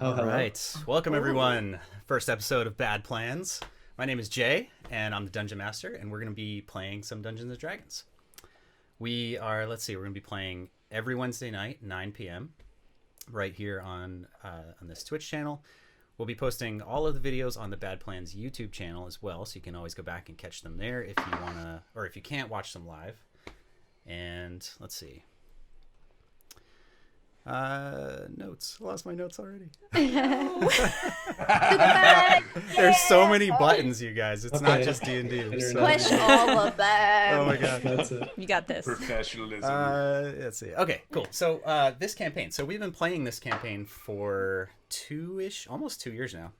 Oh, All hello. right. Welcome, everyone. First episode of Bad Plans. My name is Jay, and I'm the Dungeon Master, and we're going to be playing some Dungeons & Dragons. We're going to be playing every Wednesday night, 9 p.m., right here on this Twitch channel. We'll be posting all of the videos on the Bad Plans YouTube channel as well, so you can always go back and catch them there if you want to, or if you can't watch them live. And let's see. Notes. I lost my notes already. There's so many buttons, you guys. It's not just D&D. Push all of them. Oh my god. That's it. You got this. Professionalism. Let's see. Okay, cool. So this campaign. So we've been playing this campaign for almost 2 years now.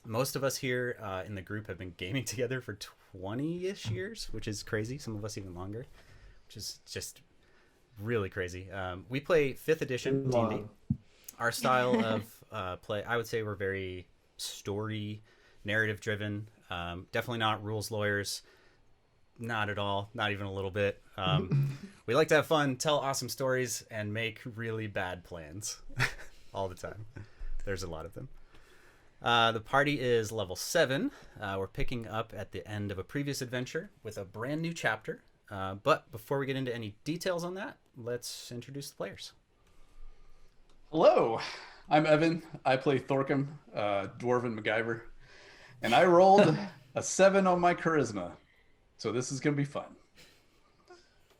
Most of us here in the group have been gaming together for 20-ish years, which is crazy. Some of us even longer, which is just really crazy. We play 5th edition D&D. Our style of play, I would say we're very story, narrative driven. Definitely not rules lawyers. Not at all. Not even a little bit. We like to have fun, tell awesome stories, and make really bad plans all the time. There's a lot of them. The party is level 7. We're picking up at the end of a previous adventure with a brand new chapter. But before we get into any details on that, let's introduce the players. Hello, I'm Evan. I play Thorkim, Dwarven MacGyver, and I rolled a 7 on my charisma. So this is going to be fun.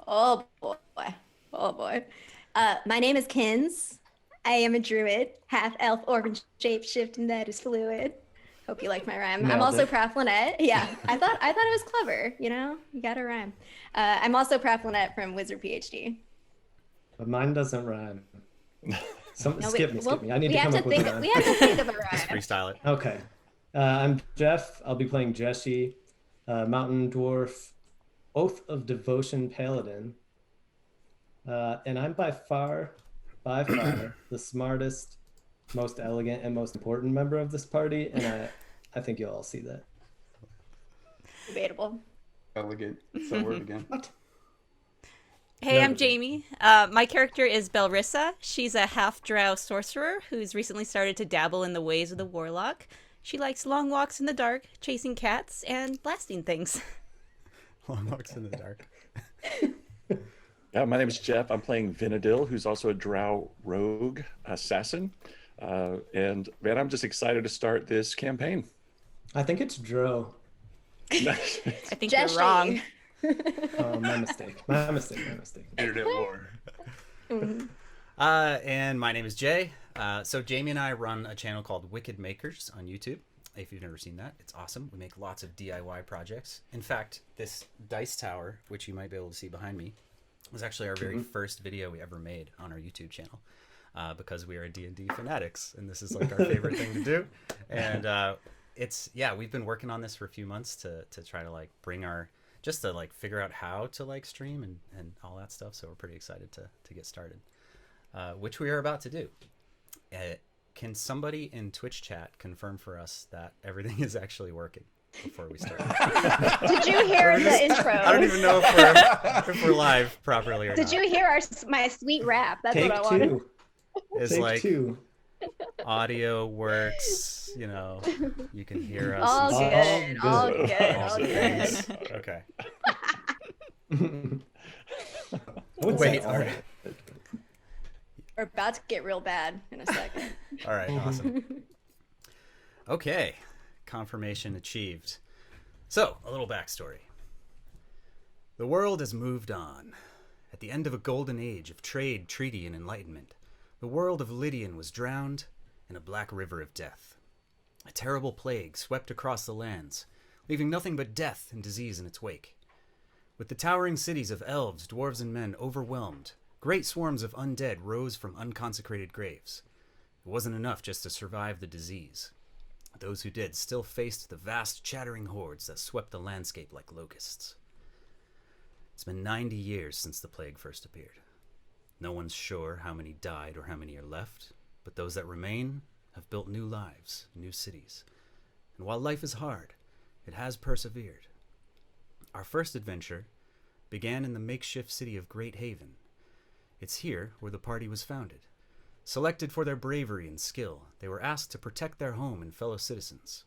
Oh boy. Oh boy. My name is Kins. I am a druid, half elf, orphan, shape-shifting that is fluid. Hope you like my rhyme. I'm also Prathlinette. Yeah, I thought it was clever. You know, you got to rhyme. I'm also Prathlinette from Wizard PhD. But mine doesn't rhyme. Skip me. I need we to have come to up with think. one. We have to think of a Just rhyme. freestyle it. Okay. I'm Jeff. I'll be playing Jeshi, Mountain Dwarf, Oath of Devotion Paladin. And I'm by far, the smartest, most elegant, and most important member of this party. And I think you'll all see that. Debatable. Elegant. It's that word again. What? Hey, No. I'm Jamie. My character is Belrissa. She's a half-drow sorcerer who's recently started to dabble in the ways of the warlock. She likes long walks in the dark, chasing cats, and blasting things. Long walks in the dark. Yeah, my name is Jeff. I'm playing Vinadil, who's also a drow rogue assassin. And man, I'm just excited to start this campaign. I think it's Dro. I think Jeshi. you're wrong. Oh, my mistake. My mistake. Internet war. And my name is Jay. So Jamie and I run a channel called Wicked Makers on YouTube. If you've never seen that, it's awesome. We make lots of DIY projects. In fact, this dice tower, which you might be able to see behind me, was actually our very first video we ever made on our YouTube channel. Because we are D&D fanatics, and this is like our favorite thing to do. And we've been working on this for a few months to try to like bring just to like figure out how to like stream and all that stuff. So we're pretty excited to get started, which we are about to do. Can somebody in Twitch chat confirm for us that everything is actually working before we start? Did you hear the intro? I don't even know if we're live properly or Did not. you hear my sweet rap? That's Take what I wanted. 2. It's Take like 2. audio works, you can hear us. All and good. stuff. All good. good. All Awesome good. things. Okay. What's Wait, that? all right. We're about to get real bad in a second. All right, awesome. Okay, confirmation achieved. So, a little backstory. The world has moved on. At the end of a golden age of trade, treaty, and enlightenment, the world of Lydian was drowned in a black river of death. A terrible plague swept across the lands, leaving nothing but death and disease in its wake. With the towering cities of elves, dwarves, and men overwhelmed, great swarms of undead rose from unconsecrated graves. It wasn't enough just to survive the disease. Those who did still faced the vast chattering hordes that swept the landscape like locusts. It's been 90 years since the plague first appeared. No one's sure how many died or how many are left, but those that remain have built new lives, new cities. And while life is hard, it has persevered. Our first adventure began in the makeshift city of Great Haven. It's here where the party was founded. Selected for their bravery and skill, they were asked to protect their home and fellow citizens.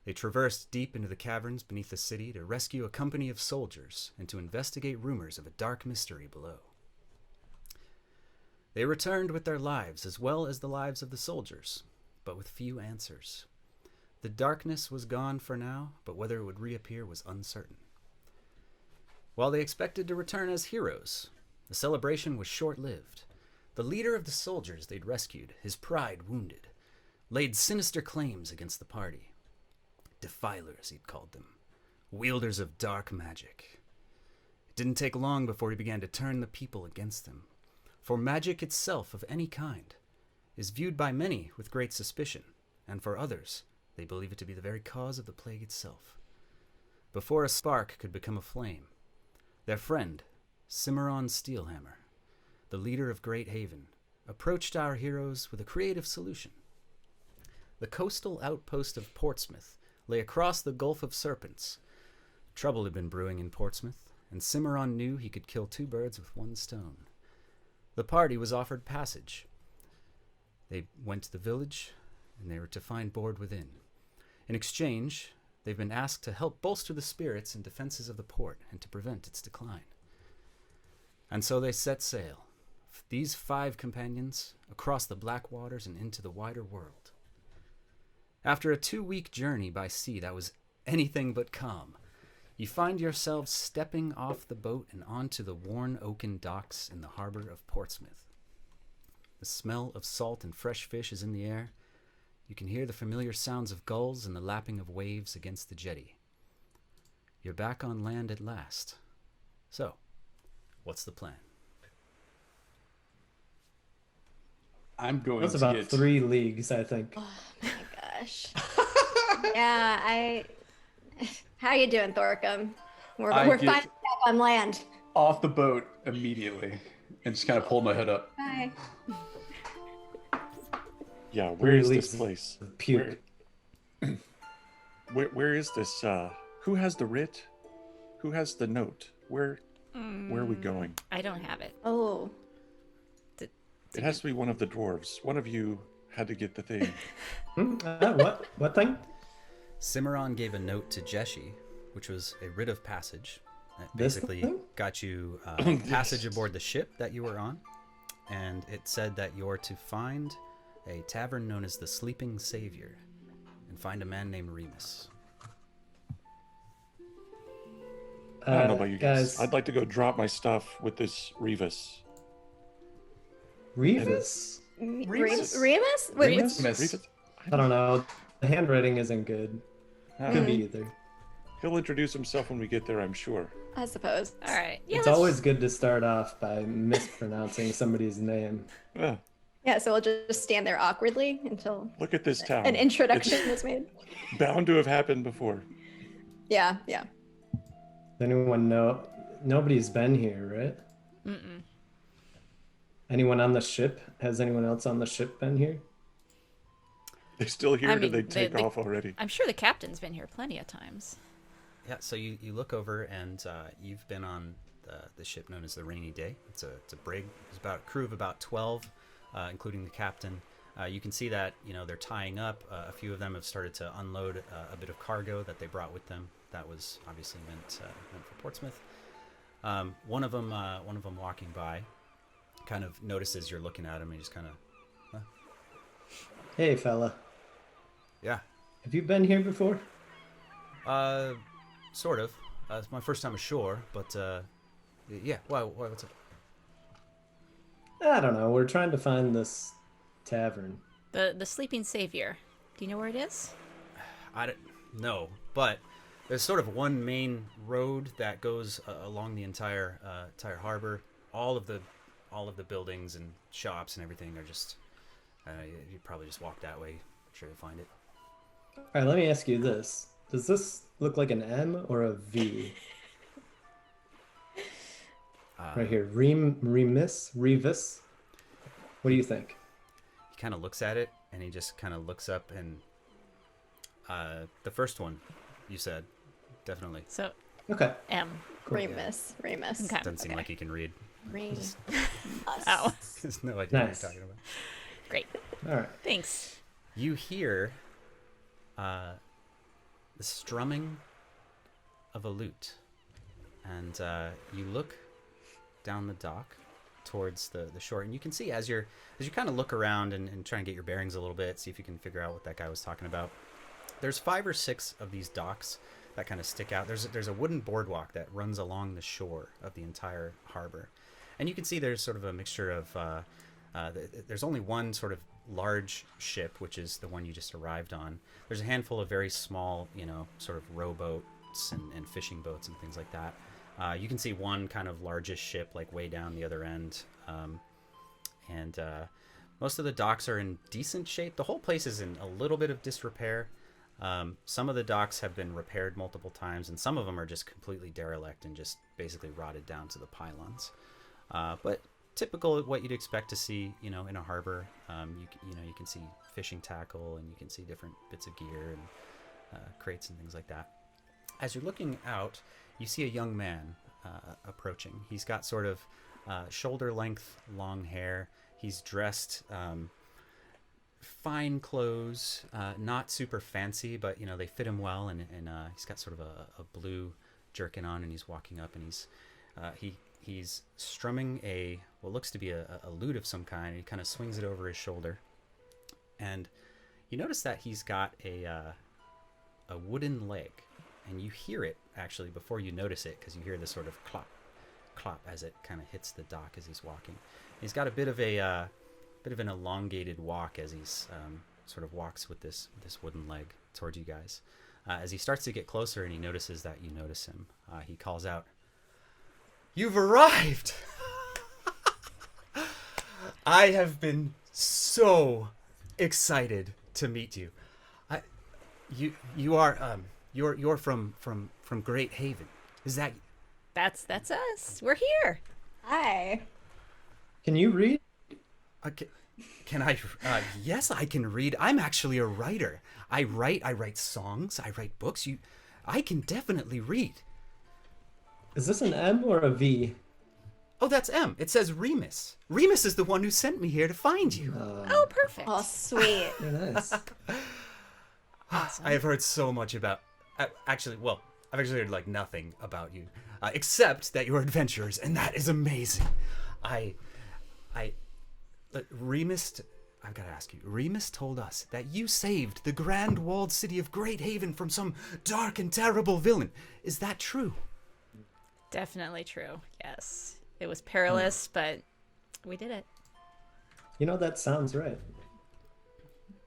They traversed deep into the caverns beneath the city to rescue a company of soldiers and to investigate rumors of a dark mystery below. They returned with their lives as well as the lives of the soldiers, but with few answers. The darkness was gone for now, but whether it would reappear was uncertain. While they expected to return as heroes, the celebration was short-lived. The leader of the soldiers they'd rescued, his pride wounded, laid sinister claims against the party. Defilers, he'd called them. Wielders of dark magic. It didn't take long before he began to turn the people against them. For magic itself of any kind is viewed by many with great suspicion, and for others, they believe it to be the very cause of the plague itself. Before a spark could become a flame, their friend, Cimarron Steelhammer, the leader of Great Haven, approached our heroes with a creative solution. The coastal outpost of Portsmouth lay across the Gulf of Serpents. Trouble had been brewing in Portsmouth, and Cimarron knew he could kill two birds with one stone. The party was offered passage. They went to the village, and they were to find board within. In exchange, they've been asked to help bolster the spirits and defenses of the port and to prevent its decline. And so they set sail, these 5 companions, across the black waters and into the wider world. After a 2-week journey by sea that was anything but calm, you find yourselves stepping off the boat and onto the worn oaken docks in the harbor of Portsmouth. The smell of salt and fresh fish is in the air. You can hear the familiar sounds of gulls and the lapping of waves against the jetty. You're back on land at last. So, what's the plan? I'm going That's to about get 3 leagues, I think. Oh my gosh. Yeah, How you doing, Thorcum? We're I finally get- back on land. off the boat immediately and just kind of pull my hood up. Bye. Yeah, where 3 is leagues this place? of puke. Where is this? Who has the writ? Who has the note? Where are we going? I don't have it. Oh. It has to be one of the dwarves. One of you had to get the thing. What? What thing? Cimarron gave a note to Jeshi, which was a writ of passage. That This basically thing? got you passage aboard the ship that you were on. And it said that you're to find a tavern known as the Sleeping Savior and find a man named Remus. I don't know about you guys. guys. I'd like to go drop my stuff with this Revis. Revis? Remus? Remus? Wait, Remus? Revis? I don't know. The handwriting isn't good. Could be either. He'll introduce himself when we get there, I'm sure. I suppose. All right. Yeah, It's always good to start off by mispronouncing somebody's name. Yeah, Yeah, so we'll just stand there awkwardly until look at this town. an introduction is made. It's bound to have happened before. Yeah. Does anyone know? Nobody's been here, right? Mm-mm. Anyone on the ship? Has anyone else on the ship been here? They're still here, I or did mean, they take they- off already? I'm sure the captain's been here plenty of times. Yeah, so you look over and you've been on the ship known as the Rainy Day. It's a brig. It's about a crew of about 12, including the captain. You can see that they're tying up. A few of them have started to unload a bit of cargo that they brought with them. That was obviously meant for Portsmouth. One of them walking by, kind of notices you're looking at him and he just kind of, Hey, fella. yeah, Have you been here before? sort of. It's my first time ashore, but yeah. Why? What's up? I don't know. We're trying to find this tavern. The Sleeping Savior. Do you know where it is? I don't know, but there's sort of one main road that goes along the entire harbor. All of the buildings and shops and everything are just. You probably just walk that way. I'm sure you'll find it. All right, let me ask you this. Does this look like an M or a V? Right here. Revis? What do you think? He kind of looks at it and he just kind of looks up and the first one you said definitely So Okay. M. Cool. Remus. Okay. doesn't seem like he can read. Rain. Ow. There's no idea Nice. what you're talking about. Great. All right. Thanks. You hear the strumming of a lute, and you look down the dock towards the shore, and you can see as you kind of look around and try and get your bearings a little bit, see if you can figure out what that guy was talking about. There's 5 or 6 of these docks that kind of stick out. There's a wooden boardwalk that runs along the shore of the entire harbor, and you can see there's sort of a mixture of there's only one sort of large ship, which is the one you just arrived on. There's a handful of very small, sort of rowboats and fishing boats and things like that. You can see one kind of largest ship like way down the other end, and most of the docks are in decent shape. The whole place is in a little bit of disrepair. Some of the docks have been repaired multiple times, and some of them are just completely derelict and just basically rotted down to the pylons. But typical of what you'd expect to see, in a harbor. You can see fishing tackle, and you can see different bits of gear and crates and things like that. As you're looking out, you see a young man approaching. He's got sort of shoulder-length long hair. He's dressed fine clothes, not super fancy, but they fit him well, and he's got sort of a blue jerkin on, and he's walking up, and he's strumming what looks to be a lute of some kind. He kind of swings it over his shoulder, and you notice that he's got a wooden leg, and you hear it actually before you notice it, because you hear this sort of clop clop as it kind of hits the dock as he's walking. He's got a bit of an elongated walk as he's sort of walks with this wooden leg towards you guys. As he starts to get closer and he notices that you notice him, he calls out, "You've arrived!" I have been so excited to meet you. You're from Great Haven. Is that? That's us. We're here. Hi. Can you read? Can I? Yes, I can read. I'm actually a writer. I write songs. I write books. I can definitely read. Is this an M or a V? Oh, that's M. It says Remus. Remus is the one who sent me here to find you. Oh, perfect. Oh, sweet. Very nice. Awesome. I have heard so much about. I've actually heard like nothing about you, except that you're adventurers, and that is amazing. Remus, I've got to ask you. Remus told us that you saved the grand walled city of Great Haven from some dark and terrible villain. Is that true? Definitely true. Yes. It was perilous, but we did it. That sounds right.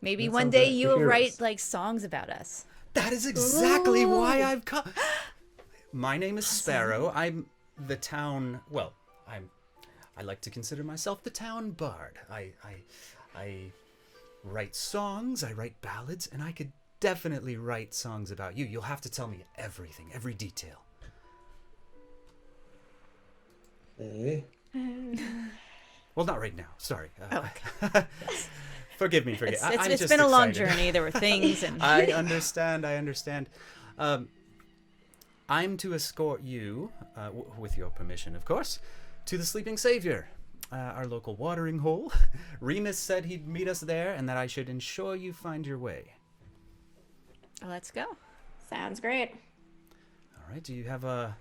Maybe That one sounds day right. you We're will write heroes. like songs about us. That is exactly why I've come. My name is Sparrow. I'm the town. Well, I like to consider myself the town bard. I write songs. I write ballads, and I could definitely write songs about you. You'll have to tell me everything, every detail. Hey. Well, not right now. Sorry. Okay. Forgive me. I'm It's just been a long excited. journey. There were things, and I understand. I'm to escort you, with your permission, of course, to the Sleeping Savior, our local watering hole. Remus said he'd meet us there, and that I should ensure you find your way. let's go. Sounds great. All right. Do you have any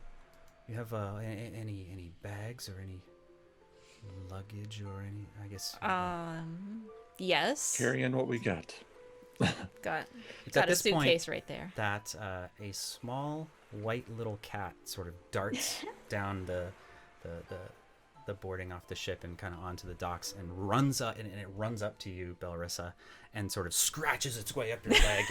bags or any luggage or any? I guess. Yes. Carrying what we got. Got It's at a this point suitcase right there. that a small white little cat sort of darts down the boarding off the ship and kind of onto the docks and runs up, and it runs up to you, Belrissa, and sort of scratches its way up your leg,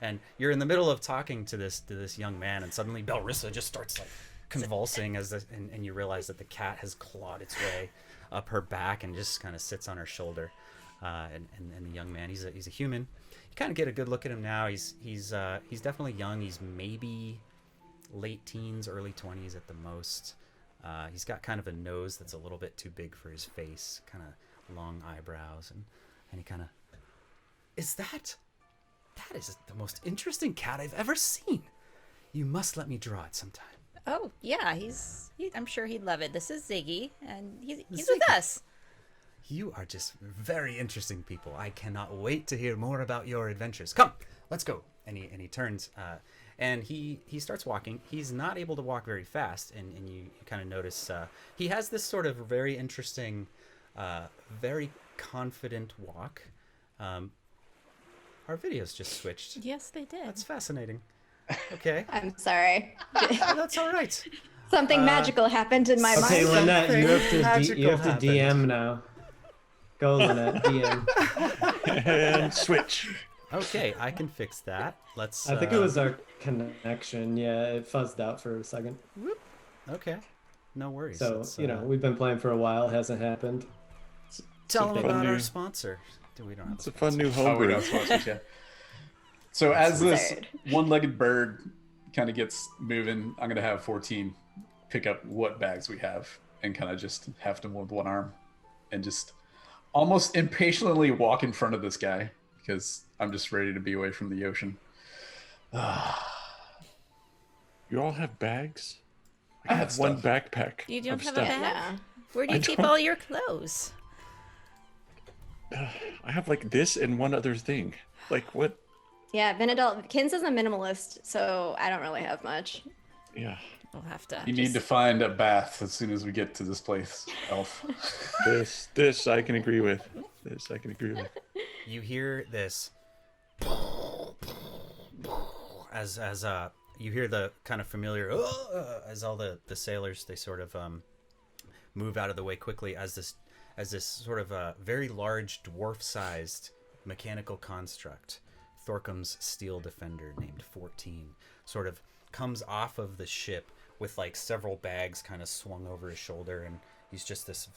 and you're in the middle of talking to this young man, and suddenly Belrissa just starts like convulsing and you realize that the cat has clawed its way up her back and just kind of sits on her shoulder, and the young man, he's a human. You kind of get a good look at him now. He's definitely young. He's maybe late teens, early 20s at the most. He's got kind of a nose that's a little bit too big for his face, kind of long eyebrows, and he kind of... That is the most interesting cat I've ever seen. You must let me draw it sometime. Oh yeah, I'm sure he'd love it. This is Ziggy, and he's with us. You are just very interesting people. I cannot wait to hear more about your adventures. Come, let's go. And he turns, and he starts walking. He's not able to walk very fast, and you kind of notice he has this sort of very interesting, very confident walk. Our videos just switched. Yes, they did. That's fascinating. Okay. I'm sorry. That's all right. Something magical happened in my Okay, mind. Lynette, you Magical have to happened. DM now. Go, Lynette, DM. And switch. Okay, I can fix that. Let's. I think it was our connection. Yeah, it fuzzed out for a second. Okay, no worries. So, Let's, we've been playing for a while. It hasn't happened. tell them about our new- sponsor. We don't have It's a fun new Oh, we homebrew. don't sponsors yet. So as this Absurd. one-legged bird kind of gets moving, I'm gonna have 14 pick up what bags we have and kind of just heft them with one arm and just almost impatiently walk in front of this guy because I'm just ready to be away from the ocean. You all have bags? I have One stuff. backpack. You don't of have a stuff. bag? No. Where do you I keep don't- all your clothes? I have like this and one other thing. Like what? Yeah, Vinadel. Kins is a minimalist, so I don't really have much. Yeah. We'll have to. You need to find a bath as soon as we get to this place, Elf. This I can agree with. This I can agree with. You hear this as you hear the kind of familiar as all the sailors, they sort of move out of the way quickly as this sort of very large dwarf-sized mechanical construct, Thorkum's steel defender named 14, sort of comes off of the ship with like several bags kind of swung over his shoulder, and he's just this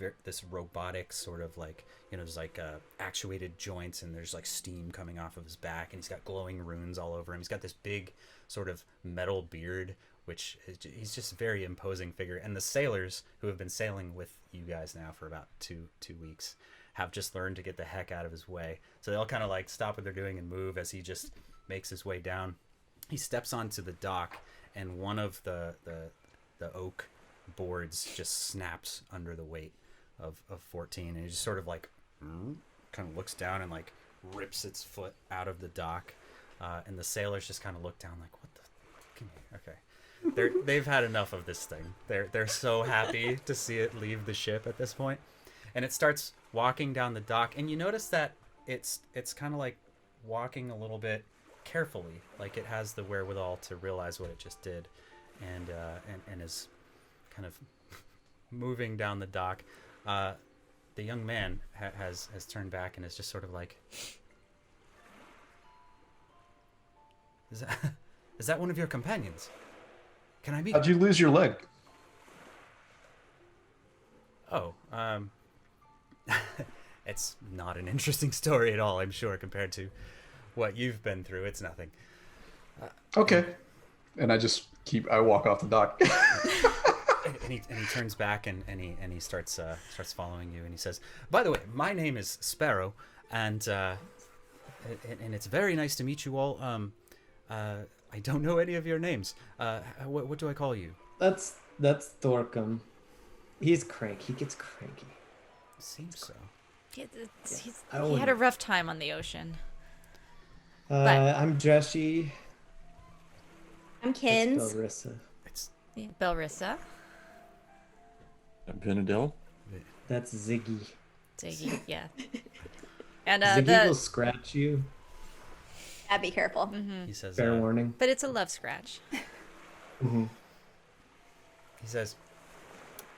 robotic sort of like, there's like actuated joints, and there's like steam coming off of his back, and he's got glowing runes all over him. He's got this big sort of metal beard, which he's just a very imposing figure. And the sailors who have been sailing with you guys now for about two weeks have just learned to get the heck out of his way. So they all kind of like stop what they're doing and move as he just makes his way down. He steps onto the dock, and one of the oak boards just snaps under the weight of 14, and he just sort of like kind of looks down and like rips its foot out of the dock, and the sailors just kind of look down like, what the come here. Okay, they've had enough of this thing. They're so happy to see it leave the ship at this point, and it starts walking down the dock, and you notice that it's kind of like walking a little bit carefully, like it has the wherewithal to realize what it just did, and is kind of moving down the dock. The young man has turned back and is just sort of like, is that one of your companions? Can I meet? How'd you lose your leg? Oh, it's not an interesting story at all, I'm sure, compared to what you've been through. It's nothing. Okay. And I walk off the dock. And he turns back and he starts following you, and he says, "By the way, my name is Sparrow, and it's very nice to meet you all. I don't know any of your names. What do I call you?" That's Thorkum. He's cranky. He gets cranky. Seems so. He I had a wouldn't- rough time on the ocean. I'm Jeshi. I'm That's Kins. Belrissa. It's Yeah, Belrissa. I'm Vinadil. That's Ziggy. Ziggy, yeah. And Ziggy will scratch you. Yeah, be careful. he says. Fair warning. but it's a love scratch. Mm-hmm. He says,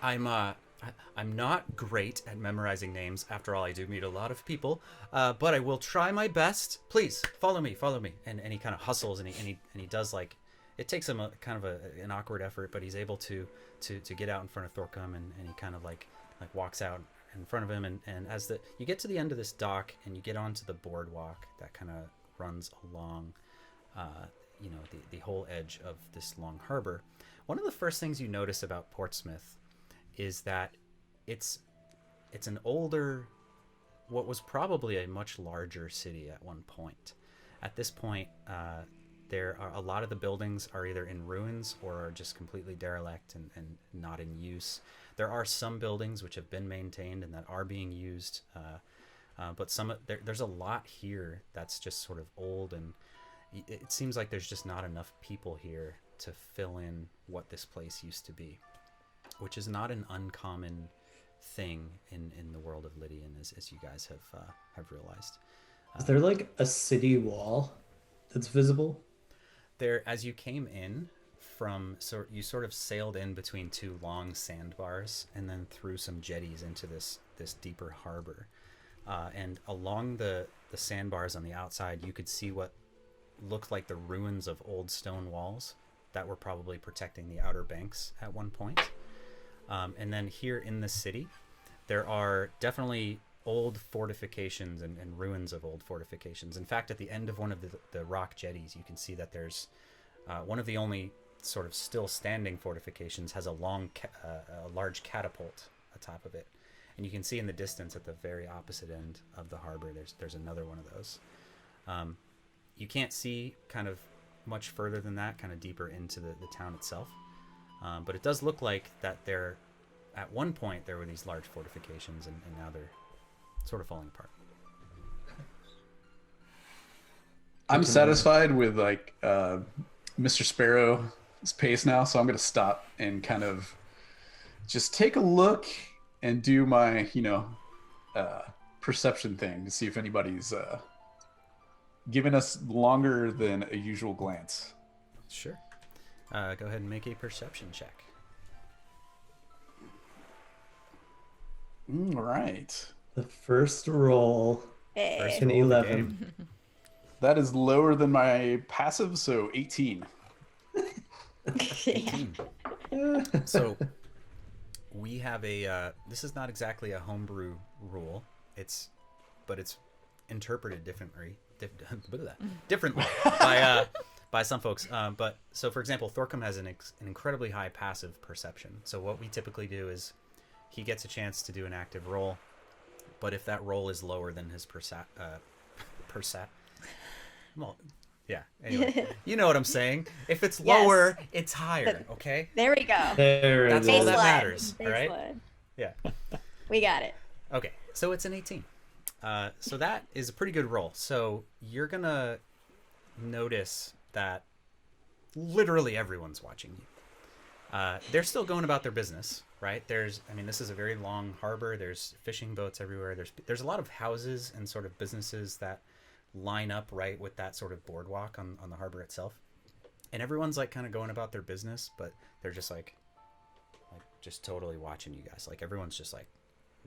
I'm not great at memorizing names. After all, I do meet a lot of people, but I will try my best. Please follow me. And he kind of hustles, and he does, like, it takes him an awkward effort, but he's able to get out in front of Thorkum, and he kind of like walks out in front of him, and as you get to the end of this dock and you get onto the boardwalk that kind of runs along the whole edge of this long harbor. One of the first things you notice about Portsmouth is that it's an older, what was probably a much larger city at one point. At this point, there are a lot of the buildings are either in ruins or are just completely derelict and not in use. There are some buildings which have been maintained and that are being used, but there's a lot here that's just sort of old, and it seems like there's just not enough people here to fill in what this place used to be, which is not an uncommon thing in the world of Lydian, as you guys have realized. Is there like a city wall that's visible? There, as you came in you sort of sailed in between two long sandbars and then through some jetties into this deeper harbor. And along the sandbars on the outside, you could see what looked like the ruins of old stone walls that were probably protecting the outer banks at one point. And then here in the city, there are definitely old fortifications and ruins of old fortifications. In fact, at the end of one of the rock jetties, you can see that there's one of the only sort of still standing fortifications has a large catapult atop of it. And you can see in the distance at the very opposite end of the harbor, there's another one of those. You can't see kind of much further than that, kind of deeper into the town itself. But it does look like that at one point there were these large fortifications, and now they're sort of falling apart. I'm satisfied with like Mr. Sparrow's pace now, so I'm gonna stop and kind of just take a look and do my perception thing to see if anybody's giving us longer than a usual glance. Sure. Go ahead and make a perception check. All right. The first roll, First an roll of the 11. game. That is lower than my passive, so 18. 18. So we have this is not exactly a homebrew rule, but it's interpreted differently by some folks. But so, for example, Thorcom has an incredibly high passive perception. So what we typically do is he gets a chance to do an active roll, but if that roll is lower than his well, yeah. Anyway, you know what I'm saying. If it's lower, it's higher. Okay. There we go. There it That's is. all that matters. All right. Baseline. Yeah. We got it. Okay. So it's an 18. So that is a pretty good roll. So you're gonna notice that literally everyone's watching you. They're still going about their business, right? This is a very long harbor. There's fishing boats everywhere. There's a lot of houses and sort of businesses that line up right with that sort of boardwalk on the harbor itself. And everyone's like kind of going about their business, but they're just like just totally watching you guys. Like everyone's just like,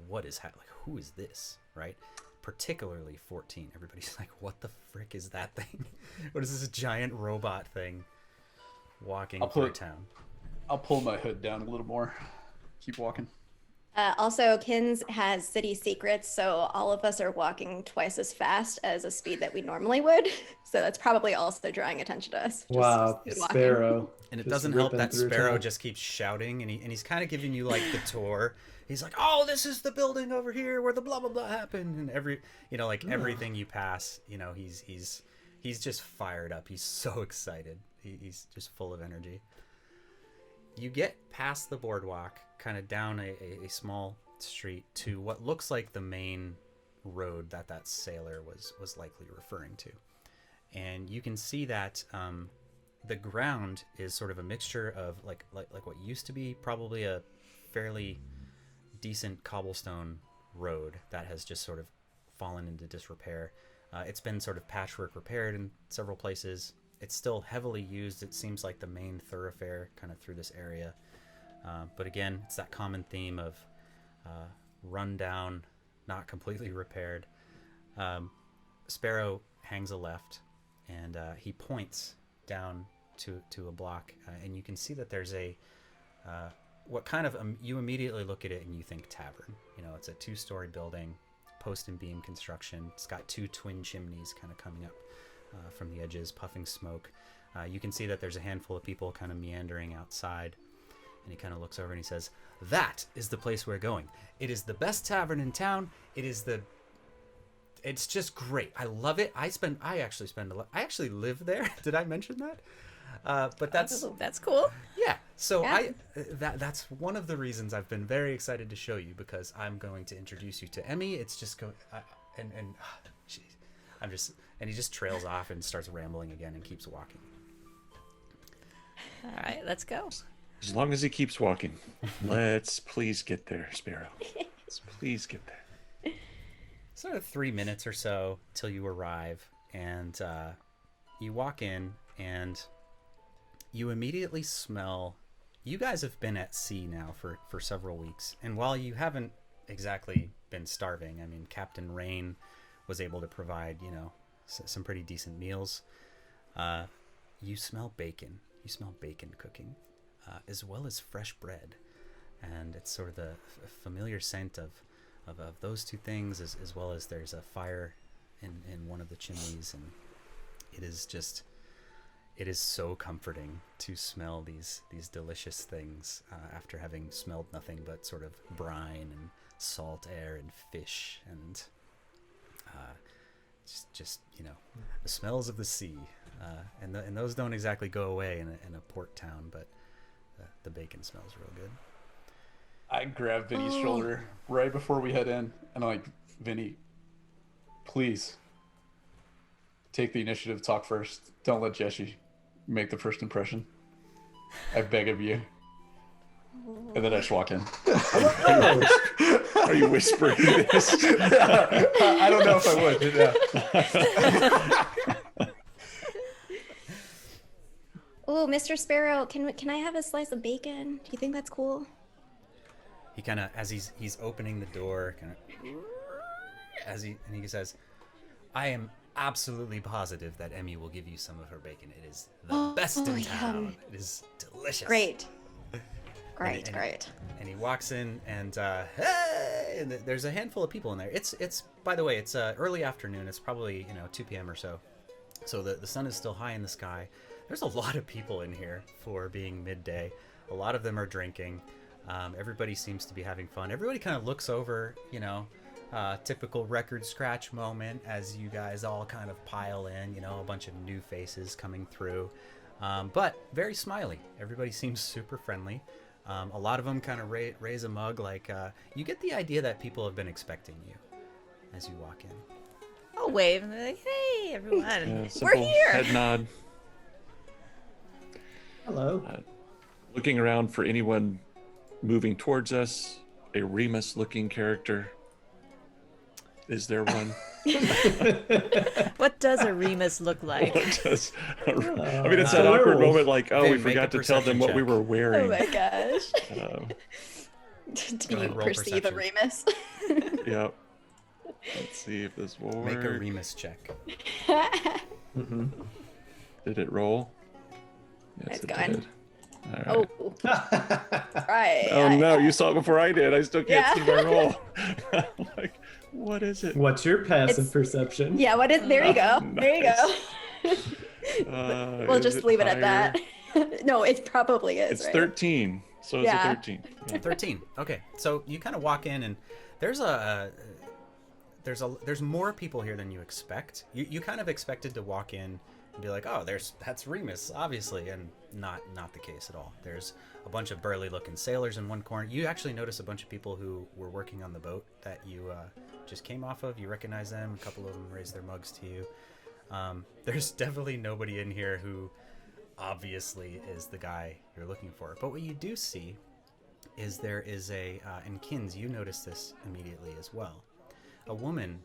what is like, who is this, right? Particularly 14. Everybody's like, what the frick is that thing? What is this giant robot thing walking through town? I'll pull my hood down a little more. Keep walking. Also, Kins has city secrets, so all of us are walking twice as fast as a speed that we normally would. So that's probably also drawing attention to us. Wow, Just walking. Sparrow. And it Just doesn't help ripping that through Sparrow town. just keeps shouting, and he's kind of giving you like the tour. He's like, "Oh, this is the building over here where the blah blah blah happened," and everything you pass, he's just fired up. He's so excited. He's just full of energy. You get past the boardwalk, kind of down a small street to what looks like the main road that sailor was likely referring to, and you can see that the ground is sort of a mixture of like what used to be probably a fairly decent cobblestone road that has just sort of fallen into disrepair. It's been sort of patchwork repaired in several places. It's still heavily used. It seems like the main thoroughfare kind of through this area. But again, it's that common theme of run down, not completely repaired. Sparrow hangs a left, and he points down to a block, and you can see that there's what kind of you immediately look at it and you think tavern. It's a 2-story building, post and beam construction. It's got 2 twin chimneys kind of coming up from the edges, puffing smoke. You can see that there's a handful of people kind of meandering outside, and he kind of looks over and he says, "That is the place we're going. It is the best tavern in town. It is the it's just great. I love it. I actually spend a lot. I actually live there. Did I mention that? But that's cool. yeah. So Yeah. that's one of the reasons I've been very excited to show you, because I'm going to introduce you to Emmy. It's just and he just trails off and starts rambling again and keeps walking. All right, let's go. As long as he keeps walking. Let's please get there, Sparrow. Let's please get there. Sort of 3 minutes or so till you arrive, and you walk in, and you immediately smell. You guys have been at sea now for several weeks, and while you haven't exactly been starving, I mean, Captain Rain was able to provide, some pretty decent meals. You smell bacon. You smell bacon cooking, as well as fresh bread, and it's sort of the familiar scent of those two things, as well as there's a fire in one of the chimneys, and it is so comforting to smell these delicious things after having smelled nothing but sort of brine and salt air and fish and just the smells of the sea, and those don't exactly go away in a port town, but the bacon smells real good. I grab Vinny's shoulder right before we head in, and I'm like, Vinny, please take the initiative, talk first. Don't let Jeshi make the first impression. I beg of you. And then I just walk in. Are you whispering this? I don't know if I would. Yeah. Oh, Mr. Sparrow, can I have a slice of bacon? Do you think that's cool? He kind of, as he's opening the door, he says, "I am absolutely positive that Emmy will give you some of her bacon. It is the best in town. Yum. It is delicious." Great. And he walks in, and hey, and there's a handful of people in there. It's by the way, it's early afternoon. It's probably 2 p.m. or so. So the sun is still high in the sky. There's a lot of people in here for being midday. A lot of them are drinking. Everybody seems to be having fun. Everybody kind of looks over, typical record scratch moment as you guys all kind of pile in, a bunch of new faces coming through. But very smiley. Everybody seems super friendly. A lot of them kind of raise a mug, like you get the idea that people have been expecting you as you walk in. I'll wave and be like, "Hey, everyone, Yeah, we're simple here." head nod. Hello. Looking around for anyone moving towards us. A Remus-looking character. Is there one? What does a Remus look like? It's that awkward moment, like, we Vin, forgot make a to tell them perception what we check. were Oh wearing. my gosh. Do Go ahead, you roll perceive a perception. Remus? Yep. Let's see if this will Make a work. Remus check. Did it roll? Yes, It's it going. did. All right. Oh, right. Oh no, you saw it before I did. I still can't Yeah. see my roll. I'm like, what is it? What's your passive It's- perception? Yeah, what is, there you go. There you go. We'll Is just leave it at higher? that. No, it probably is. It's right? 13. So it's Yeah. a 13. Yeah. 13. Okay, so you kind of walk in, and there's more people here than you expect. You kind of expected to walk in and be like, "Oh, that's Remus," obviously, and not the case at all. There's a bunch of burly looking sailors in one corner. You actually notice a bunch of people who were working on the boat that you just came off of. You recognize them. A couple of them raise their mugs to you. There's definitely nobody in here who obviously is the guy you're looking for. But what you do see is there is and Kins, you notice this immediately as well. A woman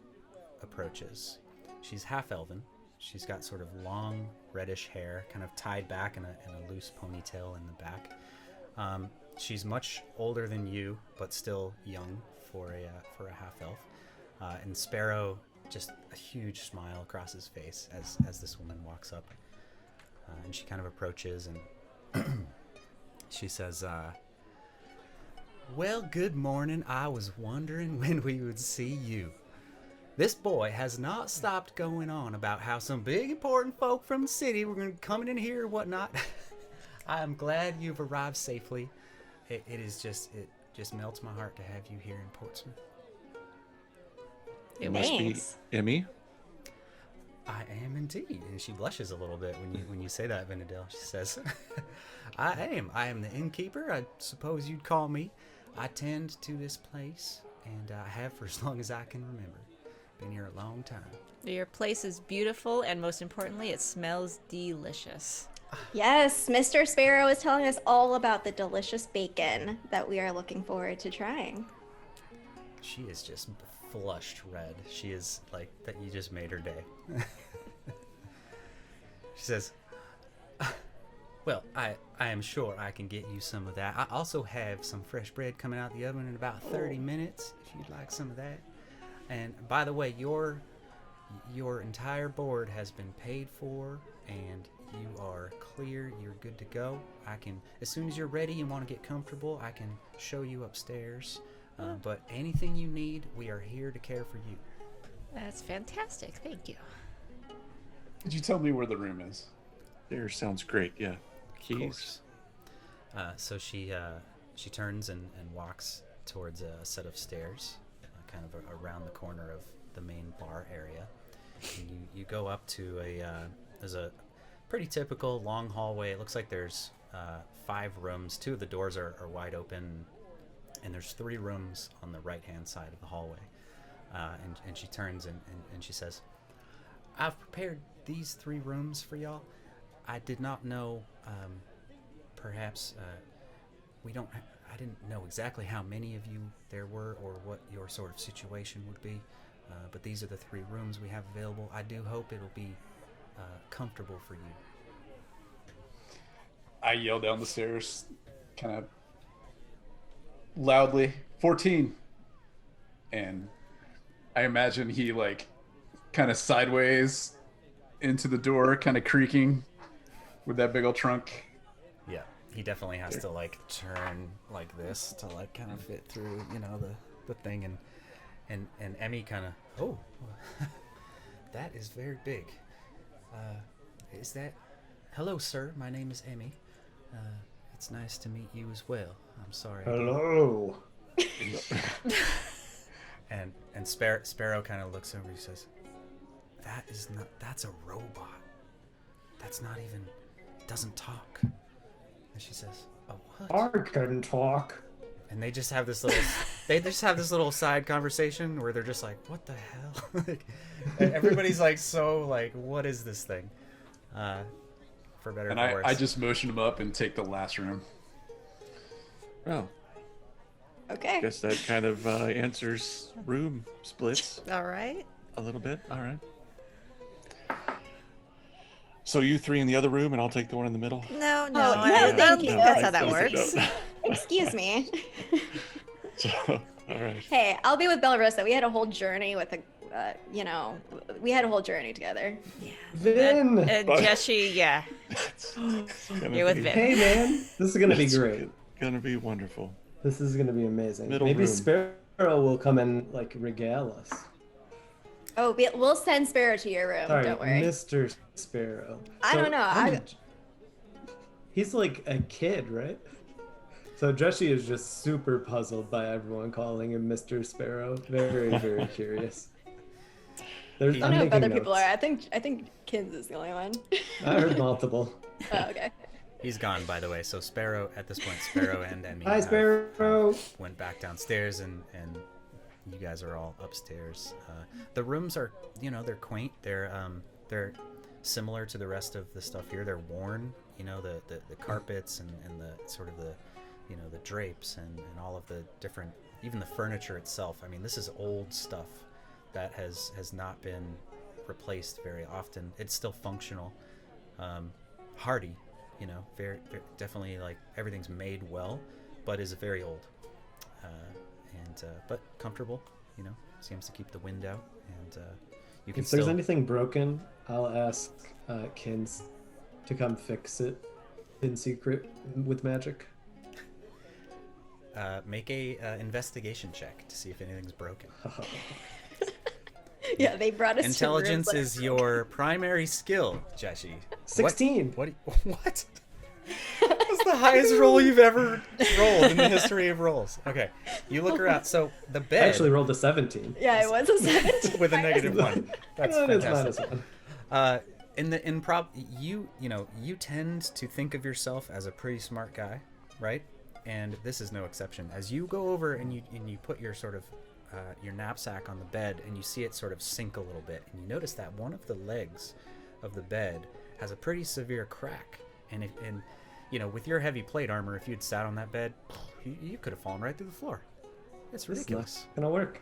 approaches. She's half elven. She's got sort of long reddish hair, kind of tied back in a loose ponytail in the back. She's much older than you, but still young for a half elf. And Sparrow, just a huge smile across his face as this woman walks up. And she kind of approaches, and she says, "Well, good morning. I was wondering when we would see you. This boy has not stopped going on about how some big important folk from the city were going to come in here or whatnot. I am glad you've arrived safely. It just melts my heart to have you here in Portsmouth." It must be Thanks. Emmy. I am indeed. And she blushes a little bit when you say that, Benadil. She says, I am. I am the innkeeper, I suppose you'd call me. I tend to this place, and I have for as long as I can remember. Been here a long time. Your place is beautiful, and most importantly, it smells delicious. Yes, Mr. Sparrow is telling us all about the delicious bacon that we are looking forward to trying. She is just flushed red. She is like that. You just made her day. She says, well, I am sure I can get you some of that. I also have some fresh bread coming out the oven in about 30 minutes, if you'd like some of that. And by the way, your entire board has been paid for, and you are clear. You're good to go. I can, as soon as you're ready and want to get comfortable, I can show you upstairs. But anything you need, we are here to care for you. That's fantastic. Thank you. Could you tell me where the room is? There sounds great. Yeah. Of Keys. course. So she turns and walks towards a set of stairs, kind of around the corner of the main bar area. And you go up to there's a pretty typical long hallway. It looks like there's 5 rooms. 2 of the doors are wide open, and there's 3 rooms on the right-hand side of the hallway. And she turns and she says, I've prepared these 3 rooms for y'all. I did not know, perhaps, I didn't know exactly how many of you there were or what your sort of situation would be, but these are the 3 rooms we have available. I do hope it'll be comfortable for you. I yell down the stairs, kind of loudly, 14. And I imagine he like kind of sideways into the door, kind of creaking with that big old trunk. Yeah, he definitely has to like turn like this to like kind of fit through, the thing, and Emmy kind of, oh, that is very big. Is that? Hello, sir. My name is Emmy. It's nice to meet you as well. I'm sorry. Hello. And Sparrow kind of looks over. He says, that's a robot. That's not even, doesn't talk. And she says, oh, what? I can talk. And they just have this little side conversation where they're just like, what the hell? Like, everybody's like, so like, what is this thing? For better or worse. I just motion him up and take the last room. Oh, Okay. guess that kind of answers room splits All right. a little bit. All right. So you 3 in the other room, and I'll take the one in the middle. No, no, I don't thank think you. that's how that No, works. no. Excuse me. So, all right. Hey, I'll be with Bellarissa. We had a whole journey with we had a whole journey together. Vin. And Jeshi, yeah. Gonna You're with be- Vin. Hey, man. This is going to be It's great. Gonna be wonderful. This is going to be amazing. Middle Maybe room. Sparrow will come and like regale us. Oh, we'll send Sparrow to your room. Sorry, Don't worry. Mr. Sparrow. I don't know. He's like a kid, right? So Jeshi is just super puzzled by everyone calling him Mr. Sparrow. Very, very curious. I I'm don't know if making other people notes. are. I think Kins is the only one. I heard multiple. Oh, okay. He's gone, by the way. So Sparrow, at this point, Sparrow and Emmy Hi, Sparrow. went back downstairs, and you guys are all upstairs. The rooms are, they're quaint. They're similar to the rest of the stuff here. They're worn, the carpets and the sort of the, the drapes and all of the different, even the furniture itself. I mean, this is old stuff that has not been replaced very often. It's still functional, hardy, very, very definitely, like, everything's made well, but is very old, but comfortable. Seems to keep the wind out, and you can If there's still anything broken, I'll ask Kins to come fix it in secret with magic. make a investigation check to see if anything's broken. Yeah, they brought us. Intelligence to is your primary skill, Jeshi. 16. What? What? That's the highest roll you've ever rolled in the history of rolls. Okay, you look around. So the I bed actually rolled a 17. Yeah, it was a 17. with a -1. That's That is fantastic. -1. In the improv, you tend to think of yourself as a pretty smart guy, right? And this is no exception. As you go over and you put your sort of your knapsack on the bed, and you see it sort of sink a little bit, and you notice that one of the legs of the bed has a pretty severe crack. And with your heavy plate armor, if you'd sat on that bed, you could have fallen right through the floor. It's ridiculous. This is not gonna work.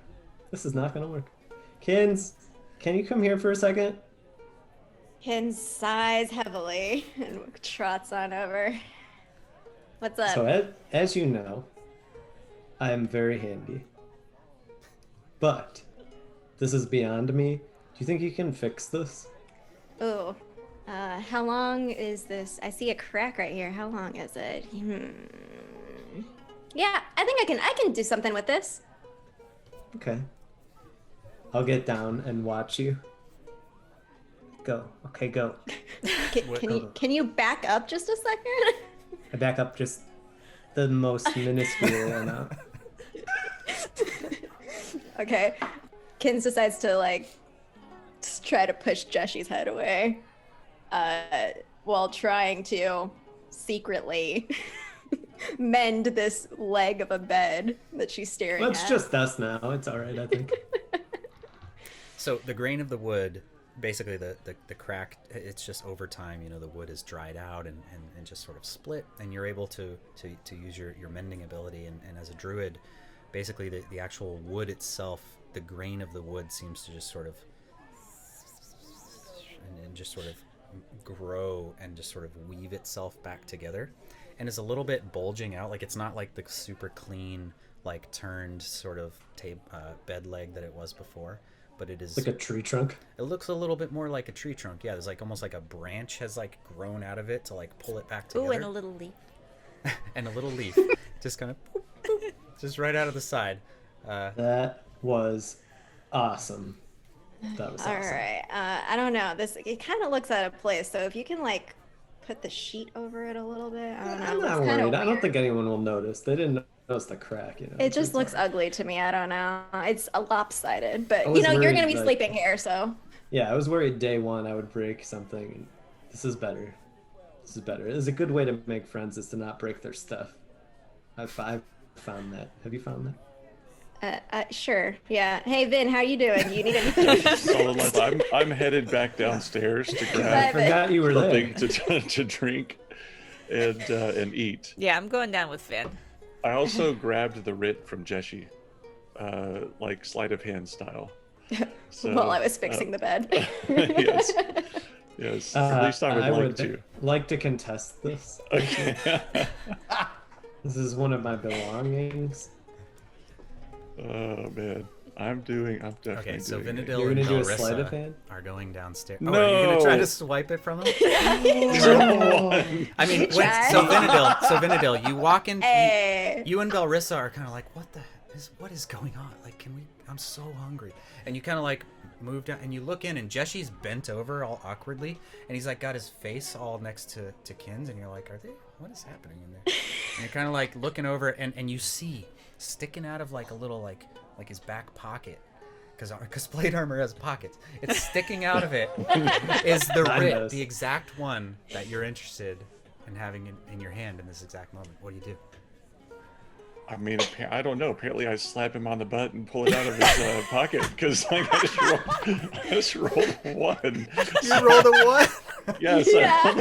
This is not gonna work. Kins, can you come here for a second? Ken sighs heavily and trots on over. What's up? So as you know, I am very handy. But this is beyond me. Do you think you can fix this? Ooh. How long is this? I see a crack right here. How long is it? Yeah, I think I can do something with this. Okay. I'll get down and watch you. Go. Okay, go. Can you back up just a second? I back up just the most minuscule amount. Okay. Kins decides to just try to push Jeshi's head away, while trying to secretly mend this leg of a bed that she's staring Well, it's at. just us now. It's all right, I think. So the grain of the wood, basically the crack, it's just over time, the wood is dried out and just sort of split, and you're able to use your mending ability. And as a druid, basically the actual wood itself, the grain of the wood seems to just sort of and just sort of grow and just sort of weave itself back together, and is a little bit bulging out. Like, it's not like the super clean, turned sort of bed leg that it was before, but it is Like a tree trunk. it looks a little bit more like a tree trunk. Yeah, there's almost like a branch has grown out of it to pull it back together. Ooh, and a little leaf. And a little leaf just kind of just right out of the side. That was awesome. That was awesome. All right. I don't know. It kind of looks out of place. So if you can put the sheet over it a little bit, I don't know. I'm It not looks kinda worried. I don't weird. think anyone will notice. They didn't notice the crack. It just looks ugly to me. I don't know. It's a lopsided, but I was you're worried gonna be that- sleeping here, so. Yeah, I was worried day one I would break something. And this is better. This is better. It's a good way to make friends is to not break their stuff. I've found that. Have you found that? Sure. Yeah. Hey, Vin, how you doing? You need anything? Solid life. I'm headed back downstairs to I grab forgot you were there. something to drink and eat. Yeah, I'm going down with Finn. I also grabbed the writ from Jeshi, sleight of hand style. So, While I was fixing the bed. yes. Yes. At least I would like to contest this. Okay. This is one of my belongings. Oh man, I'm definitely Okay, so doing it. Vinadil You're and gonna do a sleight of Belrissa hand? are going downstairs. Oh, are you gonna try to swipe it from him? No. I mean, Try. so Vinadil, you walk in. Hey. You and Belrissa are kind of like, what is going on? I'm so hungry. And you kind of move down and you look in, and Jeshi's bent over all awkwardly, and he's got his face all next to Kin's, and you're like, what is happening in there? And you're kind of looking over, and you see sticking out of a little his back pocket, because plate armor has pockets. It's sticking out of it is the writ, Nice. the exact one that you're interested in having in your hand in this exact moment. What do you do? I mean, I don't know. Apparently, I slap him on the butt and pull it out of his pocket because I just rolled one. You rolled a one. Yes. Yeah.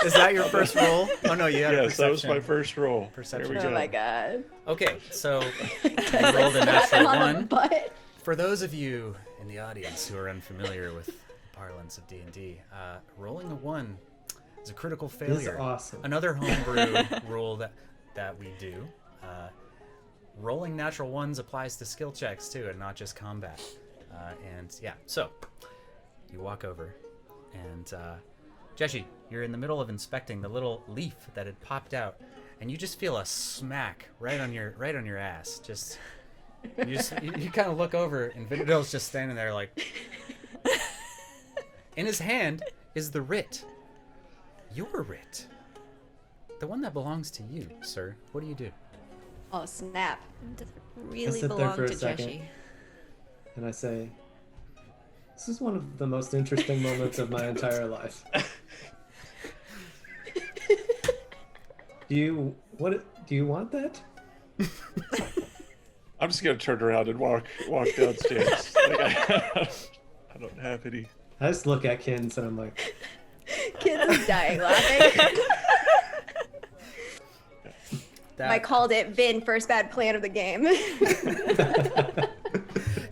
Is that your first roll? Oh no, you had a Yes, that was perception. my first roll. Perception. There we Oh go. my god. Okay, so you I rolled a slapped him natural on the one. butt. For those of you in the audience who are unfamiliar with the parlance of D&D, rolling a 1 is a critical This is failure. awesome. Another homebrew rule that we do. Rolling natural 1s applies to skill checks too, and not just combat. So you walk over, and Jeshi, you're in the middle of inspecting the little leaf that had popped out, and you just feel a smack right on your ass. You kind of look over, and Vinadil's just standing there in his hand is the writ. Your writ. the one that belongs to you, sir. What do you do? Oh, snap. It doesn't I really sit there belong for a to second. Jeshi. And I say, this is one of the most interesting moments of my entire life. Do you want that? I'm just gonna turn around and walk downstairs. Like, I don't have any. I just look at Kins and I'm like, Kids is dying laughing. I called it Vin, first bad plan of the game.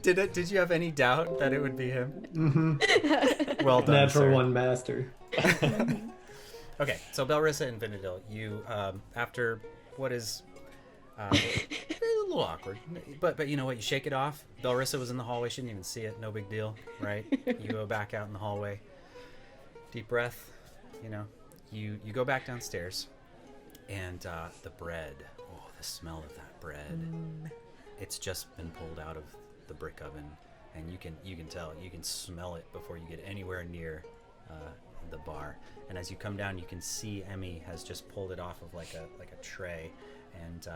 Did you have any doubt that it would be him? Well done, natural sir. one master. Okay, so Belrissa and Vinadil, you after what is a little awkward, but you know what? You shake it off. Belrissa was in the hallway; she didn't even see it. No big deal, right? You go back out in the hallway. Deep breath. You know, you go back downstairs, and the bread. Oh, the smell of that bread. It's just been pulled out of the brick oven, and you can tell, you can smell it before you get anywhere near the bar. And as you come down, you can see Emmy has just pulled it off of like a tray, and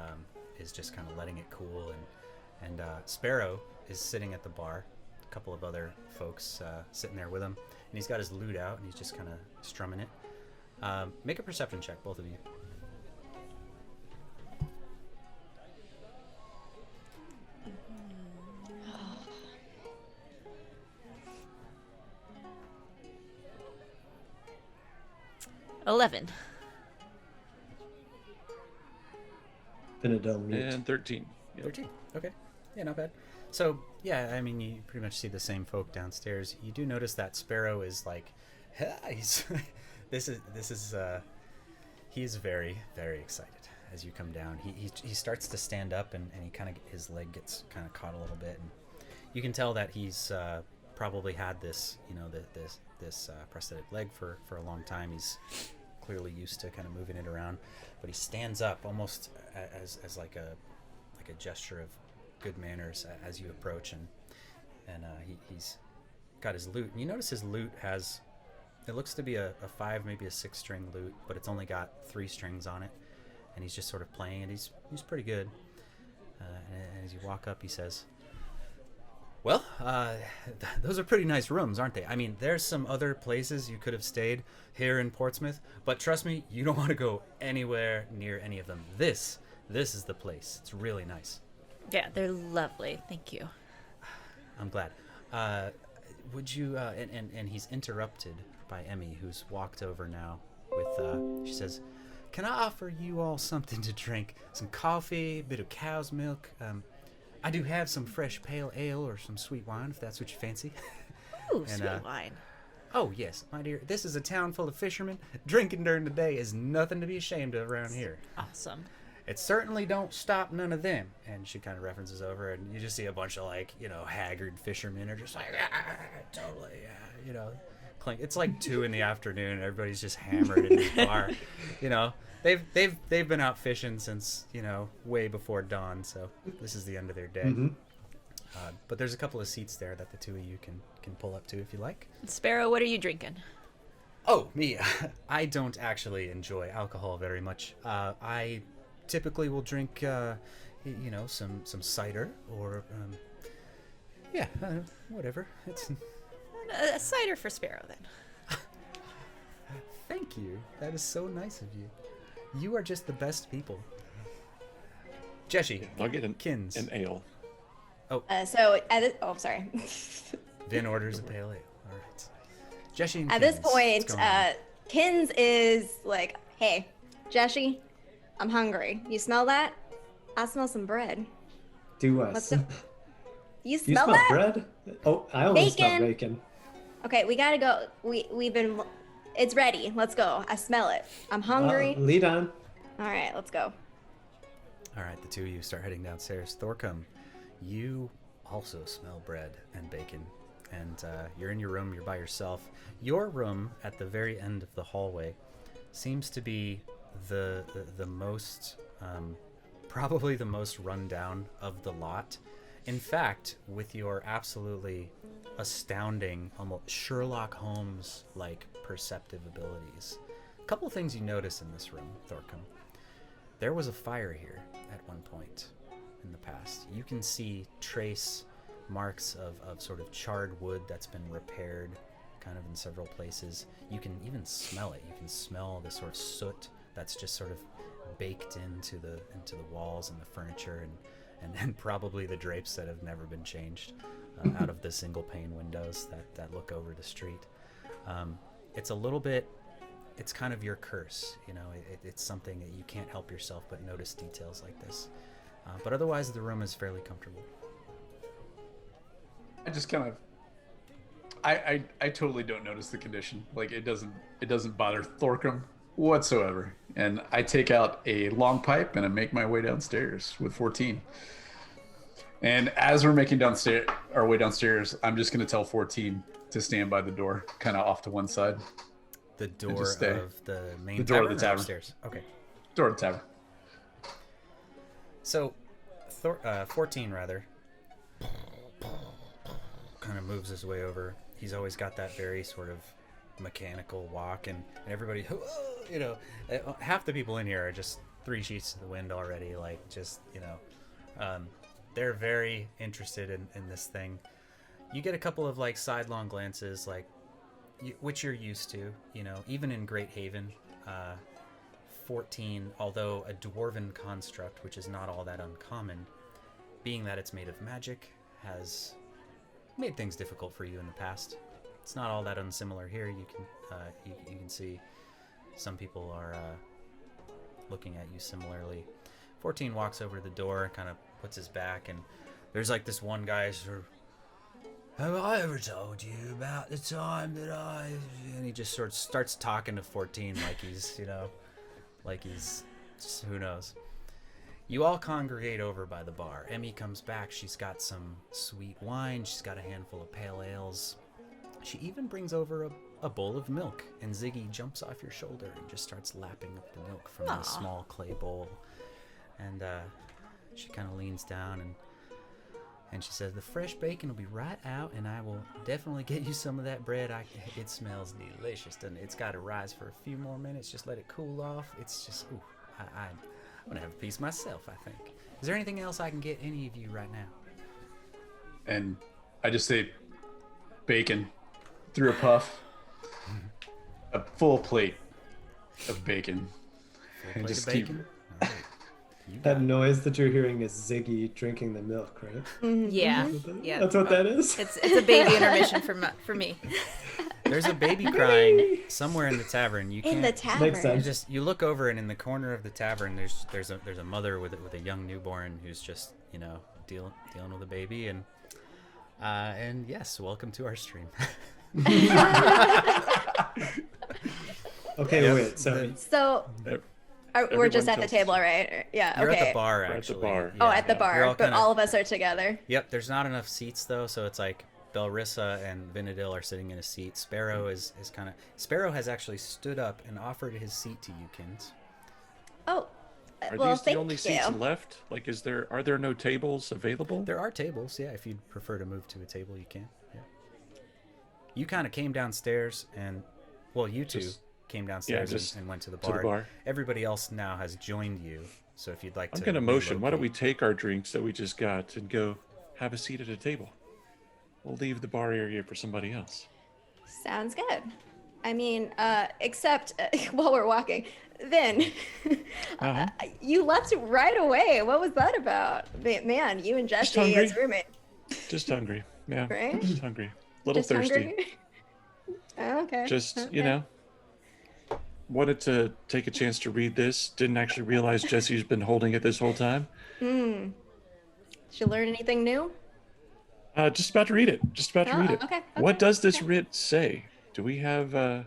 is just kind of letting it cool. And Sparrow is sitting at the bar, a couple of other folks sitting there with him, and he's got his lute out and he's just kind of strumming it. Make a perception check, both of you. $11. Vinadil mute. And 13. Yep. 13. Okay. Yeah, not bad. So, yeah, I mean, you pretty much see the same folk downstairs. You do notice that Sparrow is like, he's, he's very, very excited as you come down. He starts to stand up, and he kind of, his leg gets kind of caught a little bit. And you can tell that he's probably had this, you know, this prosthetic leg for a long time. He's clearly used to kind of moving it around, but he stands up almost as like a gesture of good manners as you approach, and he's got his lute, and you notice his lute has, it looks to be a 5, maybe a 6 string lute, but it's only got 3 strings on it, and he's just sort of playing it. He's pretty good. And as you walk up, he says, well, those are pretty nice rooms, aren't they? I mean, there's some other places you could have stayed here in Portsmouth, but trust me, you don't want to go anywhere near any of them. This is the place. It's really nice. Yeah, they're lovely. Thank you. I'm glad. Would you, and he's interrupted by Emmy, who's walked over now with, she says, can I offer you all something to drink? Some coffee, a bit of cow's milk, I do have some fresh pale ale or some sweet wine, if that's what you fancy. Ooh, sweet wine. Oh, yes, my dear. This is a town full of fishermen. Drinking during the day is nothing to be ashamed of around here. Awesome. It certainly don't stop none of them. And she kind of references over, and you just see a bunch of, like, you know, haggard fishermen are just like, totally, you know. It's like 2 in the afternoon, and everybody's just hammered in this bar. You know, they've been out fishing since, you know, way before dawn, so this is the end of their day. Mm-hmm. But there's a couple of seats there that the 2 of you can pull up to if you like. Sparrow, what are you drinking? Oh, me. I don't actually enjoy alcohol very much. I typically will drink, you know, some cider or, whatever. It's... A cider for Sparrow, then. Thank you. That is so nice of you. You are just the best people. Jeshi, I'll get Kins. an ale. Sorry. Vin orders a pale ale. All right. Jeshi and At Kins, this point, what's going on? Kins is like, hey, Jeshi, I'm hungry. You smell that? I smell some bread. Do I? What's the- You You smell smell that? bread? Oh, I only smell Bacon. bacon. Okay, we gotta go. We've been. It's ready. Let's go. I smell it. I'm hungry. Lead on. All right, let's go. All right, the 2 of you start heading downstairs. Thorcum, you also smell bread and bacon, and you're in your room. You're by yourself. Your room at the very end of the hallway seems to be the most probably the most rundown of the lot. In fact, with your absolutely astounding, almost Sherlock Holmes like perceptive abilities, couple of things you notice in this room, Thorcom. There was a fire here at one point in the past. You can see trace marks of sort of charred wood that's been repaired kind of in several places. You can even smell it. You can smell the sort of soot that's just sort of baked into the walls and the furniture and probably the drapes that have never been changed out of the single pane windows that look over the street. It's a little bit, it's kind of your curse, you know. It's something that you can't help yourself but notice details like this. But otherwise, the room is fairly comfortable. I just kind of, I totally don't notice the condition. Like it doesn't bother Thorcom whatsoever. And I take out a long pipe and I make my way downstairs with 14. And as we're making our way downstairs, I'm just going to tell 14 to stand by the door, kind of off to one side. The door of the main the door of the tavern. Upstairs. Okay. Door of the tavern. So, 14 rather, kind of moves his way over. He's always got that very sort of mechanical walk, and everybody, you know, half the people in here are just 3 sheets to the wind already. Like, just, you know, they're very interested in this thing. You get a couple of like sidelong glances, like, which you're used to, you know, even in Great Haven. 14, although a dwarven construct, which is not all that uncommon, being that it's made of magic, has made things difficult for you in the past. It's not all that unsimilar here. You can see some people are looking at you similarly. 14 walks over to the door, kind of puts his back, and there's like this one guy sort of, have I ever told you about the time that I... And he just sort of starts talking to 14 like he's, you know, like he's, just, who knows. You all congregate over by the bar. Emmy comes back. She's got some sweet wine. She's got a handful of pale ales. She even brings over a bowl of milk. And Ziggy jumps off your shoulder and just starts lapping up the milk from the small clay bowl. And she kind of leans down and she says, the fresh bacon will be right out, and I will definitely get you some of that bread. It smells delicious, doesn't it? It's got to rise for a few more minutes. Just let it cool off. It's just, ooh, I'm going to have a piece myself, I think. Is there anything else I can get any of you right now? And I just say, bacon, through a puff, a full plate of bacon. Full And plate just of bacon? All right. That noise that you're hearing is Ziggy drinking the milk, right? Yeah, yeah. That's what that is? It's a baby intermission for me. There's a baby crying somewhere in the tavern. You can't. In the tavern. Makes sense. You look over, and in the corner of the tavern, there's a mother with a young newborn who's just, you know, dealing with a baby, and yes, welcome to our stream. Okay, Yep. wait. So We're just at the tells- table, right? Yeah. You're okay. at the bar, We're at the actually. bar. Oh, at the bar, You're all but kinda- all of us are together. Yep, there's not enough seats though, so it's like Belrissa and Vinadil are sitting in a seat. Sparrow is kind of... Sparrow has actually stood up and offered his seat to you, Kins. Oh, Are well, these the thank only you. seats left? Like, are there no tables available? There are tables, yeah. If you'd prefer to move to a table, you can. Yeah. You kind of came downstairs and... Well, you two came downstairs and went to the bar. Everybody else now has joined you, so if you'd like to... I'm going to motion. Why don't we relocate- take our drinks that we just got and go have a seat at a table? We'll leave the bar area for somebody else. Sounds good. I mean, except while we're walking, Vin, you left right away. What was that about? Man, you and Just Jeshi hungry. as roommates. Just hungry. Yeah. Right? Just hungry. A little Just thirsty. hungry? Oh, okay. Just, Okay. you know, wanted to take a chance to read this. Didn't actually realize Jesse's been holding it this whole time. Did you learn anything new? Just about to read it. Just about to read it. Okay, What okay, does this okay. writ say? Do we have an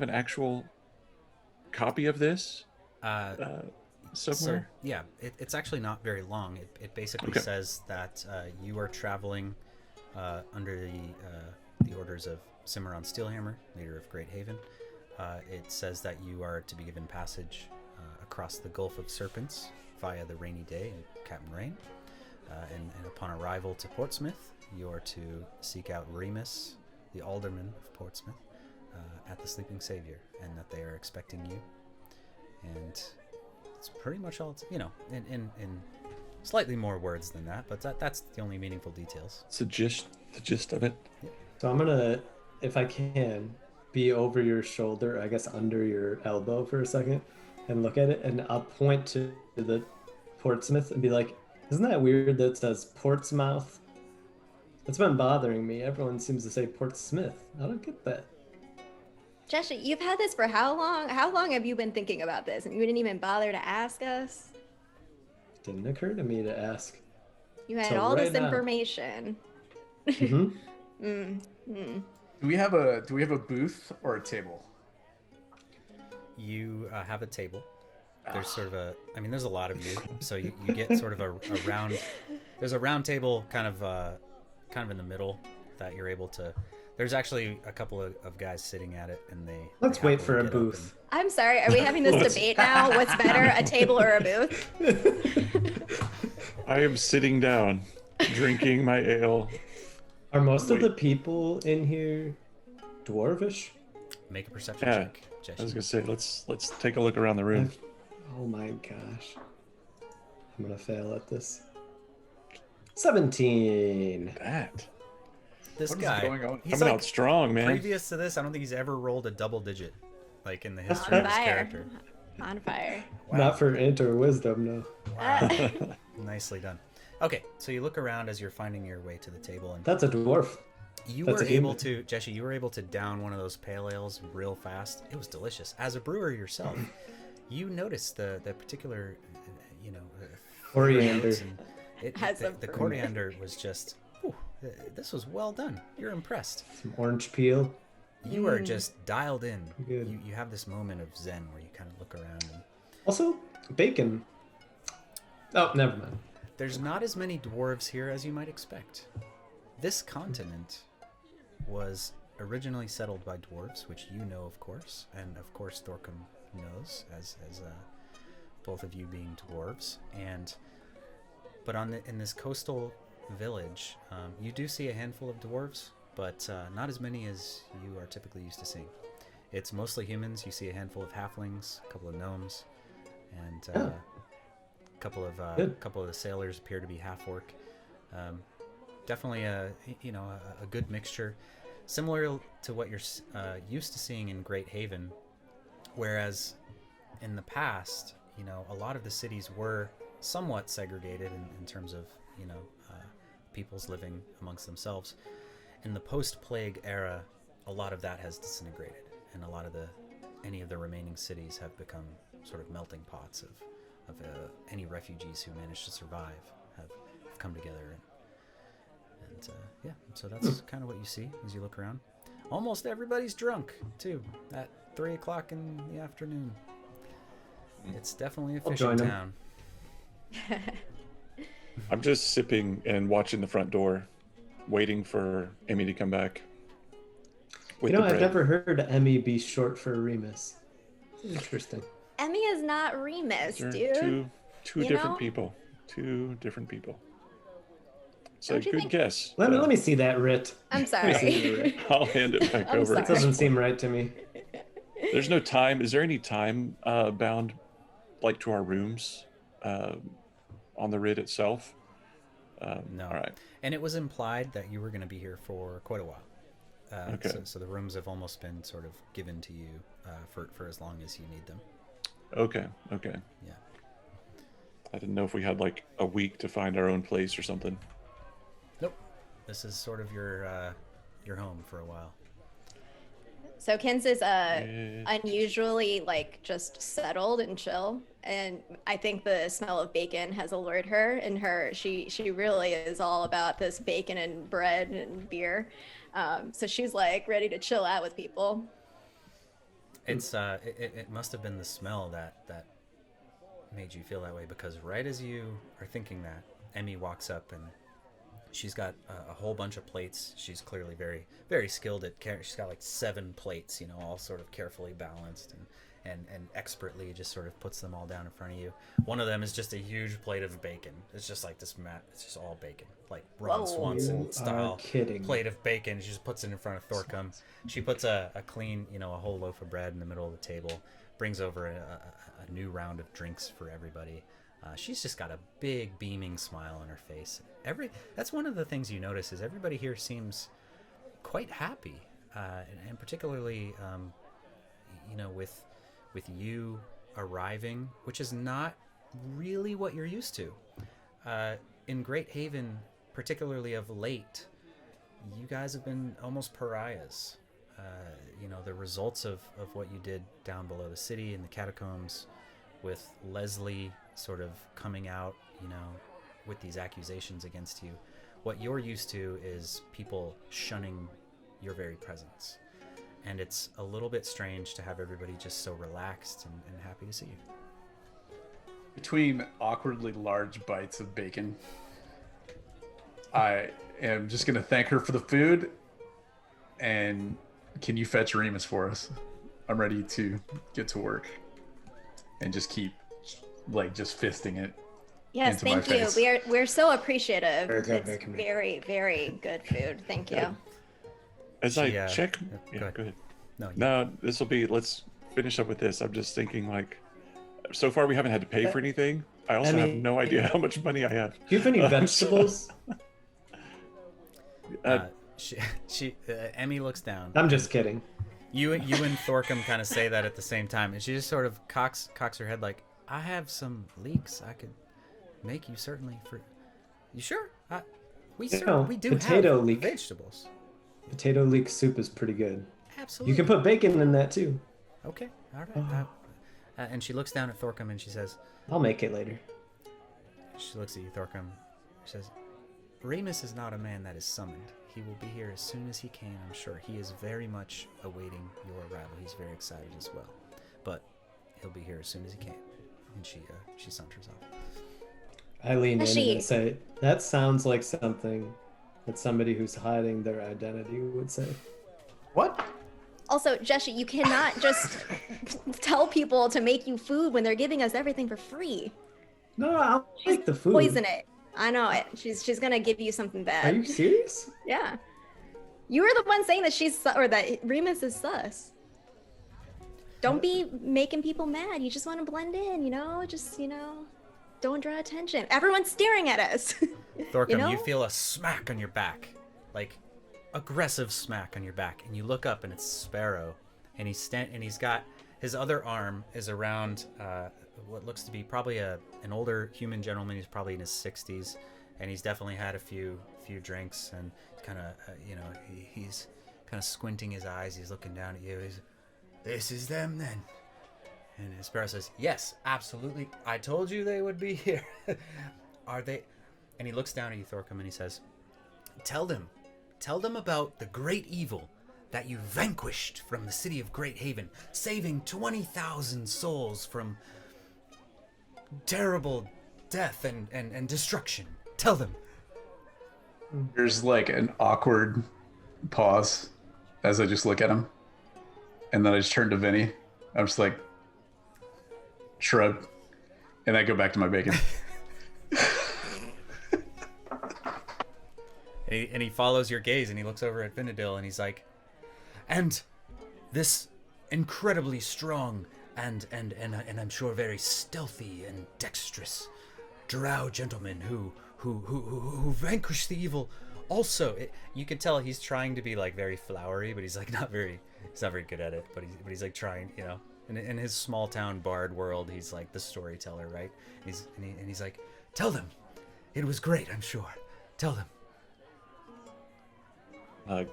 actual copy of this somewhere? So, yeah, it's actually not very long. It basically Okay. says that you are traveling under the orders of Cimarron Steelhammer, leader of Great Haven. It says that you are to be given passage across the Gulf of Serpents via the Rainy Day and Captain Rain. And upon arrival to Portsmouth, you are to seek out Remus, the alderman of Portsmouth, at the Sleeping Savior, and that they are expecting you. And it's pretty much all, in slightly more words than that, but that's the only meaningful details. It's the gist of it. So I'm gonna, if I can, be over your shoulder, I guess under your elbow for a second, and look at it, and I'll point to the Portsmouth and be like, isn't that weird that it says Portsmouth? It's been bothering me. Everyone seems to say Portsmouth. I don't get that. Jeshi, you've had this for how long? How long have you been thinking about this and you didn't even bother to ask us? Didn't occur to me to ask. You had So all this right now- information. Mm-hmm. Do we have a booth or a table? You have a table. There's sort of there's a lot of you, so you get sort of a round. There's a round table kind of in the middle that you're able to. There's actually a couple of guys sitting at it, and Let's they wait happily for a get up booth. I'm sorry, are we having this debate now? What's better, a table or a booth? I am sitting down, drinking my ale. Are most of the people in here dwarvish? Make a perception Yeah, check, I was Jeshi. gonna say let's take a look around the room. Oh my gosh. I'm gonna fail at this. 17. That This What is guy, going on? he's coming like, out strong, man. previous to this, I don't think he's ever rolled a double digit, like in the history On of his fire. character. On fire. Not for int or wisdom, no. Nicely done. Okay, so you look around as you're finding your way to the table, and That's a dwarf. you That's were a able human. to, Jeshi, you were able to down one of those pale ales real fast. It was delicious. As a brewer yourself, you noticed the particular, Coriander. notes, and As a the brewer. coriander was just, this was well done. You're impressed. Some orange peel. You are just dialed in. Good. You have this moment of zen where you kind of look around, and Also, bacon. Oh, never mind. there's not as many dwarves here as you might expect. This continent was originally settled by dwarves, which you know, of course, and of course Thorcom knows, as both of you being dwarves. But in this coastal village, you do see a handful of dwarves, but not as many as you are typically used to seeing. It's mostly humans. You see a handful of halflings, a couple of gnomes, and Oh. a couple of Good. the sailors appear to be half orc. Definitely a good mixture, similar to what you're used to seeing in Great Haven, whereas in the past, a lot of the cities were somewhat segregated in terms of peoples living amongst themselves. In the post-plague era, a lot of that has disintegrated, and a lot of any of the remaining cities have become sort of melting pots of any refugees who managed to survive have come together, and so that's kind of what you see as you look around. Almost everybody's drunk too at 3 o'clock in the afternoon. It's definitely a I'll fishing join 'em. town. I'm just sipping and watching the front door, waiting for Emmy to come back. With the I've bread. never heard Emmy be short for Remus. Interesting. Emmy is not Remus, They're dude. two You different know? people. Two different people. So Don't you good think- guess. Let me see that writ. I'm Let me see the sorry. writ. I'll hand it back I'm over. sorry. Doesn't seem right to me. There's no time. Is there any time bound, like to our rooms, on the writ itself? No. All right. And it was implied that you were going to be here for quite a while. Okay. So the rooms have almost been sort of given to you for as long as you need them. Okay. Yeah. I didn't know if we had like a week to find our own place or something. Nope. This is sort of your home for a while. So Kins is unusually just settled and chill, and I think the smell of bacon has allured her. And she really is all about this bacon and bread and beer. So she's ready to chill out with people. It's it must have been the smell that made you feel that way, because right as you are thinking that, Emmy walks up and she's got a whole bunch of plates. She's clearly very, very skilled at she's got 7 plates, all sort of carefully balanced, and expertly just sort of puts them all down in front of you. One of them is just a huge plate of bacon. It's just like this mat. It's just all bacon, like Ron Whoa. Swanson You style are kidding. plate of bacon. She just puts it in front of Thorcum. She puts a clean, a whole loaf of bread in the middle of the table. Brings over a new round of drinks for everybody. She's just got a big beaming smile on her face. That's one of the things you notice is everybody here seems quite happy, and particularly, with you arriving, which is not really what you're used to. In Great Haven, particularly of late, you guys have been almost pariahs. The results of what you did down below the city in the catacombs, with Leslie sort of coming out, with these accusations against you. What you're used to is people shunning your very presence. And it's a little bit strange to have everybody just so relaxed and happy to see you. Between awkwardly large bites of bacon, I am just going to thank her for the food. And can you fetch Remus for us? I'm ready to get to work. And just keep, just fisting it. Yes, into my thank you. face. We're so appreciative. Very good It's bacon. very, very good food. Thank you. As She, I check, go ahead. No, No, this will be. Let's finish up with this. I'm just thinking, so far we haven't had to pay for anything. I also have mean- no idea how much money I have. Do you have any vegetables? Emmy looks down. I'm just kidding. You and Thorcum kind of say that at the same time, and she just sort of cocks her head like, I have some leeks I could make you certainly for. You sure? We do potato have leek. vegetables. Potato leek soup is pretty good. Absolutely. You can put bacon in that too. Okay, all right. And she looks down at Thorcum and she says, I'll make it later. she looks at you, Thorcum. She says, Remus is not a man that is summoned. He will be here as soon as he can, I'm sure. He is very much awaiting your arrival. He's very excited as well. But he'll be here as soon as he can. And she saunters off. I lean in Jeshi. and say, that sounds like something that somebody who's hiding their identity would say. What? Also, Jeshi, you cannot just tell people to make you food when they're giving us everything for free. No, I'll make the food. Poison it. I know it. She's gonna give you something Are bad. you serious? Yeah. You were the one saying that that Remus is sus. Don't be making people mad. You just want to blend in, don't draw attention. Everyone's staring at us. Thorcum, you feel a smack on your back, like aggressive smack on your back, and you look up and it's Sparrow, and he's got his other arm is around what looks to be probably an older human gentleman. He's probably in his 60s, and he's definitely had a few drinks, and kind of he's kind of squinting his eyes. He's looking down at you. This is them then. And Sparrow says, yes, absolutely. I told you they would be here. Are they? And he looks down at you, Thorcum, and he says, tell them about the great evil that you vanquished from the city of Great Haven, saving 20,000 souls from terrible death and destruction. Tell them. There's an awkward pause as I just look at him. And then I just turn to Vinny. I'm just shrug. And I go back to my bacon. And he follows your gaze, and he looks over at Vinadil, and he's like, and this incredibly strong and I'm sure very stealthy and dexterous drow gentleman who vanquished the evil. Also, you can tell he's trying to be very flowery, but he's not very good at it. But he's trying, In his small town bard world, he's the storyteller, right? He's like, tell them, it was great. I'm sure. Tell them.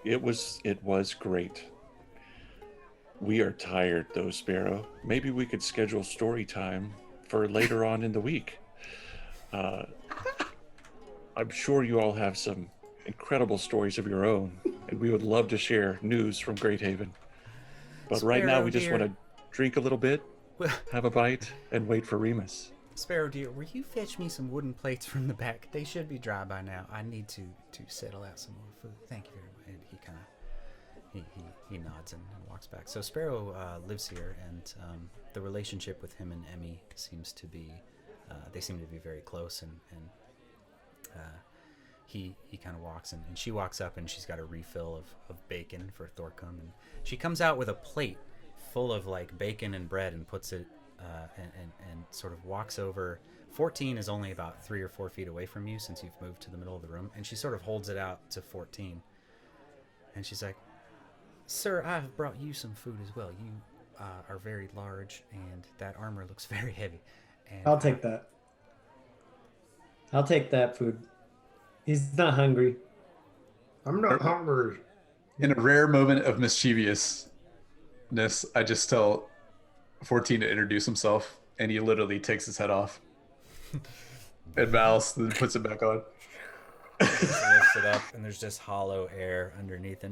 It was great. We are tired, though, Sparrow. Maybe we could schedule story time for later on in the week. I'm sure you all have some incredible stories of your own, and we would love to share news from Great Haven. But right now, Sparrow, we just dear. want to drink a little bit, have a bite, and wait for Remus. Sparrow dear, will you fetch me some wooden plates from the back? They should be dry by now. I need to settle out some more food. Thank you very much. And he nods and walks back. So Sparrow lives here, and the relationship with him and Emmy seems to be, they seem to be very close, and he kind of walks, and she walks up, and she's got a refill of bacon for Thorcum, and she comes out with a plate full of like bacon and bread and puts it, and sort of walks over. 14 is only about 3 or 4 feet away from you since you've moved to the middle of the room, and she sort of holds it out to 14, and she's like, "Sir, I have brought you some food as well. You are very large, and that armor looks very heavy." And I'll take that. I'll take that food. He's not hungry. I'm not hungry. In a rare moment of mischievousness, I just tell 14 to introduce himself, and he literally takes his head off and bows, then puts it back on. Lifts it up, and there's just hollow air underneath,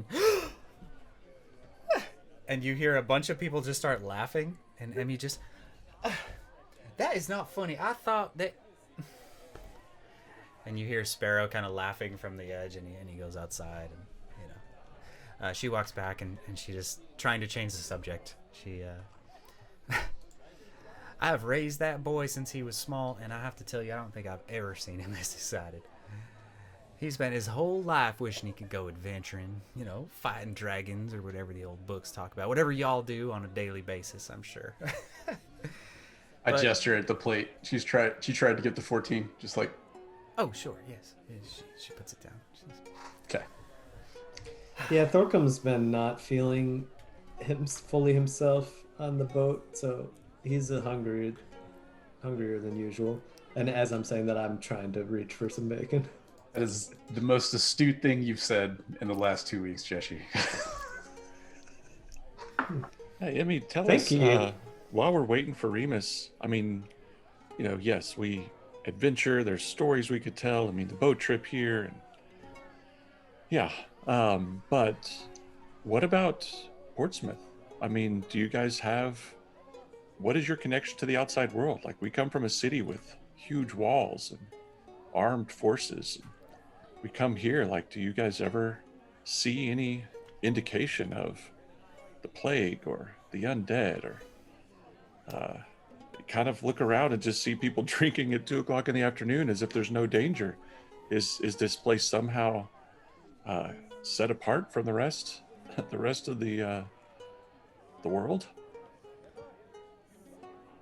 and you hear a bunch of people just start laughing, and Emmy just, "That is not funny. I thought that." And you hear Sparrow kind of laughing from the edge, and he goes outside, and she walks back, and she just trying to change the subject. She, I have raised that boy since he was small, and I have to tell you, I don't think I've ever seen him this excited. He spent his whole life wishing he could go adventuring, fighting dragons or whatever the old books talk about. Whatever y'all do on a daily basis, I'm sure. I gesture at the plate. She tried to get the 14, just like. Oh, sure, yes. She puts it down. Okay. Yeah, Thorcum's been not feeling fully himself on the boat, so he's hungrier than usual. And as I'm saying that, I'm trying to reach for some bacon. That is the most astute thing you've said in the last 2 weeks, Jeshi. Hey, Emmy, tell Thank us, you. while we're waiting for Remus, I mean, yes, we adventure, there's stories we could tell. I mean, the boat trip here, and yeah. But what about Portsmouth? I mean, do you guys what is your connection to the outside world? Like, we come from a city with huge walls and armed forces. We come here, like, do you guys ever see any indication of the plague or the undead, or kind of look around and just see people drinking at 2:00 in the afternoon as if there's no danger? Is this place somehow set apart from the rest of the world?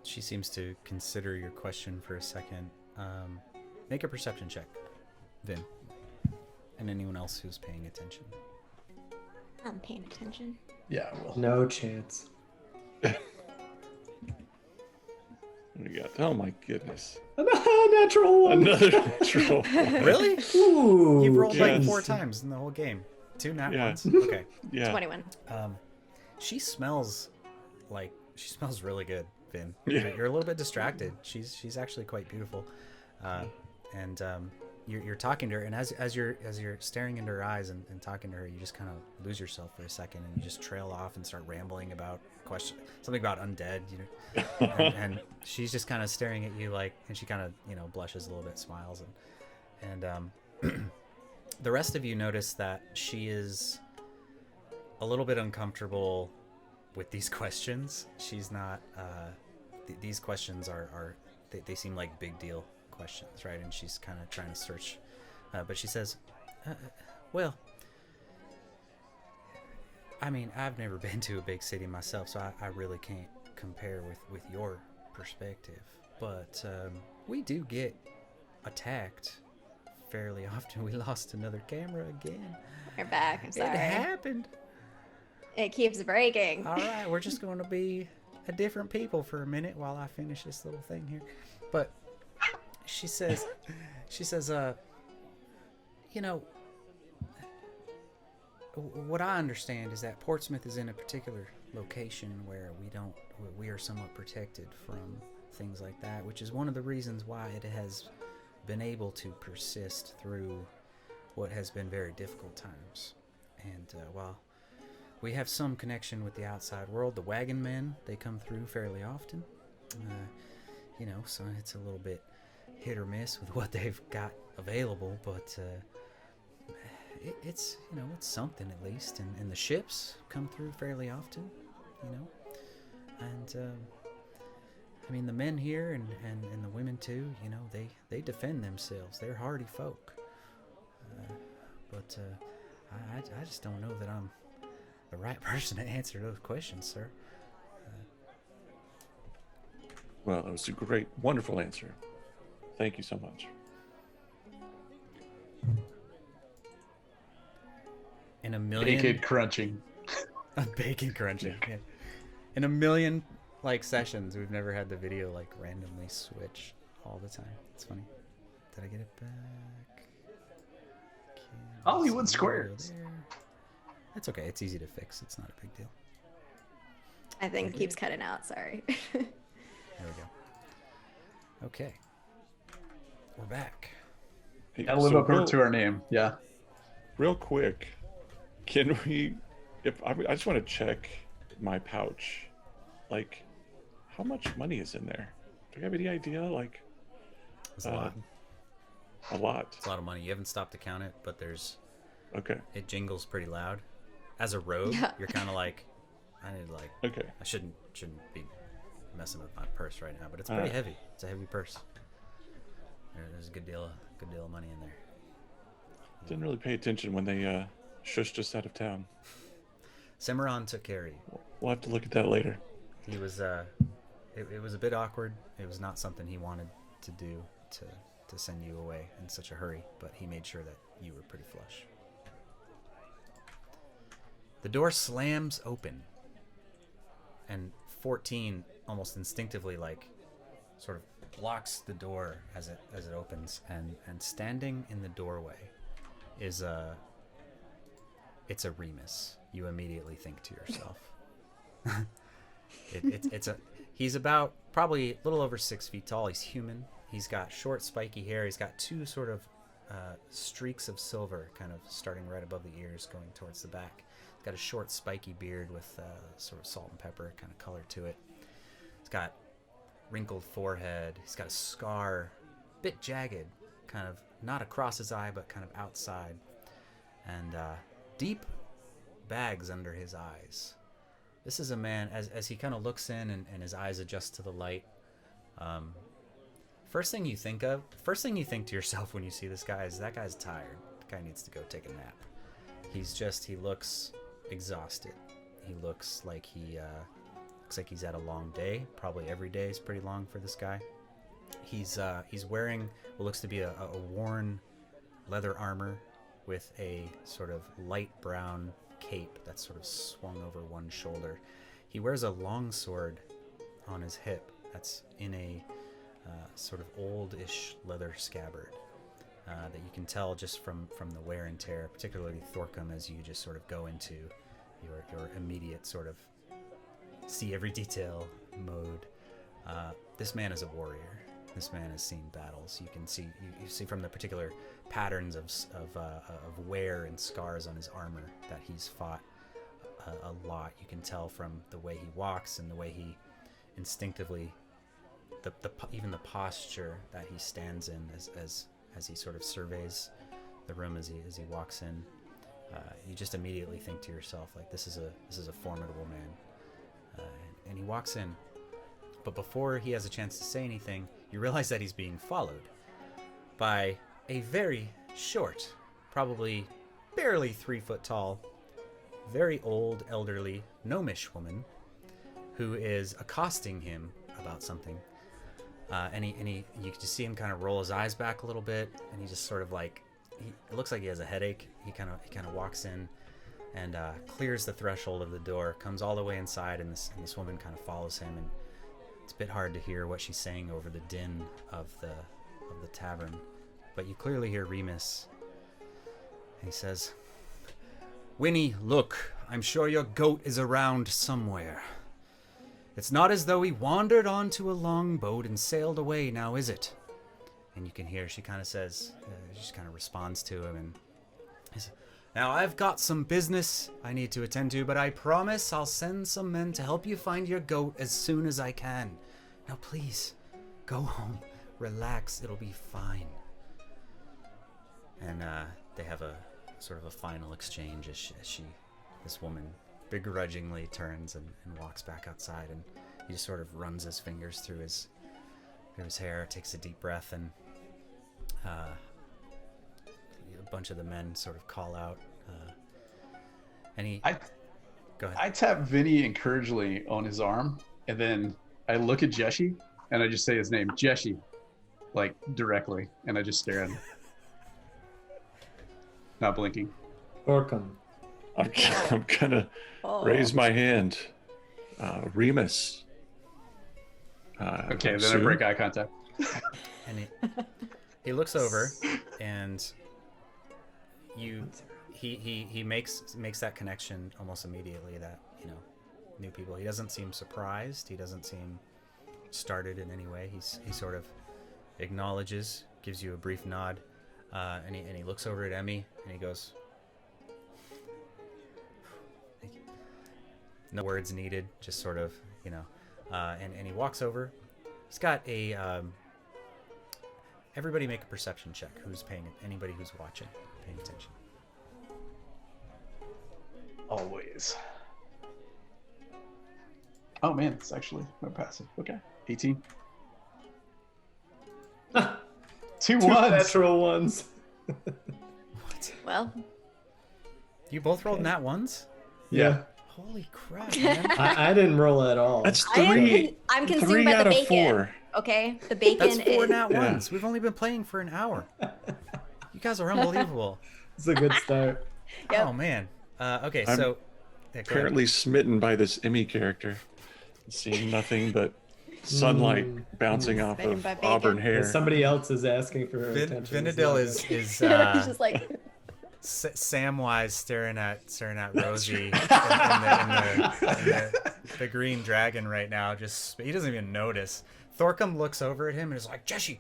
She seems to consider your question for a second. Make a perception check, Vin, and anyone else who's paying attention. I'm paying attention. Yeah, well. No chance. What do you got? Oh my goodness. Natural one. Another natural. Really? Ooh, You've rolled like yes. 4 times in the whole game. 2 nat Yeah. ones. Okay. Yeah. 21. She smells really good, Vin. Yeah. You're a little bit distracted. She's actually quite beautiful, and you're talking to her, and as you're staring into her eyes and talking to her, you just kind of lose yourself for a second, and you just trail off and start rambling about something about undead, and she's just kind of staring at you like, and she kind of blushes a little bit, smiles, and the rest of you notice that she is a little bit uncomfortable with these questions. She's not these questions are they seem like big deal questions, right? And she's kind of trying to search, but she says, well, I mean, I've never been to a big city myself, so I really can't compare with your perspective, but we do get attacked fairly often. We lost another camera again. We're back. I'm sorry. It happened. It keeps breaking. All right, we're just going to be a different people for a minute while I finish this little thing here. But she says, what I understand is that Portsmouth is in a particular location where we are somewhat protected from things like that, which is one of the reasons why it has been able to persist through what has been very difficult times. And while we have some connection with the outside world, the wagon men, they come through fairly often. So it's a little bit hit or miss with what they've got available, but it's it's something at least, and the ships come through fairly often, and I mean the men here and the women too, they defend themselves. They're hardy folk, but I just don't know that I'm the right person to answer those questions, sir. Well, it was a great, wonderful answer. Thank you so much. In a million Bacon crunching. bacon crunching. Yeah. In a million sessions, we've never had the video randomly switch all the time. It's funny. Did I get it back? Hollywood Squares. That's okay. It's easy to fix. It's not a big deal. I think it keeps cutting out. Sorry. There we go. Okay. We're back. Hey, Gotta live so up to our name. Yeah. real quick, can we? I just want to check my pouch. Like, how much money is in there? Do you have any idea? Like, It's a lot. A lot. It's a lot of money. You haven't stopped to count it, but Okay. it jingles pretty loud. As a rogue, Yeah. you're kind of like, Okay. I shouldn't be messing with my purse right now, but it's pretty heavy. It's a heavy purse. There's a good deal of money in there. Didn't really pay attention when they shushed us out of town. Cimarron took care of you. We'll have to look at that later. He was it was a bit awkward. It was not something he wanted to do to send you away in such a hurry, but he made sure that you were pretty flush. The door slams open, and 14 almost instinctively sort of blocks the door as it opens, and standing in the doorway is it's a Remus. You immediately think to yourself. He's about probably a little over 6 feet tall. He's human. He's got short spiky hair. He's got two sort of streaks of silver kind of starting right above the ears going towards the back. He's got a short spiky beard with sort of salt and pepper kind of color to it. He's got wrinkled forehead. He's got a scar, bit jagged, kind of not across his eye but kind of outside, and deep bags under his eyes. This is a man, as he kind of looks in and his eyes adjust to the light. First thing you think to yourself when you see this guy is that guy's tired. The guy needs to go take a nap. He looks exhausted. He looks like he's had a long day. Probably every day is pretty long for this guy. He's wearing what looks to be a worn leather armor with a sort of light brown cape that's sort of swung over one shoulder. He wears a long sword on his hip that's in a sort of oldish leather scabbard that you can tell just from the wear and tear, particularly Thorcum, as you just sort of go into your immediate sort of see every detail mode. This man is a warrior. This man has seen battles. You can see you see from the particular patterns of wear and scars on his armor that he's fought a lot. You can tell from the way he walks and the way he instinctively, even the posture that he stands in as he sort of surveys the room as he walks in. You just immediately think to yourself, like, this is a formidable man. And he walks in, but before he has a chance to say anything, you realize that he's being followed by a very short, probably barely 3 foot tall, very old, elderly, gnomish woman who is accosting him about something. And you can just see him kind of roll his eyes back a little bit, and he just sort of it looks like he has a headache. He kind of walks in and clears the threshold of the door, comes all the way inside, and this woman kind of follows him, and it's a bit hard to hear what she's saying over the din of the tavern, but you clearly hear Remus. And he says, "Winnie, look, I'm sure your goat is around somewhere. It's not as though he wandered onto a longboat and sailed away, now is it?" And you can hear she kind of says, she just kind of responds to him, and he says, "Now I've got some business I need to attend to, but I promise I'll send some men to help you find your goat as soon as I can. Now please, go home, relax, it'll be fine." And they have a sort of a final exchange as this woman begrudgingly turns and walks back outside, and he just sort of runs his fingers through his hair, takes a deep breath, and a bunch of the men sort of call out, and he go ahead. I tap Vinny encouragingly on his arm, and then I look at Jeshi, and I just say his name, Jeshi, like directly, and I just stare at him, not blinking. Orcum. I'm gonna raise my hand. Remus. Okay, then soon. I break eye contact. And he looks over, and he makes that connection almost immediately, that, you know, new people. He doesn't seem surprised. He doesn't seem startled in any way. He sort of acknowledges, gives you a brief nod, and he looks over at Emmy, and he goes, no words needed, just sort of, you know, and he walks over. He's got a everybody make a perception check. Anybody who's watching, paying attention. Always. Oh man, it's actually my passive. Okay, 18. Two ones. Natural ones. Well, You both rolled nat ones? Yeah. Holy crap, man. I didn't roll at all. That's I am three. I'm consumed Three by out the of bacon. 4. Okay, the bacon That's 4 is. nat Yeah. ones. We've only been playing for an hour. You guys are unbelievable. It's a good start. Yep. Oh, man. Okay, I'm so... yeah, go ahead. Apparently smitten by this Emmy character. Seeing nothing but sunlight bouncing off Smitten of by bacon. auburn hair. Somebody else is asking for her attention. Vinadil It's not is He's just like, Samwise staring at Rosie in the green dragon right now. Just he doesn't even notice. Thorcum looks over at him and is like, Jeshi,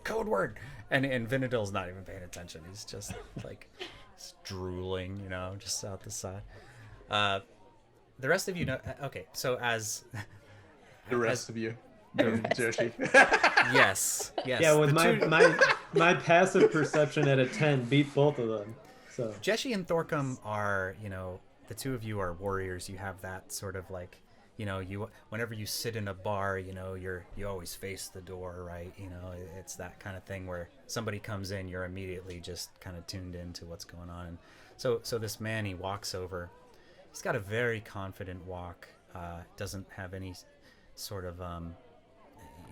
code word. And Vinadil's not even paying attention. He's just like drooling, you know, just out the side. The rest of you know. Okay, so as The rest of you. Jeshi. yes, Yeah, with my passive perception at a 10 beat both of them. So Jeshi and Thorcum are, you know, the two of you are warriors. You have that sort of like, you know, whenever you sit in a bar, you know, you always face the door, right? You know, it's that kind of thing where somebody comes in, you're immediately just kind of tuned into what's going on. And so this man, he walks over. He's got a very confident walk. Doesn't have any sort of,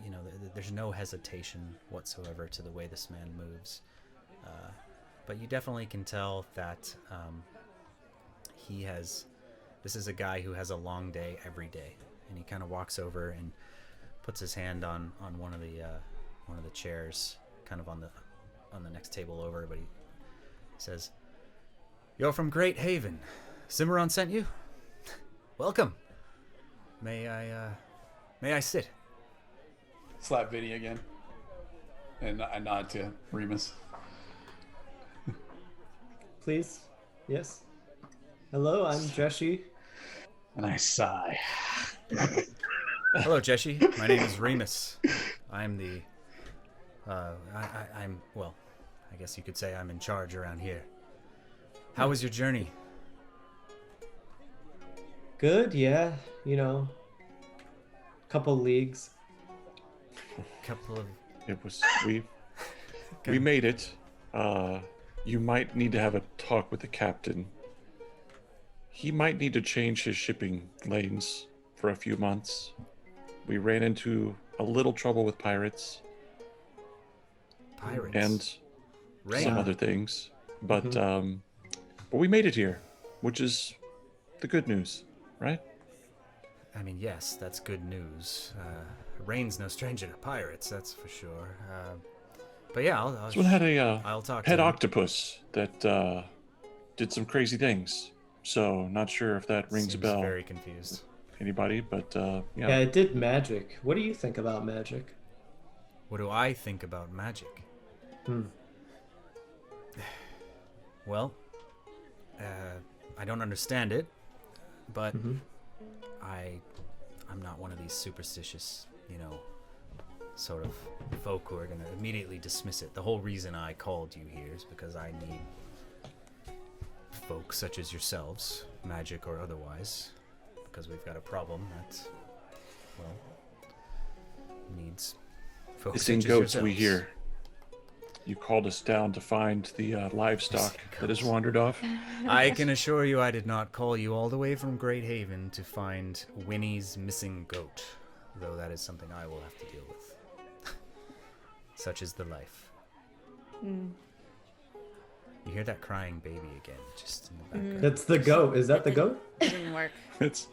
you know, there's no hesitation whatsoever to the way this man moves. But you definitely can tell that this is a guy who has a long day every day, and he kind of walks over and puts his hand on one of the chairs, kind of on the next table over. But he says, "You're from Great Haven. Cimarron sent you. Welcome. May I sit?" Slap Vinny again. And I nod to Remus. please, yes. Hello, I'm Jeshi. And I sigh. Hello, Jeshi. My name is Remus. I'm the I'm well, I guess you could say I'm in charge around here. How was your journey? Good, yeah. You know, couple leagues. Couple of It was we made it. You might need to have a talk with the captain. He might need to change his shipping lanes for a few months. We ran into a little trouble with pirates pirates and Rain. some other things, but we made it here, which is the good news, right? I mean, yes, that's good news. Rain's no stranger to pirates, that's for sure. But yeah, This one had a I'll talk pet to him. octopus that did some crazy things. So not sure if that rings Seems a bell. Very confused. Anybody, but Yeah, it did magic. What do you think about magic? What do I think about magic? Hmm. Well, I don't understand it, but Mhm. I'm not one of these superstitious, you know, sort of folk who are gonna immediately dismiss it. The whole reason I called you here is because I need folk such as yourselves, magic or otherwise, because we've got a problem that, well, needs folks Missing such as goats, we yourselves. hear. You called us down to find the livestock that has wandered off. I can assure you I did not call you all the way from Great Haven to find Winnie's missing goat, though that is something I will have to deal with. Such is the life. You hear that crying baby again, just in the background. That's the goat. Is that the goat? It didn't work. It's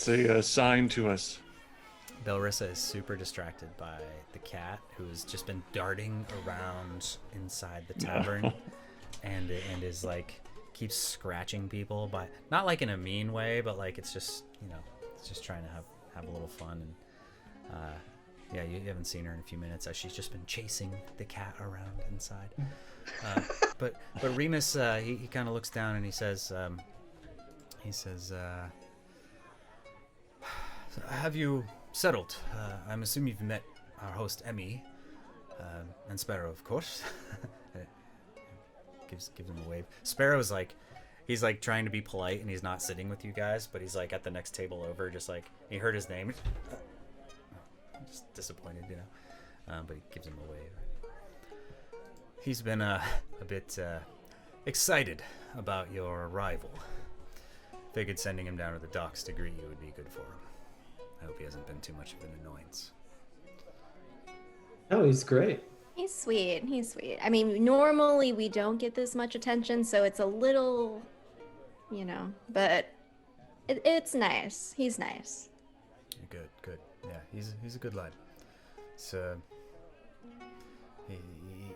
a sign to us. Belrissa is super distracted by the cat, who's just been darting around inside the tavern, and is like keeps scratching people, by not like in a mean way, but like it's just it's just trying to have a little fun. And yeah, you haven't seen her in a few minutes. She's just been chasing the cat around inside. But Remus, he kind of looks down and he says, have you settled? I'm assuming you've met our host Emmy, and Sparrow, of course. gives him a wave. Sparrow's like, he's like trying to be polite and he's not sitting with you guys, but he's like at the next table over, just like he heard his name. Just disappointed, but he gives him a wave. He's been a bit excited about your arrival. Figured sending him down to the docks to greet you would be good for him. I hope he hasn't been too much of an annoyance. Oh, he's great. He's sweet. He's sweet. I mean, normally we don't get this much attention, so it's a little, but it's nice. He's nice. Good. Yeah, he's a good lad. So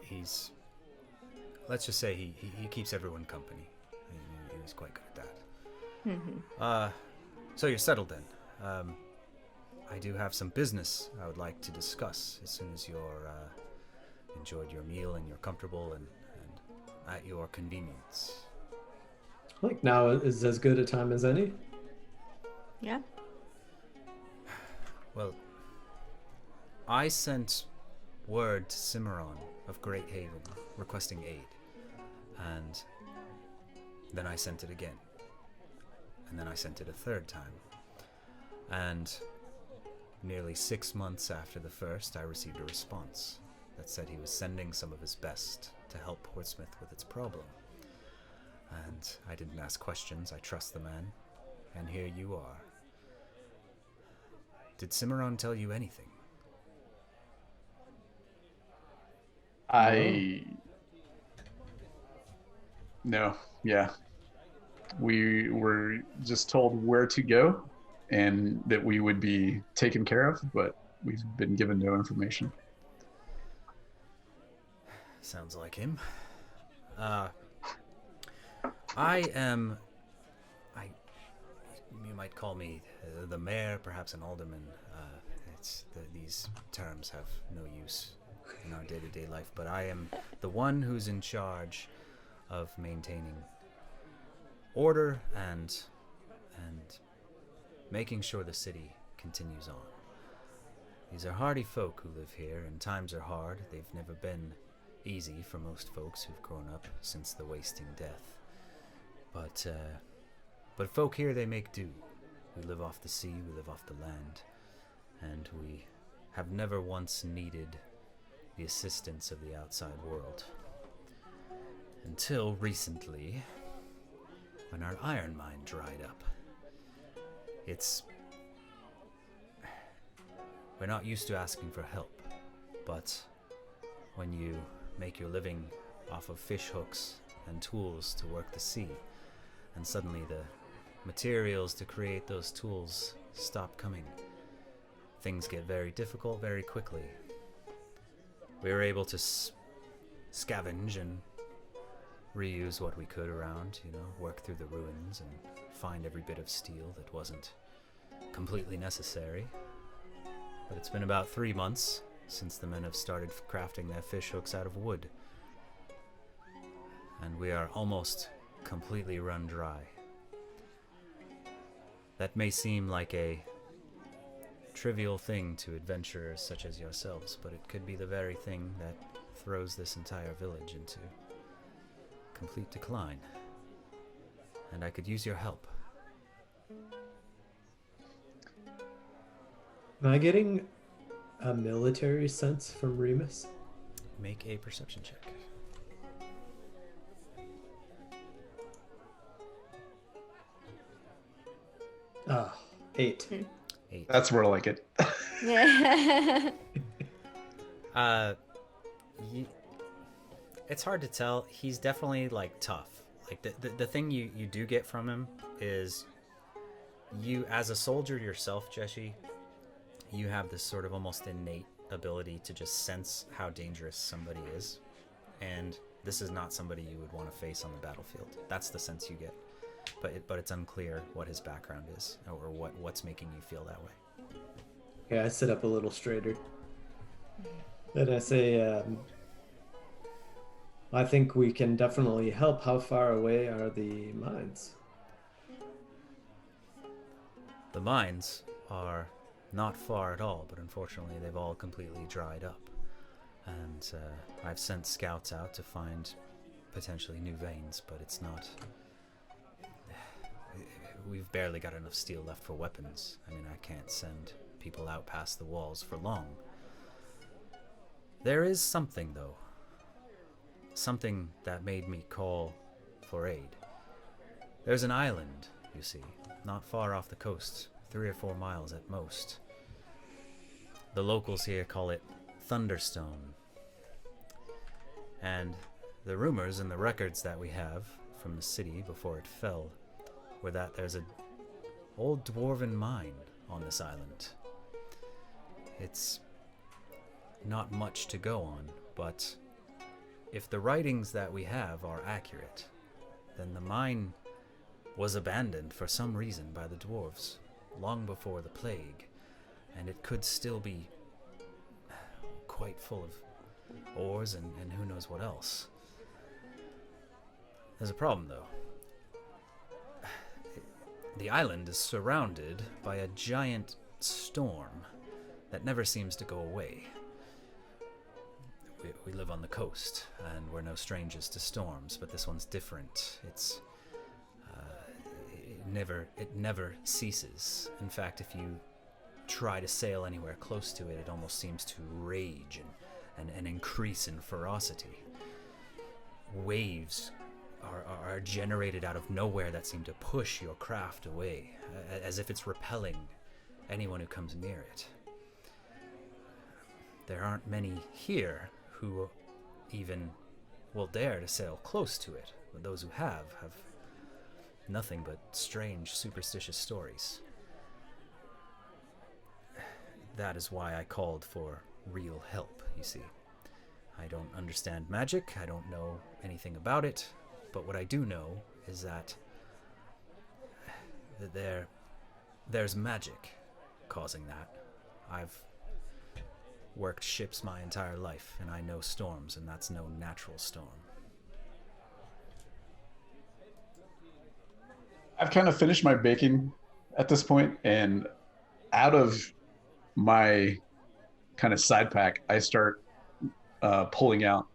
he's let's just say he keeps everyone company. He's quite good at that. So you're settled then. I do have some business I would like to discuss as soon as you're enjoyed your meal and you're comfortable and at your convenience. Like now is as good a time as any. Yeah. Well, I sent word to Cimarron of Great Haven requesting aid, and then I sent it again, and then I sent it a third time, and nearly 6 months after the first, I received a response that said he was sending some of his best to help Portsmouth with its problem. And I didn't ask questions, I trust the man, and here you are. Did Cimarron tell you anything? No, yeah. We were just told where to go and that we would be taken care of, but we've been given no information. Sounds like him. You might call me the mayor, perhaps an alderman. These terms have no use in our day-to-day life, but I am the one who's in charge of maintaining order and making sure the city continues on. These are hardy folk who live here, and times are hard. They've never been easy for most folks who've grown up since the wasting death. But folk here, they make do. We live off the sea, we live off the land, and we have never once needed the assistance of the outside world. Until recently, when our iron mine dried up. We're not used to asking for help, but when you make your living off of fish hooks and tools to work the sea, and suddenly the materials to create those tools stop coming, things get very difficult very quickly. We were able to scavenge and reuse what we could around, work through the ruins and find every bit of steel that wasn't completely necessary. But it's been about 3 months since the men have started crafting their fish hooks out of wood, and we are almost completely run dry. That may seem like a trivial thing to adventurers such as yourselves, but it could be the very thing that throws this entire village into complete decline. And I could use your help. Am I getting a military sense from Remus? Make a perception check. Ah, 8. 8. That's more like it. It's hard to tell. He's definitely like tough. Like the thing you do get from him is you, as a soldier yourself, Jeshi, you have this sort of almost innate ability to just sense how dangerous somebody is, and this is not somebody you would want to face on the battlefield. That's the sense you get, but it's unclear what his background is or what's making you feel that way. Yeah, I sit up a little straighter. And I say, I think we can definitely help. How far away are the mines? The mines are not far at all, but unfortunately they've all completely dried up. And I've sent scouts out to find potentially new veins, but it's not... We've barely got enough steel left for weapons. I mean, I can't send people out past the walls for long. There is something, though. Something that made me call for aid. There's an island, you see, not far off the coast, 3 or 4 miles at most. The locals here call it Thunderstone. And the rumors and the records that we have from the city before it fell were that there's an old dwarven mine on this island. It's not much to go on, but if the writings that we have are accurate, then the mine was abandoned for some reason by the dwarves long before the plague, and it could still be quite full of ores and who knows what else. There's a problem, though. The island is surrounded by a giant storm that never seems to go away. We live on the coast, and we're no strangers to storms, but this one's different. It never ceases. In fact, if you try to sail anywhere close to it, it almost seems to rage and increase in ferocity. Waves are generated out of nowhere that seem to push your craft away, as if it's repelling anyone who comes near it. There aren't many here who even will dare to sail close to it, but those who have nothing but strange, superstitious stories. That is why I called for real help, you see. I don't understand magic, I don't know anything about it, but what I do know is that there's magic causing that. I've worked ships my entire life, and I know storms, and that's no natural storm. I've kind of finished my baking at this point, and out of my kind of side pack, I start pulling out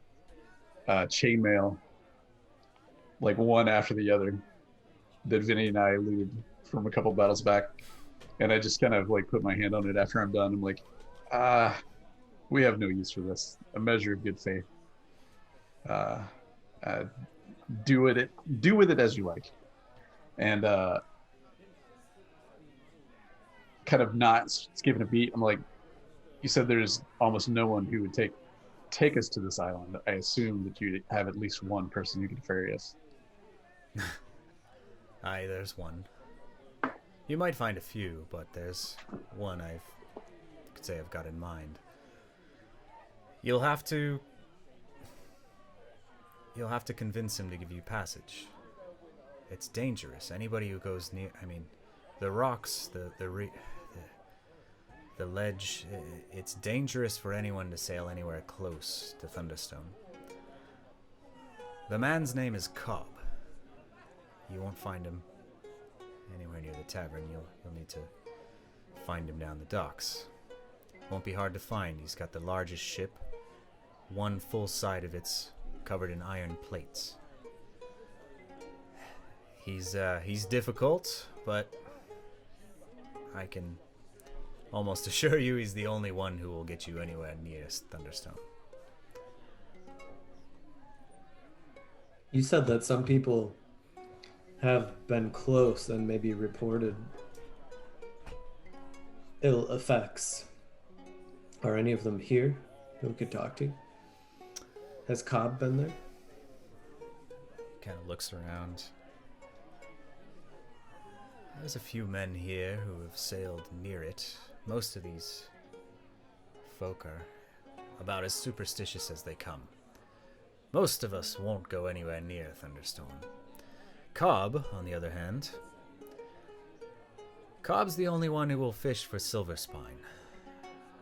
chainmail, like one after the other, that Vinny and I looted from a couple battles back, and I just kind of like put my hand on it after I'm done. I'm like, we have no use for this. A measure of good faith. Do with it as you like. And kind of not skipping a beat, I'm like, you said there's almost no one who would take us to this island. I assume that you'd have at least one person who could ferry us. Aye, there's one. You might find a few, but there's one I could say I've got in mind. You'll have to convince him to give you passage. It's dangerous. Anybody who goes near, I mean, the rocks, the ledge, it's dangerous for anyone to sail anywhere close to Thunderstone. The man's name is Cobb. You won't find him anywhere near the tavern. You'll need to find him down the docks. Won't be hard to find. He's got the largest ship. One full side of it's covered in iron plates. He's difficult, but I can almost assure you he's the only one who will get you anywhere near Thunderstone. You said that some people have been close and maybe reported ill effects. Are any of them here who we could talk to? Has Cobb been there? Kind of looks around. There's a few men here who have sailed near it. Most of these folk are about as superstitious as they come. Most of us won't go anywhere near Thunderstone. Cobb, on the other hand, Cobb's the only one who will fish for silverspine.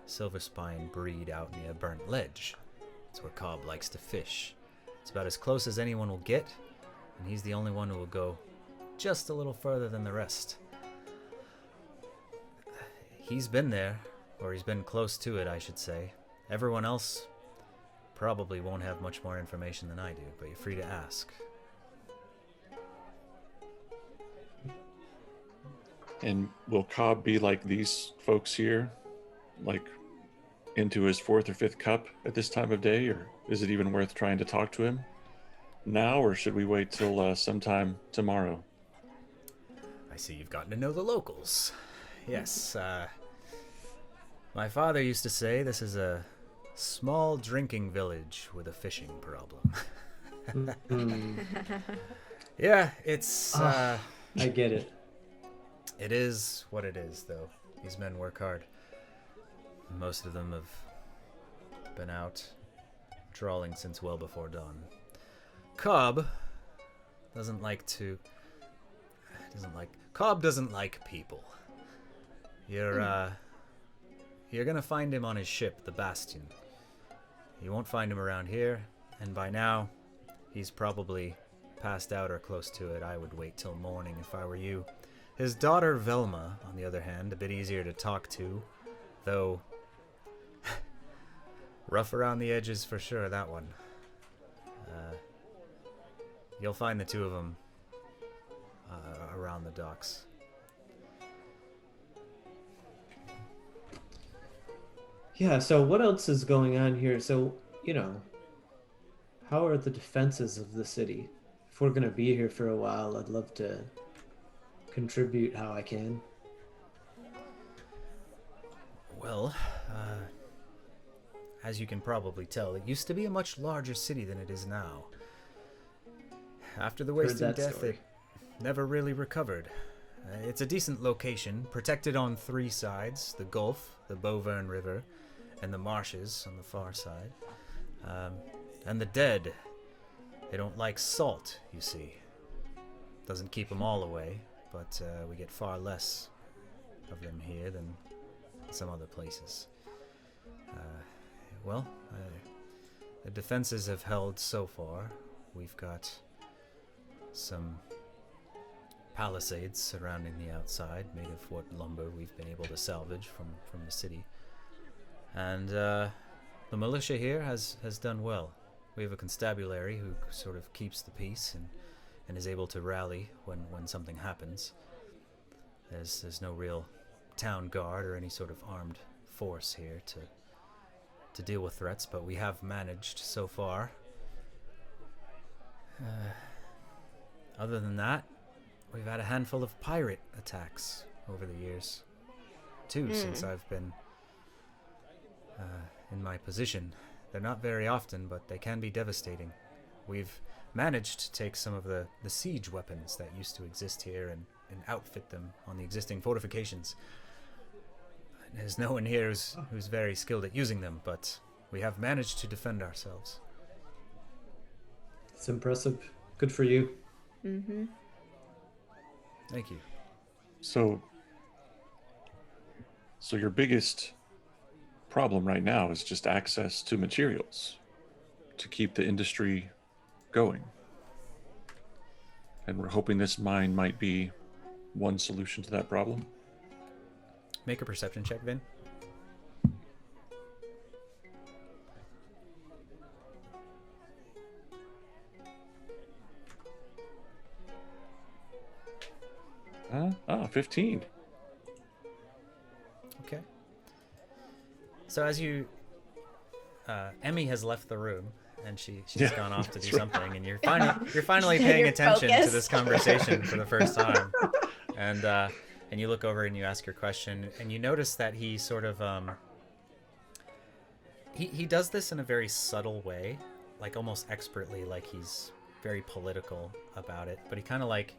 Silverspine breed out near Burnt Ledge. That's where Cobb likes to fish. It's about as close as anyone will get, and he's the only one who will go just a little further than the rest. He's been there, or he's been close to it, I should say. Everyone else probably won't have much more information than I do, but you're free to ask. And will Cobb be like these folks here? Like into his 4th or 5th cup at this time of day? Or is it even worth trying to talk to him now? Or should we wait till sometime tomorrow? I see you've gotten to know the locals. Yes, my father used to say this is a small drinking village with a fishing problem. Yeah, it's... I get it. It is what it is, though. These men work hard. Most of them have been out trawling since well before dawn. Cobb doesn't like Cobb doesn't like people. You're gonna find him on his ship, the Bastion. You won't find him around here, and by now, he's probably passed out or close to it. I would wait till morning if I were you. His daughter Velma, on the other hand, a bit easier to talk to, though rough around the edges for sure, that one. You'll find the two of them around the docks. Yeah, so what else is going on here? So, how are the defenses of the city? If we're going to be here for a while, I'd love to contribute how I can. Well, as you can probably tell, it used to be a much larger city than it is now. After the wasting death, story. it never really recovered. It's a decent location, protected on 3 sides: the Gulf, the Beauvern River, and the marshes on the far side. And the dead, they don't like salt, you see. Doesn't keep them all away, but we get far less of them here than some other places. The defenses have held so far. We've got some palisades surrounding the outside, made of what lumber we've been able to salvage from the city. And the militia here has done well. We have a constabulary who sort of keeps the peace and is able to rally when something happens. There's no real town guard or any sort of armed force here to deal with threats, but we have managed so far. Other than that, we've had a handful of pirate attacks over the years, too, since I've been in my position. They're not very often, but they can be devastating. We've managed to take some of the siege weapons that used to exist here and outfit them on the existing fortifications. There's no one here who's very skilled at using them, but we have managed to defend ourselves. It's impressive. Good for you. Mm-hmm. Thank you. So your biggest problem right now is just access to materials to keep the industry going. And we're hoping this mine might be one solution to that problem. Make a perception check, Vin. 15. Okay. So as you, Emmy has left the room, and she's Yeah, gone off to do that's right. something, and you're finally You're paying attention to focused. this conversation for the first time, and you look over and you ask your question, and you notice that he sort of he does this in a very subtle way, like almost expertly, like he's very political about it, but he kind of like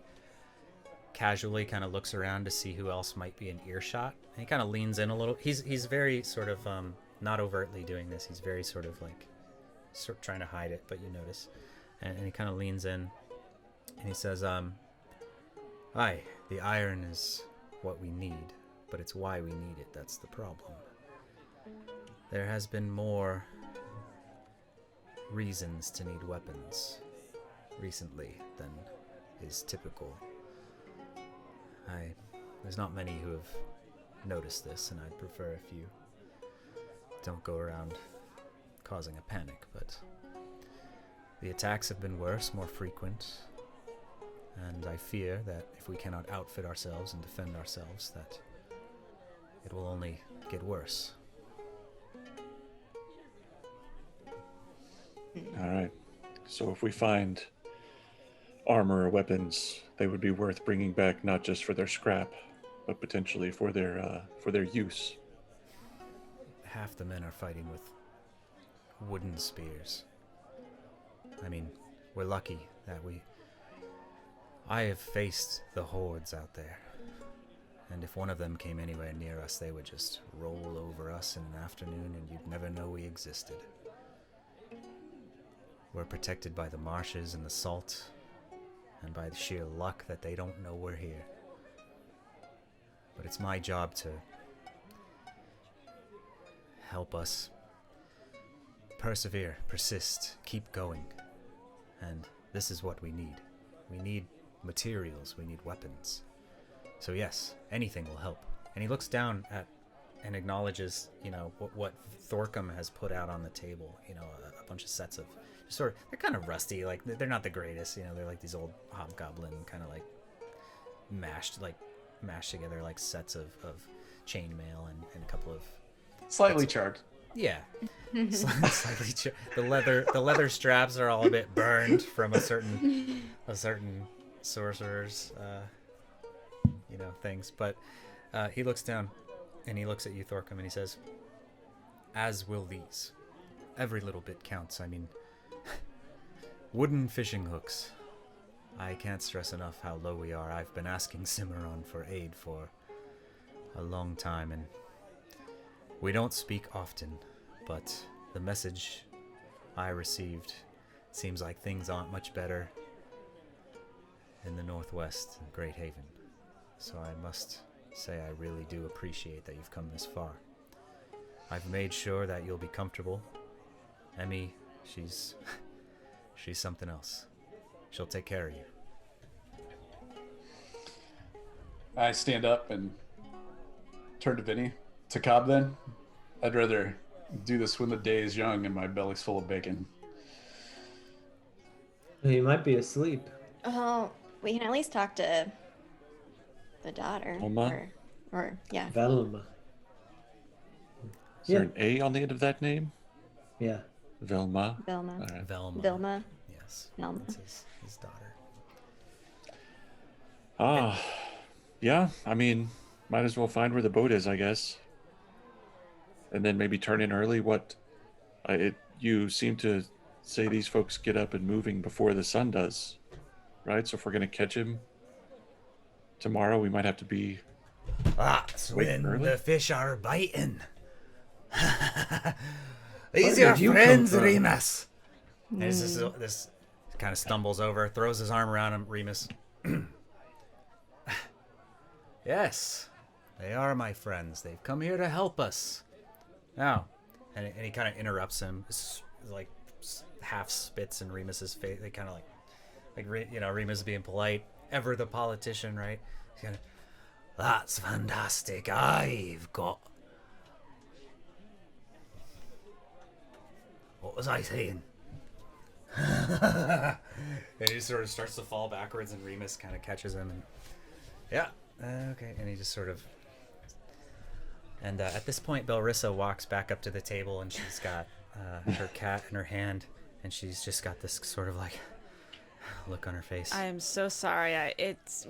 casually kind of looks around to see who else might be in earshot, and he kind of leans in a little. He's very sort of not overtly doing this. He's very sort of like trying to hide it, but you notice, and he kind of leans in, and he says, "Aye, the iron is what we need, but it's why we need it that's the problem. There has been more reasons to need weapons recently than is typical. There's not many who have noticed this, and I'd prefer if you don't go around causing a panic, but the attacks have been worse, more frequent, and I fear that if we cannot outfit ourselves and defend ourselves, that it will only get worse." All right. So if we find armor or weapons, they would be worth bringing back, not just for their scrap, but potentially for their use. Half the men are fighting with wooden spears. I mean, we're lucky that I have faced the hordes out there, and if one of them came anywhere near us, they would just roll over us in an afternoon, and you'd never know we existed. We're protected by the marshes and the salt, and by the sheer luck that they don't know we're here. But it's my job to help us persevere, persist, keep going. And this is what we need. We need materials, we need weapons. So yes, anything will help. And he looks down at and acknowledges, what Thorcum has put out on the table, a bunch of sets of they're kind of rusty, like they're not the greatest, they're like these old hobgoblin kind of like mashed together like sets of chainmail and a couple of Slightly charred. yeah, slightly the leather straps are all a bit burned from a certain sorcerer's things, but he looks down and he looks at you, Thorcum, and he says, "As will these. Every little bit counts. I mean, wooden fishing hooks. I can't stress enough how low we are. I've been asking Cimarron for aid for a long time, and we don't speak often, but the message I received seems like things aren't much better in the Northwest, in Great Haven. So I must say I really do appreciate that you've come this far. I've made sure that you'll be comfortable. Emmy, she's something else. She'll take care of you." I stand up and turn to Vinny. To Cobb, then? I'd rather do this when the day is young and my belly's full of bacon. He might be asleep. Oh, we can at least talk to the daughter. Velma? Or yeah. Velma. Is there an A on the end of that name? Yeah. Velma. Velma. All right. Velma. Velma. Yes. Velma. That's his daughter. Yeah. I mean, might as well find where the boat is, I guess. And then maybe turn in early. You seem to say these folks get up and moving before the sun does, right? So if we're going to catch him tomorrow, we might have to be... That's when the fish are biting. Where These are did you friends, come from? Remus. And this kind of stumbles over, throws his arm around him, Remus. Yes, they are my friends. They've come here to help us. Now, and he kind of interrupts him, like half spits in Remus's face. They kind of Remus being polite, ever the politician, right? He's kind of, "That's fantastic. I've got..." What was I saying? And he sort of starts to fall backwards, and Remus kind of catches him. And yeah, Okay. And he just sort of. And at this point, Belrissa walks back up to the table, and she's got her cat in her hand, and she's just got this sort of like look on her face. I am so sorry. It's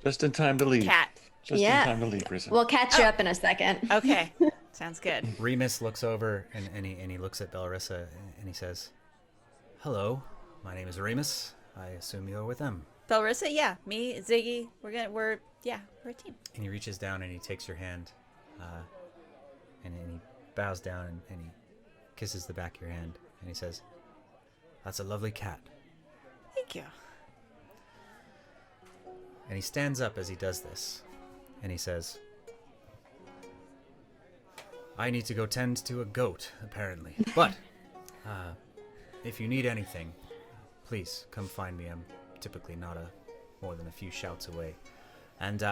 Just in time to leave. cat. Just Yeah. in time to leave, Rissa. We'll catch you up in a second. Okay, sounds good. Remus looks over and he looks at Belrissa and he says, "Hello, my name is Remus. I assume you're with them." Belrissa, yeah, me, Ziggy, we're a team. And he reaches down and he takes your hand, and he bows down and he kisses the back of your hand and he says, "That's a lovely cat." Thank you. And he stands up as he does this, and he says, "I need to go tend to a goat, apparently. But if you need anything, please come find me. I'm typically not more than a few shouts away." And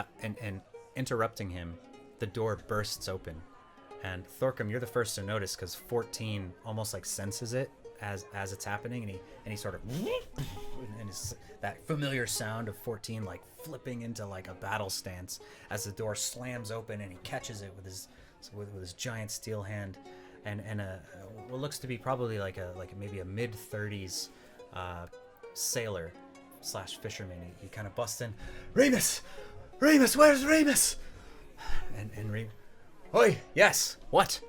interrupting him, the door bursts open, and Thorcum, you're the first to notice because 14 almost like senses it as it's happening, and he sort of and it's that familiar sound of 14 like flipping into like a battle stance as the door slams open, and he catches it with his giant steel hand, and what looks to be probably like maybe a mid-30s sailor / fisherman. He kind of busts in, Remus, where's Remus? And Oi, yes, what?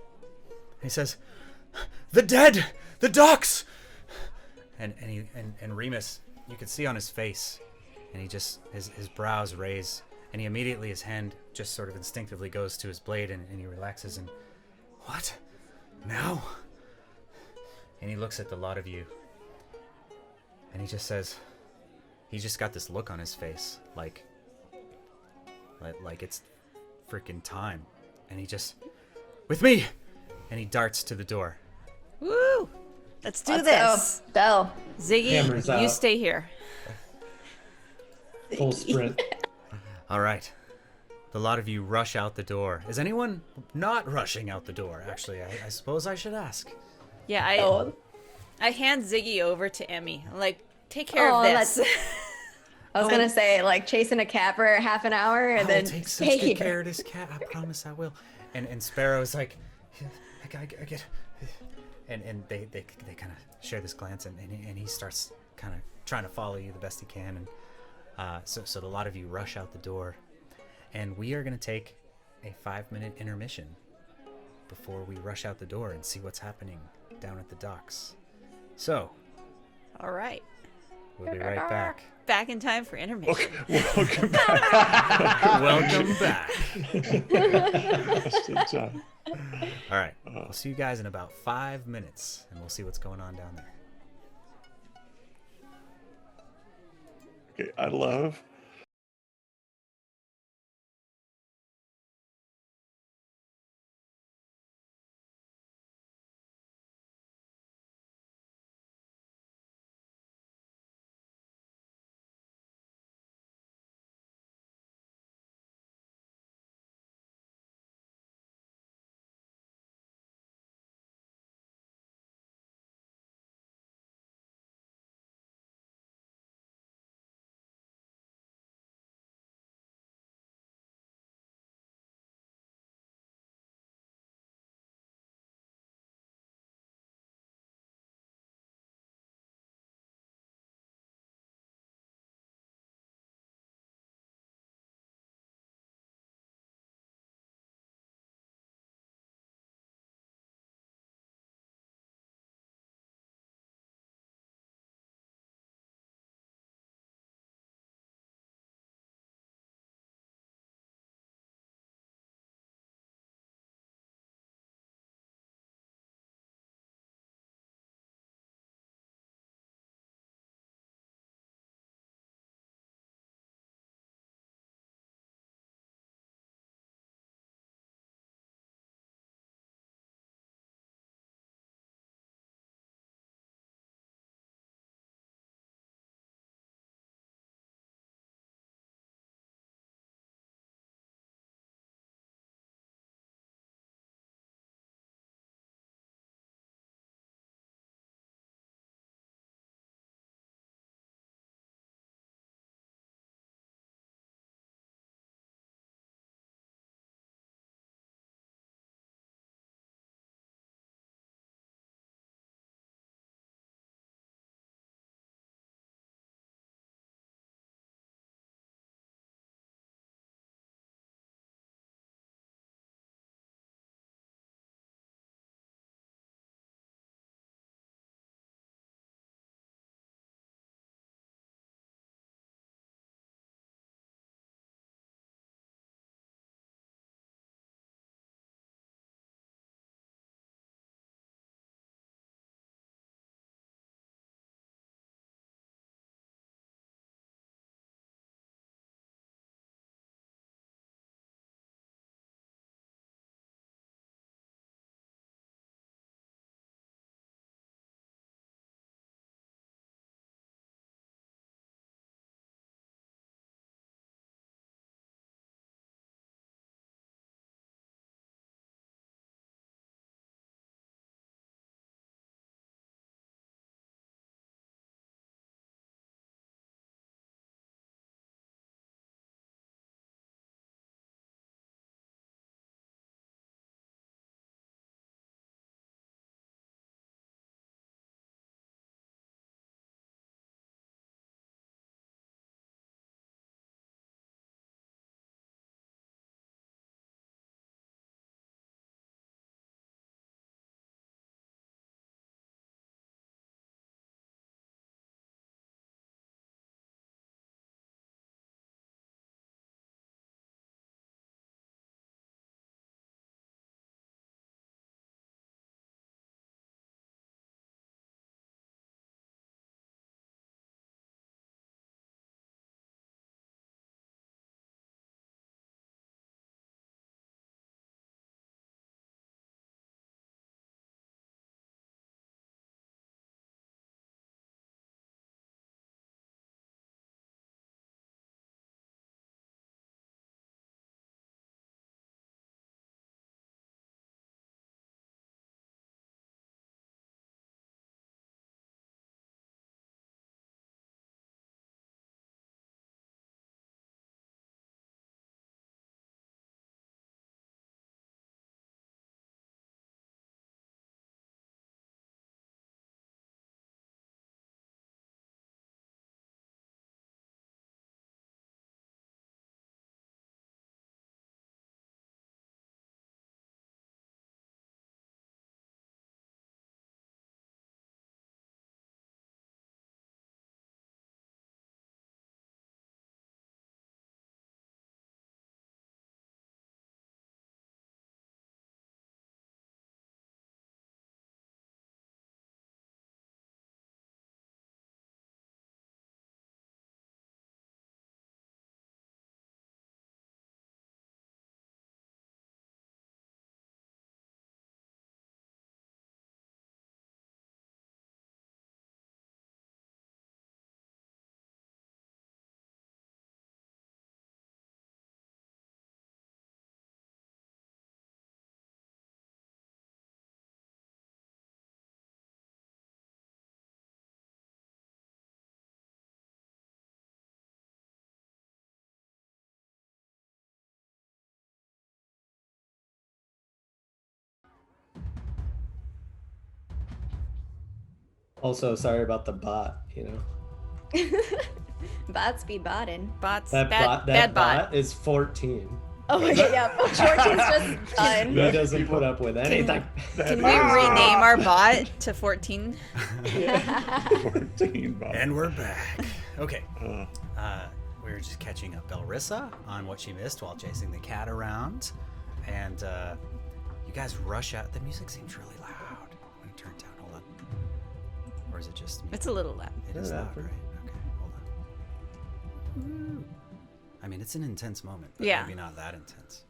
He says, "The dead, the docks." And Remus, you could see on his face, and he just his brows raise, and he immediately, his hand just sort of instinctively goes to his blade, and he relaxes and, "What? Now?" And he looks at the lot of you, and he just says, he's just got this look on his face, like it's freaking time, and he just, "With me!" And he darts to the door. Woo! Let's do Let's this. Go. Ziggy, Hammers you out. stay here. Full sprint. All right. The lot of you rush out the door. Is anyone not rushing out the door? Actually, I suppose I should ask. Yeah, Oh, I hand Ziggy over to Emmy. I'm like, take care Oh, of this. I was gonna say like chasing a cat for half an hour and I'll then take such stay good here. care of this cat. I promise I will. And Sparrow's like, I get. And they kind of share this glance, and he starts kind of trying to follow you the best he can. And so a lot of you rush out the door, and we are going to take a 5-minute intermission before we rush out the door and see what's happening down at the docks. So All right. we'll be right back. Back in time for intermission. Welcome back. Welcome back. Just in time. All right. We'll see you guys in about 5 minutes, and we'll see what's going on down there. Okay, I love Also, sorry about the bot. Bots be botting. Bots. That bad bot is 14. Oh my god, yeah. 14's just done. He doesn't put up with anything. Can we rename our bot to 14? 14 bot. And we're back. Okay. We were just catching up Belrissa on what she missed while chasing the cat around. And you guys rush out. The music seems really loud. I'm going to turn it down. Hold on. Or is it just me? It's a little loud. It is loud, right? Okay, hold on. Woo. I mean, it's an intense moment, but Yeah. maybe not that intense.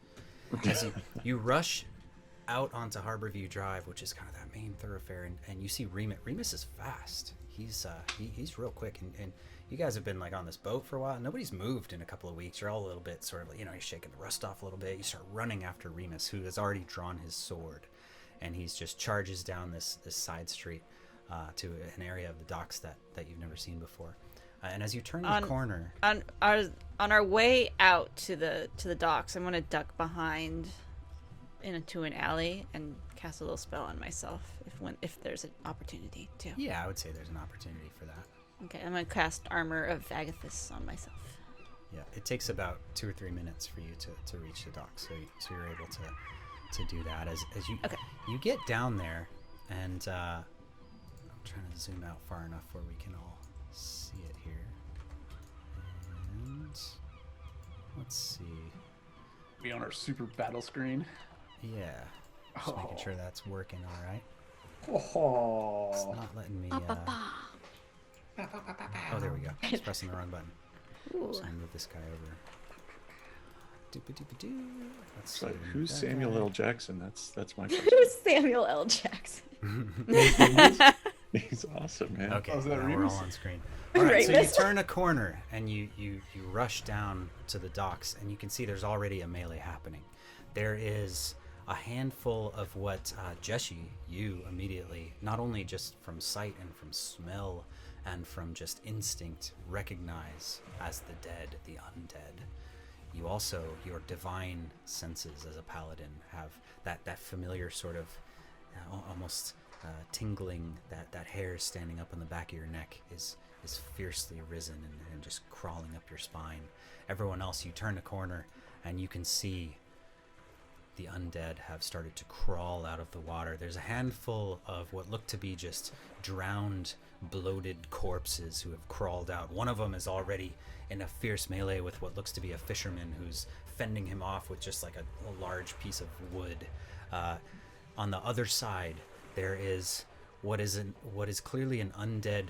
As you rush out onto Harborview Drive, which is kind of that main thoroughfare, and you see Remus. Remus is fast. He's real quick, and you guys have been like on this boat for a while. Nobody's moved in a couple of weeks. You're all a little bit sort of, you're shaking the rust off a little bit. You start running after Remus, who has already drawn his sword, and he's just charges down this side street to an area of the docks that you've never seen before. And as you turn the corner, on our way out to the docks, I'm gonna duck behind into an alley and cast a little spell on myself if there's an opportunity to. yeah, I would say there's an opportunity for that. Okay, I'm gonna cast Armor of Agathis on myself. Yeah, it takes about 2 or 3 minutes for you to reach the dock, so you're able to do that as you get down there, and I'm trying to zoom out far enough where we can all see it here. And let's see. We on our super battle screen. Yeah, just making sure that's working all right. Oh. It's not letting me. Oh, there we go. Just pressing the wrong button. So I move this guy over. Doop-a-doop-a-doo. Let's It's like, see. who's Samuel L. Jackson? That's my question. Who's Samuel L. Jackson? He's awesome, man. Okay, Oh, is that now we're Remus? all on screen. All right, so you Remus? turn a corner and you rush down to the docks, and you can see there's already a melee happening. There is a handful of what Jeshi, you immediately, not only just from sight and from smell and from just instinct, recognize as the dead, the undead. You also, your divine senses as a paladin have that familiar sort of almost tingling, that hair standing up on the back of your neck is fiercely risen and just crawling up your spine. Everyone else, you turn a corner and you can see the undead have started to crawl out of the water. There's a handful of what look to be just drowned, bloated corpses who have crawled out. One of them is already in a fierce melee with what looks to be a fisherman who's fending him off with just like a large piece of wood. On the other side, there is what is clearly an undead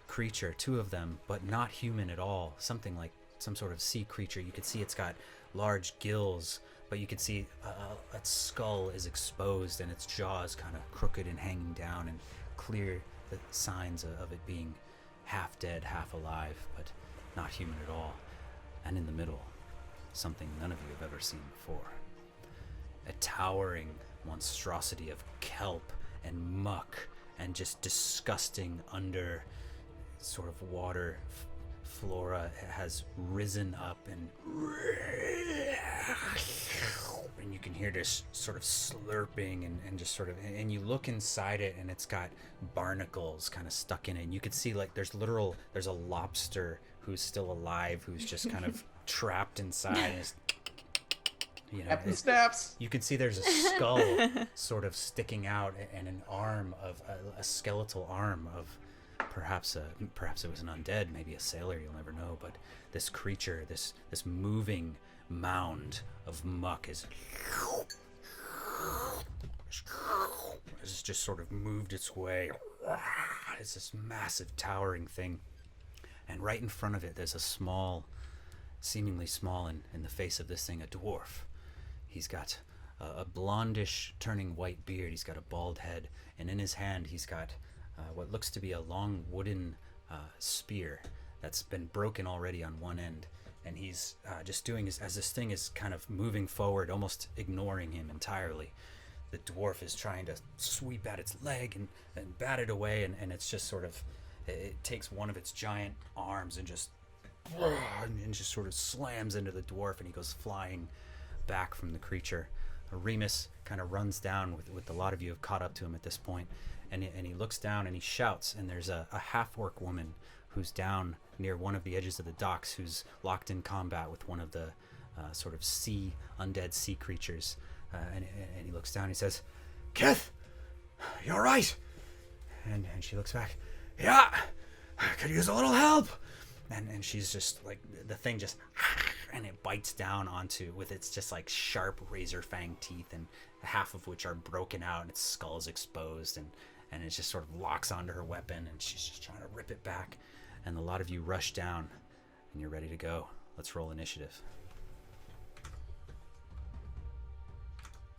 creature, 2 of them, but not human at all. Something like some sort of sea creature. You could see it's got large gills, but you could see its skull is exposed and its jaws kind of crooked and hanging down, and clear the signs of it being half dead, half alive, but not human at all. And in the middle, something none of you have ever seen before. A towering monstrosity of kelp and muck and just disgusting under sort of water flora has risen up, and you can hear this sort of slurping and just sort of, and you look inside it and it's got barnacles kind of stuck in it, and you could see like there's a lobster who's still alive who's just kind of trapped inside, and it's, Captain Snaps. you can see there's a skull sort of sticking out, and an arm of a skeletal arm of perhaps it was an undead, maybe a sailor, you'll never know. But this creature, this moving mound of muck is just sort of moved its way. It's this massive towering thing, and right in front of it there's a small, seemingly small in the face of this thing, a dwarf. He's got a blondish turning white beard, he's got a bald head, and in his hand he's got what looks to be a long wooden spear that's been broken already on one end, and he's just doing as this thing is kind of moving forward, almost ignoring him entirely. The dwarf is trying to sweep at its leg and bat it away, and it's just sort of, it takes one of its giant arms and just sort of slams into the dwarf, and he goes flying back from the creature. Remus kind of runs down with a lot of you have caught up to him at this point, and he looks down and he shouts, and there's a half-orc woman who's down near one of the edges of the docks, who's locked in combat with one of the sort of undead sea creatures, and he looks down and he says, "Kith, you're right." And she looks back, "Yeah, I could use a little help." And she's just like, the thing just, and it bites down onto, with its just like sharp razor fang teeth, and half of which are broken out, and its skull is exposed, and it just sort of locks onto her weapon, and she's just trying to rip it back. And a lot of you rush down, and you're ready to go. Let's roll initiative.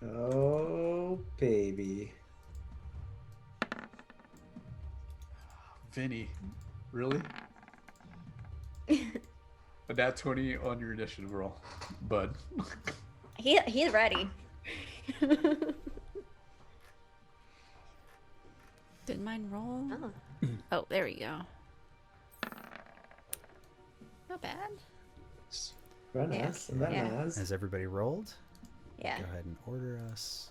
Oh, baby. Vinny, really? A nat 20 on your initiative roll, bud. He's ready. Did mine roll? Oh. Oh, there we go. Not bad. Very Yeah. nice. Very Yeah. nice. Has everybody rolled? Yeah. Go ahead and order us.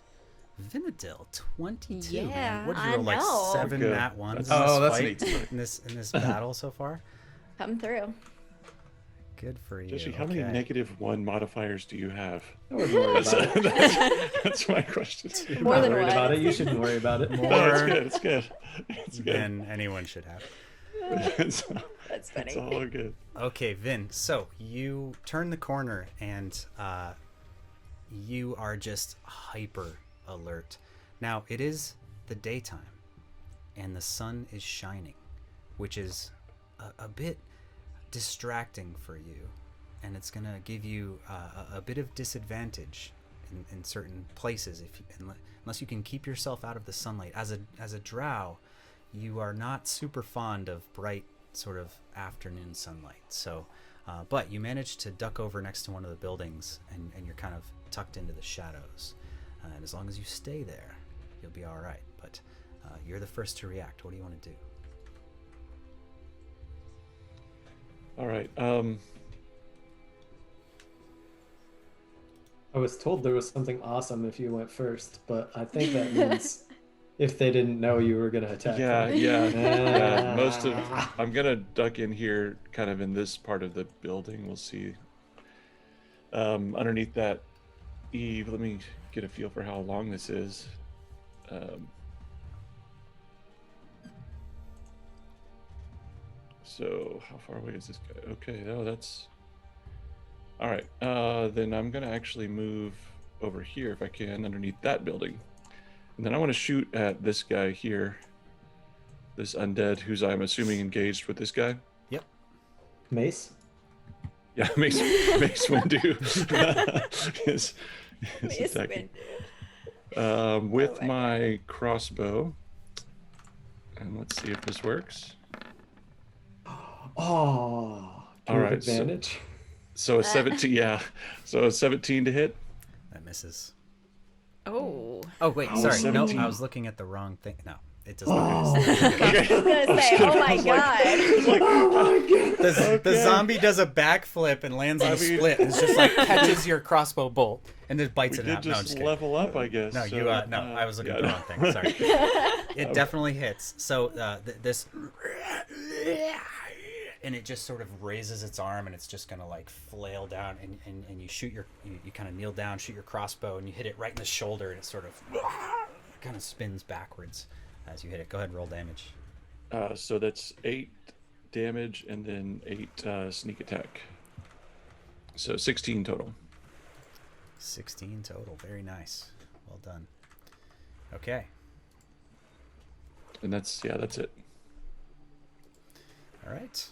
Vinadil, 22. Yeah, man. What'd I you roll, like know. 7 Good. nat ones Oh, that's in neat. this fight, in this battle so far? Come through. Good for you. Jeshi, how many Okay. -1 modifiers do you have? I wouldn't worry about it. That's my question. I'm More not than worried one. about it. You shouldn't worry about it. No, More it's good. It's good. It's good. than anyone should have. It's, That's funny. it's all good. Okay, Vin, so you turn the corner and you are just hyper alert. Now, it is the daytime and the sun is shining, which is a bit distracting for you, and it's going to give you a bit of disadvantage in certain places unless you can keep yourself out of the sunlight. As a drow, you are not super fond of bright sort of afternoon sunlight. So, but you managed to duck over next to one of the buildings, and you're kind of tucked into the shadows. And as long as you stay there, you'll be all right. But you're the first to react. What do you want to do? All right. I was told there was something awesome if you went first, but I think that means if they didn't know you were going to attack Yeah, them. yeah. I'm gonna duck in here, kind of in this part of the building. We'll see. Underneath that eave, let me get a feel for how long this is. So how far away is this guy? Okay, no, that's all right. Then I'm gonna actually move over here if I can, underneath that building, and then I want to shoot at this guy here, this undead, who's I'm assuming engaged with this guy. Yep. Mace? Yeah, Mace Windu is Mace attacking. Windu. With Oh my my crossbow, and let's see if this works. Oh. Do All you have right, so- advantage? So a 17, yeah. So a 17 to hit. That misses. Oh. Oh, wait, Oh, sorry. 17. No, I was looking at the wrong thing. No, it doesn't. Oh. I was gonna say, oh my god. Oh my god. The zombie does a backflip and lands on I a mean- split. And it's just like catches your crossbow bolt and then bites We it did out. No, I'm just just kidding. level up, I guess. No, so, you. No, I was looking at the yeah. wrong thing. Sorry. It definitely hits. So this, and it just sort of raises its arm, and it's just gonna like flail down, and you shoot you kind of kneel down, shoot your crossbow, and you hit it right in the shoulder, and it sort of kind of spins backwards as you hit it. Go ahead and roll damage. So that's 8 damage and then 8 sneak attack. So 16 total. 16 total. Very nice. Well done. Okay. And that's it. All right.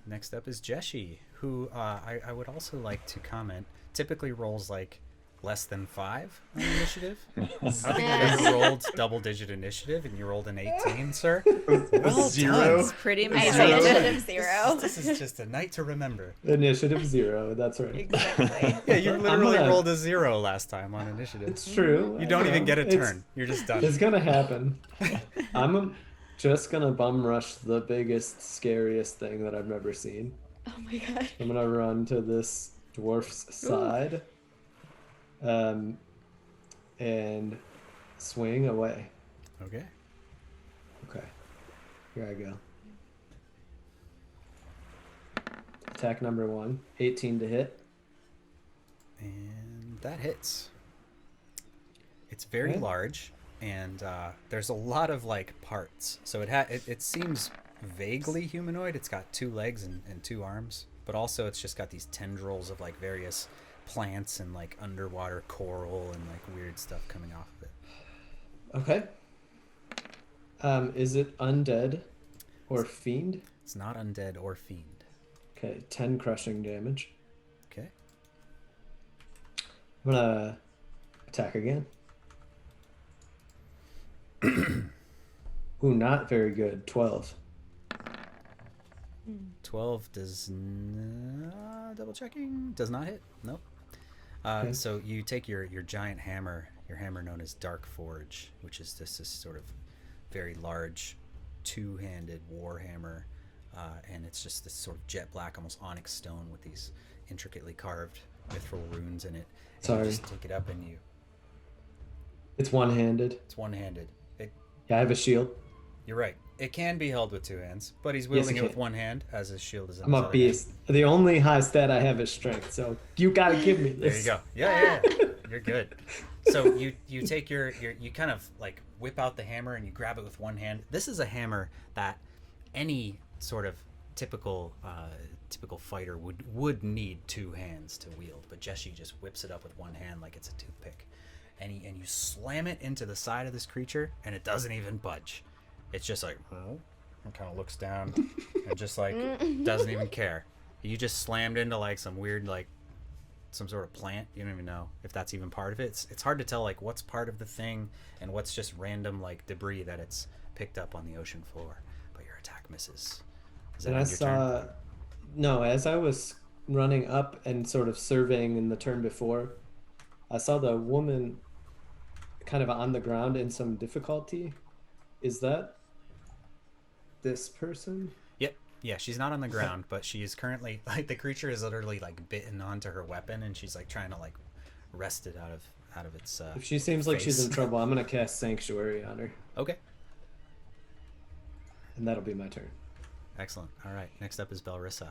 Next up is Jeshi, who I would also like to comment. Typically rolls like less than 5 on initiative. I don't think I've ever rolled double-digit initiative, and you rolled an 18, sir. Well Zero. done. Pretty I much. say Zero. initiative 0. This is just a night to remember. Initiative 0. That's right. Exactly. Yeah, you literally gonna- rolled a 0 last time on initiative. It's true. You don't I even know. get a It's- turn. You're just done. It's gonna happen. I'm just gonna bum rush the biggest, scariest thing that I've ever seen. Oh my god. I'm gonna run to this dwarf's side. and swing away. Okay. Okay. Here I go. Attack number 1, 18 to hit. And that hits. It's very Okay. large, and there's a lot of like parts. So it seems vaguely humanoid. It's got 2 legs and 2 arms, but also it's just got these tendrils of like various plants and like underwater coral and like weird stuff coming off of it. Okay. Is it undead or fiend? It's not undead or fiend. Okay, 10 crushing damage. Okay. I'm gonna attack again. Ooh, not very good. 12. 12 double checking, does not hit. Nope. Okay. So you take your giant hammer, your hammer known as Dark Forge, which is this sort of very large 2-handed war hammer, and it's just this sort of jet black, almost onyx stone with these intricately carved mithril runes in it. And Sorry. you just take it up and It's one-handed. it's one-handed. Yeah, I have a shield. You're right. It can be held with 2 hands, but he's Yes, wielding it it with can. 1 hand, as his shield is in I'm his a other hand. beast. The only high stat I have is strength, so you gotta give me There this. you go. Yeah. You're good. So you take your you kind of like whip out the hammer and you grab it with 1 hand. This is a hammer that any sort of typical fighter would need 2 hands to wield, but Jeshi just whips it up with 1 hand like it's a toothpick, and you slam it into the side of this creature, and it doesn't even budge. It's just like, and kind of looks down and just like doesn't even care. You just slammed into like some weird like some sort of plant. You don't even know if that's even part of it. It's hard to tell like what's part of the thing and what's just random like debris that it's picked up on the ocean floor. But your attack misses. Is that And I on your turn? no, as I was running up and sort of surveying in the turn before, I saw the woman kind of on the ground in some difficulty. Is that this person? Yep. Yeah, she's not on the ground, but she is currently like the creature is literally like bitten onto her weapon, and she's like trying to like wrest it out of its. If she seems like she's in face. trouble, I'm gonna cast Sanctuary on her, Okay. and that'll be my turn. Excellent. All right. Next up is Belrissa.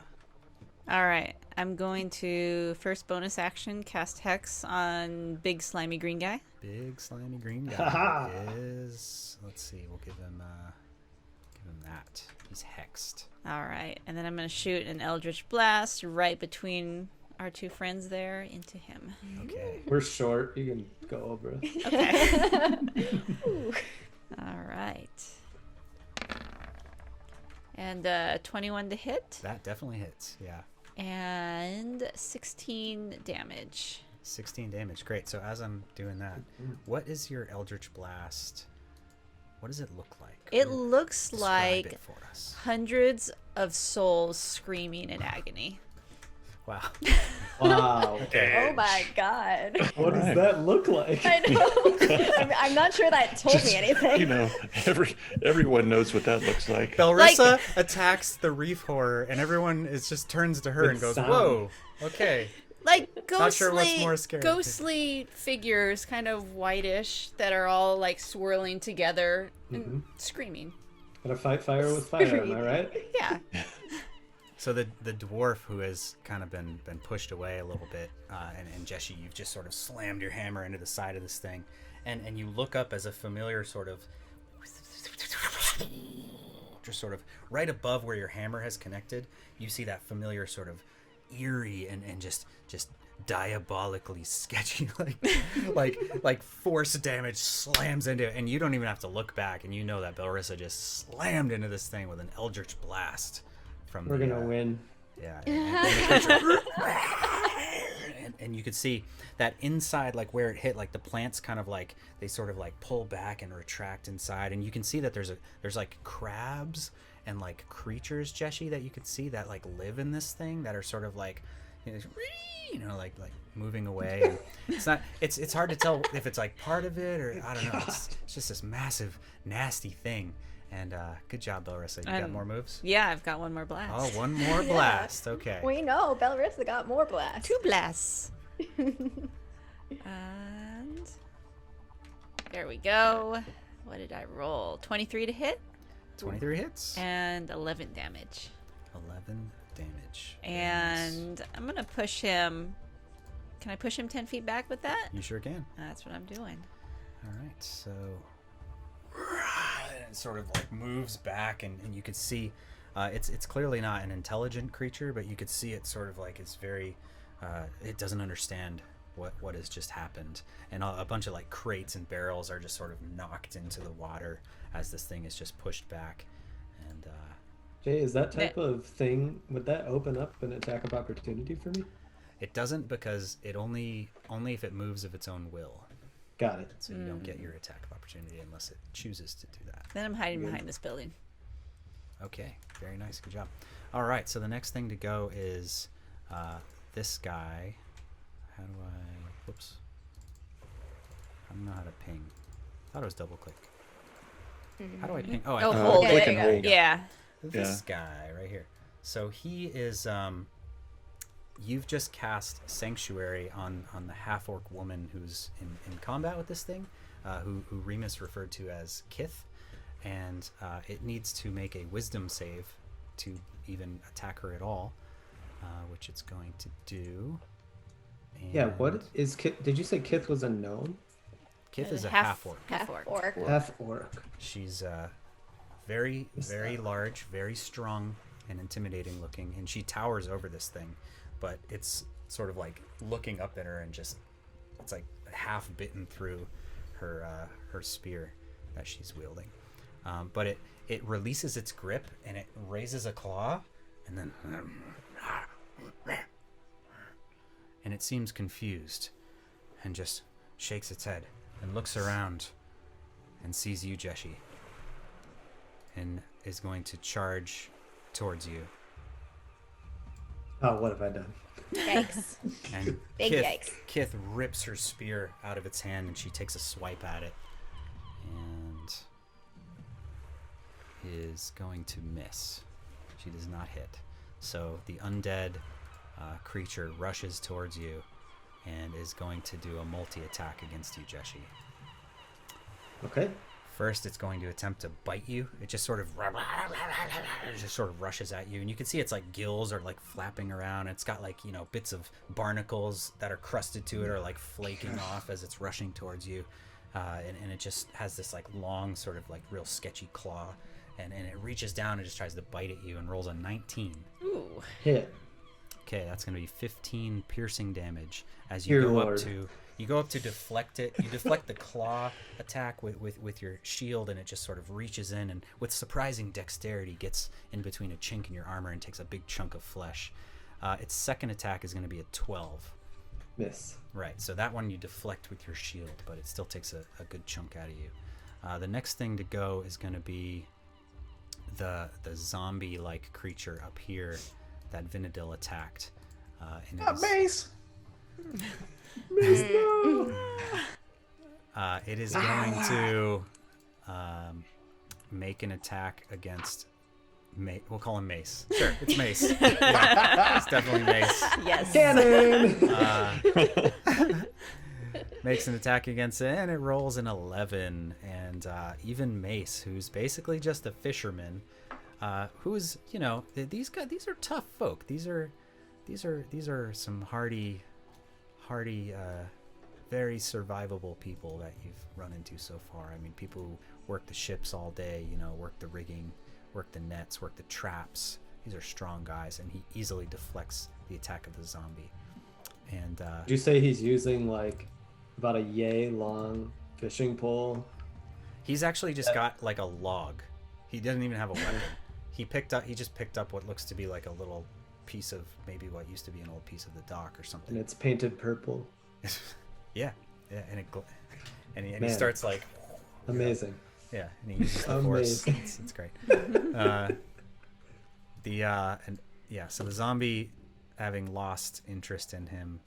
All right, I'm going to first bonus action cast Hex on big slimy green guy. Big slimy green Ha-ha. guy is. Let's see. We'll give him that. He's hexed. All right, and then I'm going to shoot an Eldritch Blast right between our 2 friends there into him. Okay. We're short. You can go over it. Okay. All right. And 21 to hit, That definitely hits. Yeah. and 16 damage. 16 damage. Great. So as I'm doing that, what is your Eldritch Blast? What does it look like? It looks Describe like it for us. hundreds of souls screaming in agony. Wow. Wow. Oh my god. What does Right. that look like? I know. I'm not sure that told me anything. You know, everyone knows what that looks like. Belrissa attacks the Reef Horror, and everyone just turns to her With and goes, sound. "Whoa, okay." Like Not sure what's more scary. ghostly figures, kind of whitish, that are all like swirling together and screaming. Gotta fight fire with fire, am I right? Yeah. So the dwarf who has kind of been pushed away a little bit, and Jeshi, you've just sort of slammed your hammer into the side of this thing, and you look up as a familiar sort of, just sort of right above where your hammer has connected, you see that familiar sort of eerie and just diabolically sketchy like force damage slams into it, and you don't even have to look back, and you know that Belrissa just slammed into this thing with an Eldritch Blast. We're gonna win. Yeah, and the creature, and you could see that inside, like where it hit, like the plants kind of like they sort of like pull back and retract inside, and you can see that there's like crabs and like creatures, Jeshi, that you could see that like live in this thing that are sort of like, like moving away. And it's hard to tell if it's like part of it or I don't know. It's just this massive nasty thing. And good job, Belrissa. You got more moves? Yeah, I've got one more blast. Oh, one more blast. Okay. We know Belrissa got more blasts. 2 blasts. And There we go. What did I roll? 23 to hit 23 hits. and 11 damage. 11 damage. And I'm going to push him. Can I push him 10 feet back with that? You sure can. That's what I'm doing. All right, so it sort of like moves back, and you could see it's clearly not an intelligent creature, but you could see it sort of like it's very it doesn't understand what has just happened, and a bunch of like crates and barrels are just sort of knocked into the water as this thing is just pushed back. And Jay, is that type of thing, would that open up an attack of opportunity for me? it doesn't, because it only if it moves of its own will. Got it. So you don't get your attack of opportunity unless it chooses to do that. Then I'm hiding behind this building. Okay, very nice. Good job. All right, so the next thing to go is this guy. How do I... Whoops. I don't know how to ping. I thought it was double click. How do I ping? Oh, I Oh, can hold click it. and hold. Yeah. This guy right here. So he is... you've just cast Sanctuary on the half-orc woman who's in combat with this thing, who Remus referred to as Kith, and it needs to make a wisdom save to even attack her at all, which it's going to do. And Yeah, what is Kith? Did you say Kith was a gnome? Kith is a Half- half-orc. Half-orc. Half-orc. She's very, very large, very strong, and intimidating looking, and she towers over this thing, but it's sort of like looking up at her and just, it's like half bitten through her her spear that she's wielding. But it releases its grip and it raises a claw, and then and it seems confused and just shakes its head and looks around and sees you, Jeshi, and is going to charge towards you. Oh, what have I done? Yikes. And Big yikes. Kith rips her spear out of its hand and she takes a swipe at it and is going to miss. She does not hit. So the undead creature rushes towards you and is going to do a multi-attack against you, Jeshi. Okay. First, it's going to attempt to bite you. It just sort of rushes at you, and you can see its like gills are like flapping around. It's got like, you know, bits of barnacles that are crusted to it are like flaking off as it's rushing towards you, and it just has this like long sort of like real sketchy claw, and it reaches down and just tries to bite at you and rolls a 19. Ooh. Hit. Okay, that's going to be 15 piercing damage as you Dear go Lord. up to... You go up to deflect it. You deflect the claw attack with your shield, and it just sort of reaches in and with surprising dexterity gets in between a chink in your armor and takes a big chunk of flesh. Its second attack is going to be a 12. Miss. Right, so that one you deflect with your shield, but it still takes a good chunk out of you. The next thing to go is going to be the zombie-like creature up here that Vinadil attacked. And it is- Mace! it is going to make an attack against we'll call him Mace. Sure, it's Mace. Yeah, it's definitely Mace. Yes. Cannon! Makes an attack against it, and it rolls an 11. And even Mace, who's basically just a fisherman, who's, you know, these are tough folk. These are some hardy, very survivable people that you've run into so far. I mean, people who work the ships all day, you know, work the rigging, work the nets, work the traps. These are strong guys, and he easily deflects the attack of the zombie. And Did you say he's using like about a yay long fishing pole? he's actually just got like a log. He doesn't even have a weapon. He just picked up what looks to be like a little piece of maybe what used to be an old piece of the dock or something. And it's painted purple. yeah, and he Man. starts like, Amazing. yeah, and he uses the force. Amazing. It's great. So the zombie, having lost interest in him,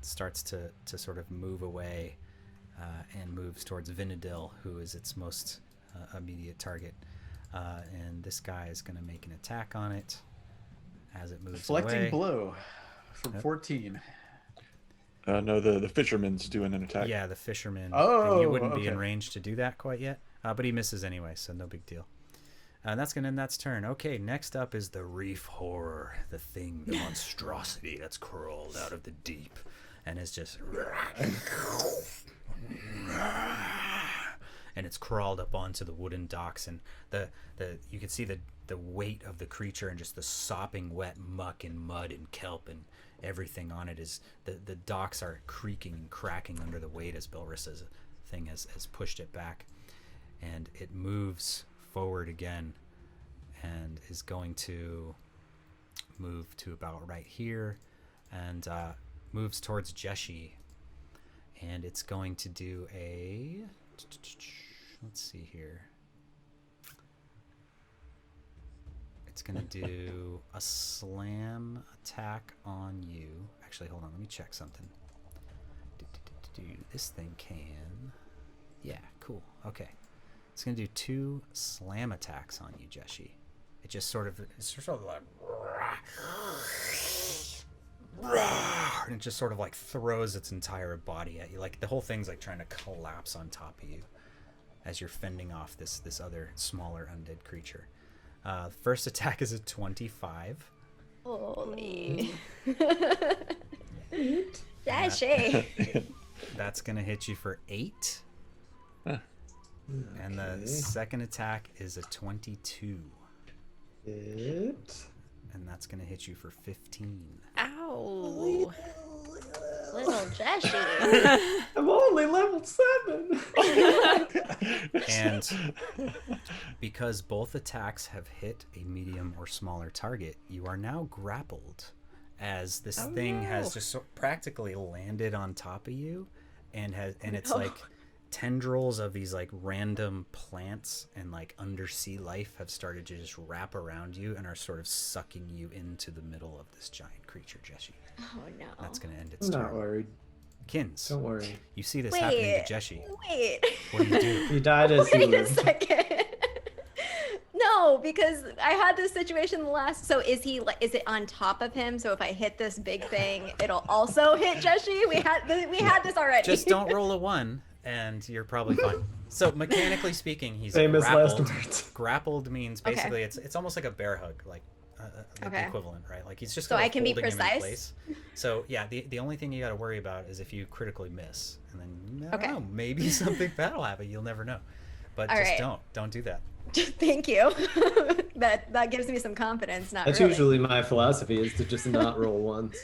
starts to sort of move away and moves towards Vinadil, who is its most immediate target. And this guy is going to make an attack on it as it moves Deflecting away. blow from 14. No, the fisherman's doing an attack. Yeah, the fisherman. Oh, and you wouldn't be in okay. range to do that quite yet, but he misses anyway, so no big deal. And that's gonna end that's turn. Okay, next up is the Reef Horror, the thing, the monstrosity that's crawled out of the deep, and is just, and it's crawled up onto the wooden docks, and the you can see the weight of the creature and just the sopping wet muck and mud and kelp and everything on it is the docks are creaking and cracking under the weight as Belrissa's thing has pushed it back, and it moves forward again and is going to move to about right here and moves towards Jeshi, and it's going to do a, let's see here, it's going to do a slam attack on you. Actually, hold on, let me check something. This thing can, yeah, cool, okay. It's going to do 2 slam attacks on you, Jeshi. It's sort of like, and it just sort of like throws its entire body at you. Like the whole thing's like trying to collapse on top of you as you're fending off this other smaller undead creature. First attack is a 25. Holy. Jeshi. That's going to hit you for 8. And the second attack is a 22. It. And that's going to hit you for 15. Ow. Little Jeshi. I'm only level 7. And because both attacks have hit a medium or smaller target, you are now grappled as this thing has just practically landed on top of you, and it's like tendrils of these like random plants and like undersea life have started to just wrap around you and are sort of sucking you into the middle of this giant creature, Jeshi. Oh no. That's going to end its I'm turn. not worried. Kins, Don't worry. you see this happening to Jeshi. Wait. What do you do? He died as he Wait a lived. second. No, because I had this situation last. So is it on top of him? So if I hit this big thing, it'll also hit Jeshi. We had this already. Just don't roll a 1 and you're probably fine. So mechanically speaking, he's Famous last grappled. words. Grappled means basically it's almost like a bear hug, like the Okay. equivalent, right? Like he's just So kind I of can be holding him in precise? place. So yeah, the only thing you got to worry about is if you critically miss, and then I don't Okay. know, maybe something bad will happen. You'll never know. But All just right. don't do that. Thank you. that gives me some confidence. Not That's really. usually my philosophy, is to just not roll once.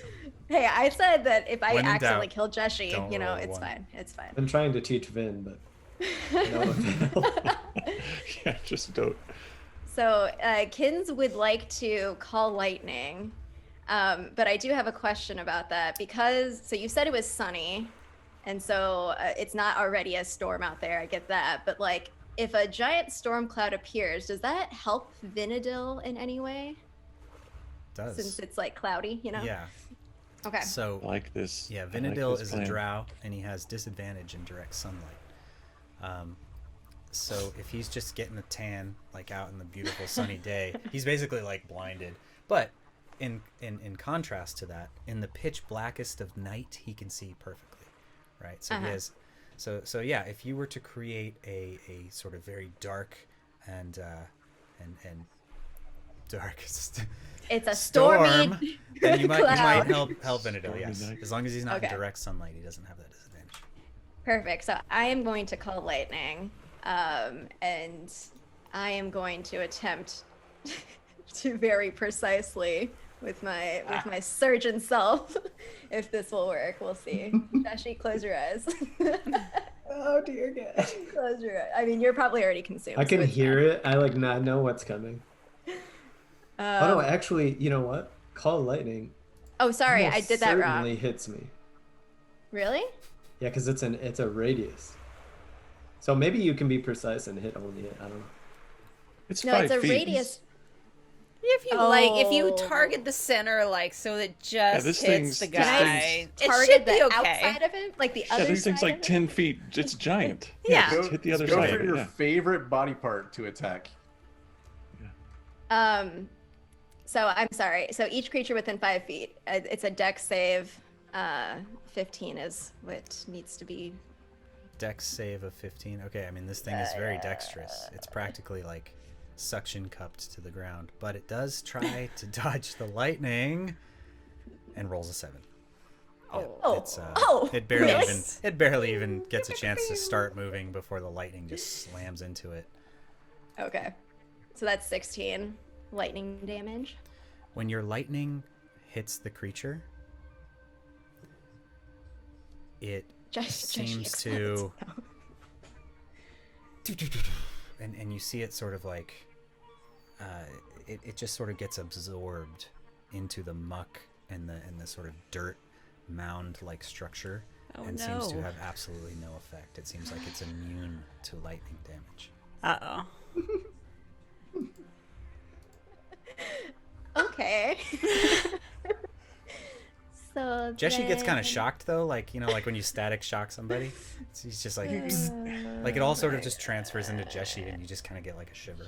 Hey, I said that if I When in accidentally doubt, kill Jeshi, don't you know, roll a it's 1. fine. It's fine. I'm trying to teach Vin, but no avail. Yeah, just don't. So, Kins would like to call lightning, but I do have a question about that because, so you said it was sunny, and so it's not already a storm out there. I get that, but like, if a giant storm cloud appears, does that help Vinadil in any way? Does. Since it's like cloudy, you know? Yeah. Okay. So I like this. yeah, I like Vinadil this is plan. a drow, and he has disadvantage in direct sunlight. So if he's just getting a tan, like out in the beautiful sunny day, he's basically like blinded. But in contrast to that, in the pitch blackest of night, he can see perfectly, right? So he has, so yeah, if you were to create a sort of very dark and dark. It's a stormy storm, then you might cloud. help Vinadil, Stormy yes. night. As long as he's not Okay. in direct sunlight, he doesn't have that disadvantage. Perfect. So I am going to call lightning, and I am going to attempt to very precisely with my surgeon self, if this will work. We'll see. Jeshi, close your eyes. Oh dear God. Close your eyes. I mean, you're probably already consumed. I so can it's hear fine. it. I like not know what's coming. Oh no, actually, you know what? Call lightning. Oh, sorry, I almost did that wrong. certainly hits me. Really? Yeah, because it's a radius. So maybe you can be precise and hit only it. I don't know. It's No, 5 it's a feet. radius. If you Oh. target the center, like so that just this hits thing's- the this guy, thing's- it Target should the be okay. outside of him, like the Yeah, other this thing's side like of it? 10 feet. It's giant. Yeah. Just hit the other Go side. for of it, your yeah. favorite body part to attack. So I'm sorry. So each creature within 5 feet, it's a dex save. 15 is what needs to be. Dex save of 15. Okay, I mean, this thing is very dexterous. It's practically like suction cupped to the ground, but it does try to dodge the lightning and rolls a 7. It barely really? it barely even gets a chance to start moving before the lightning just slams into it. Okay. So that's 16 lightning damage. When your lightning hits the creature, it seems to and you see it sort of like it just sort of gets absorbed into the muck and the sort of dirt mound like structure seems to have absolutely no effect. It seems like it's immune to lightning damage. Okay. So Jeshi gets kind of shocked though, like like when you static shock somebody. He's just like it all sort of just transfers into Jeshi, and you just kind of get like a shiver.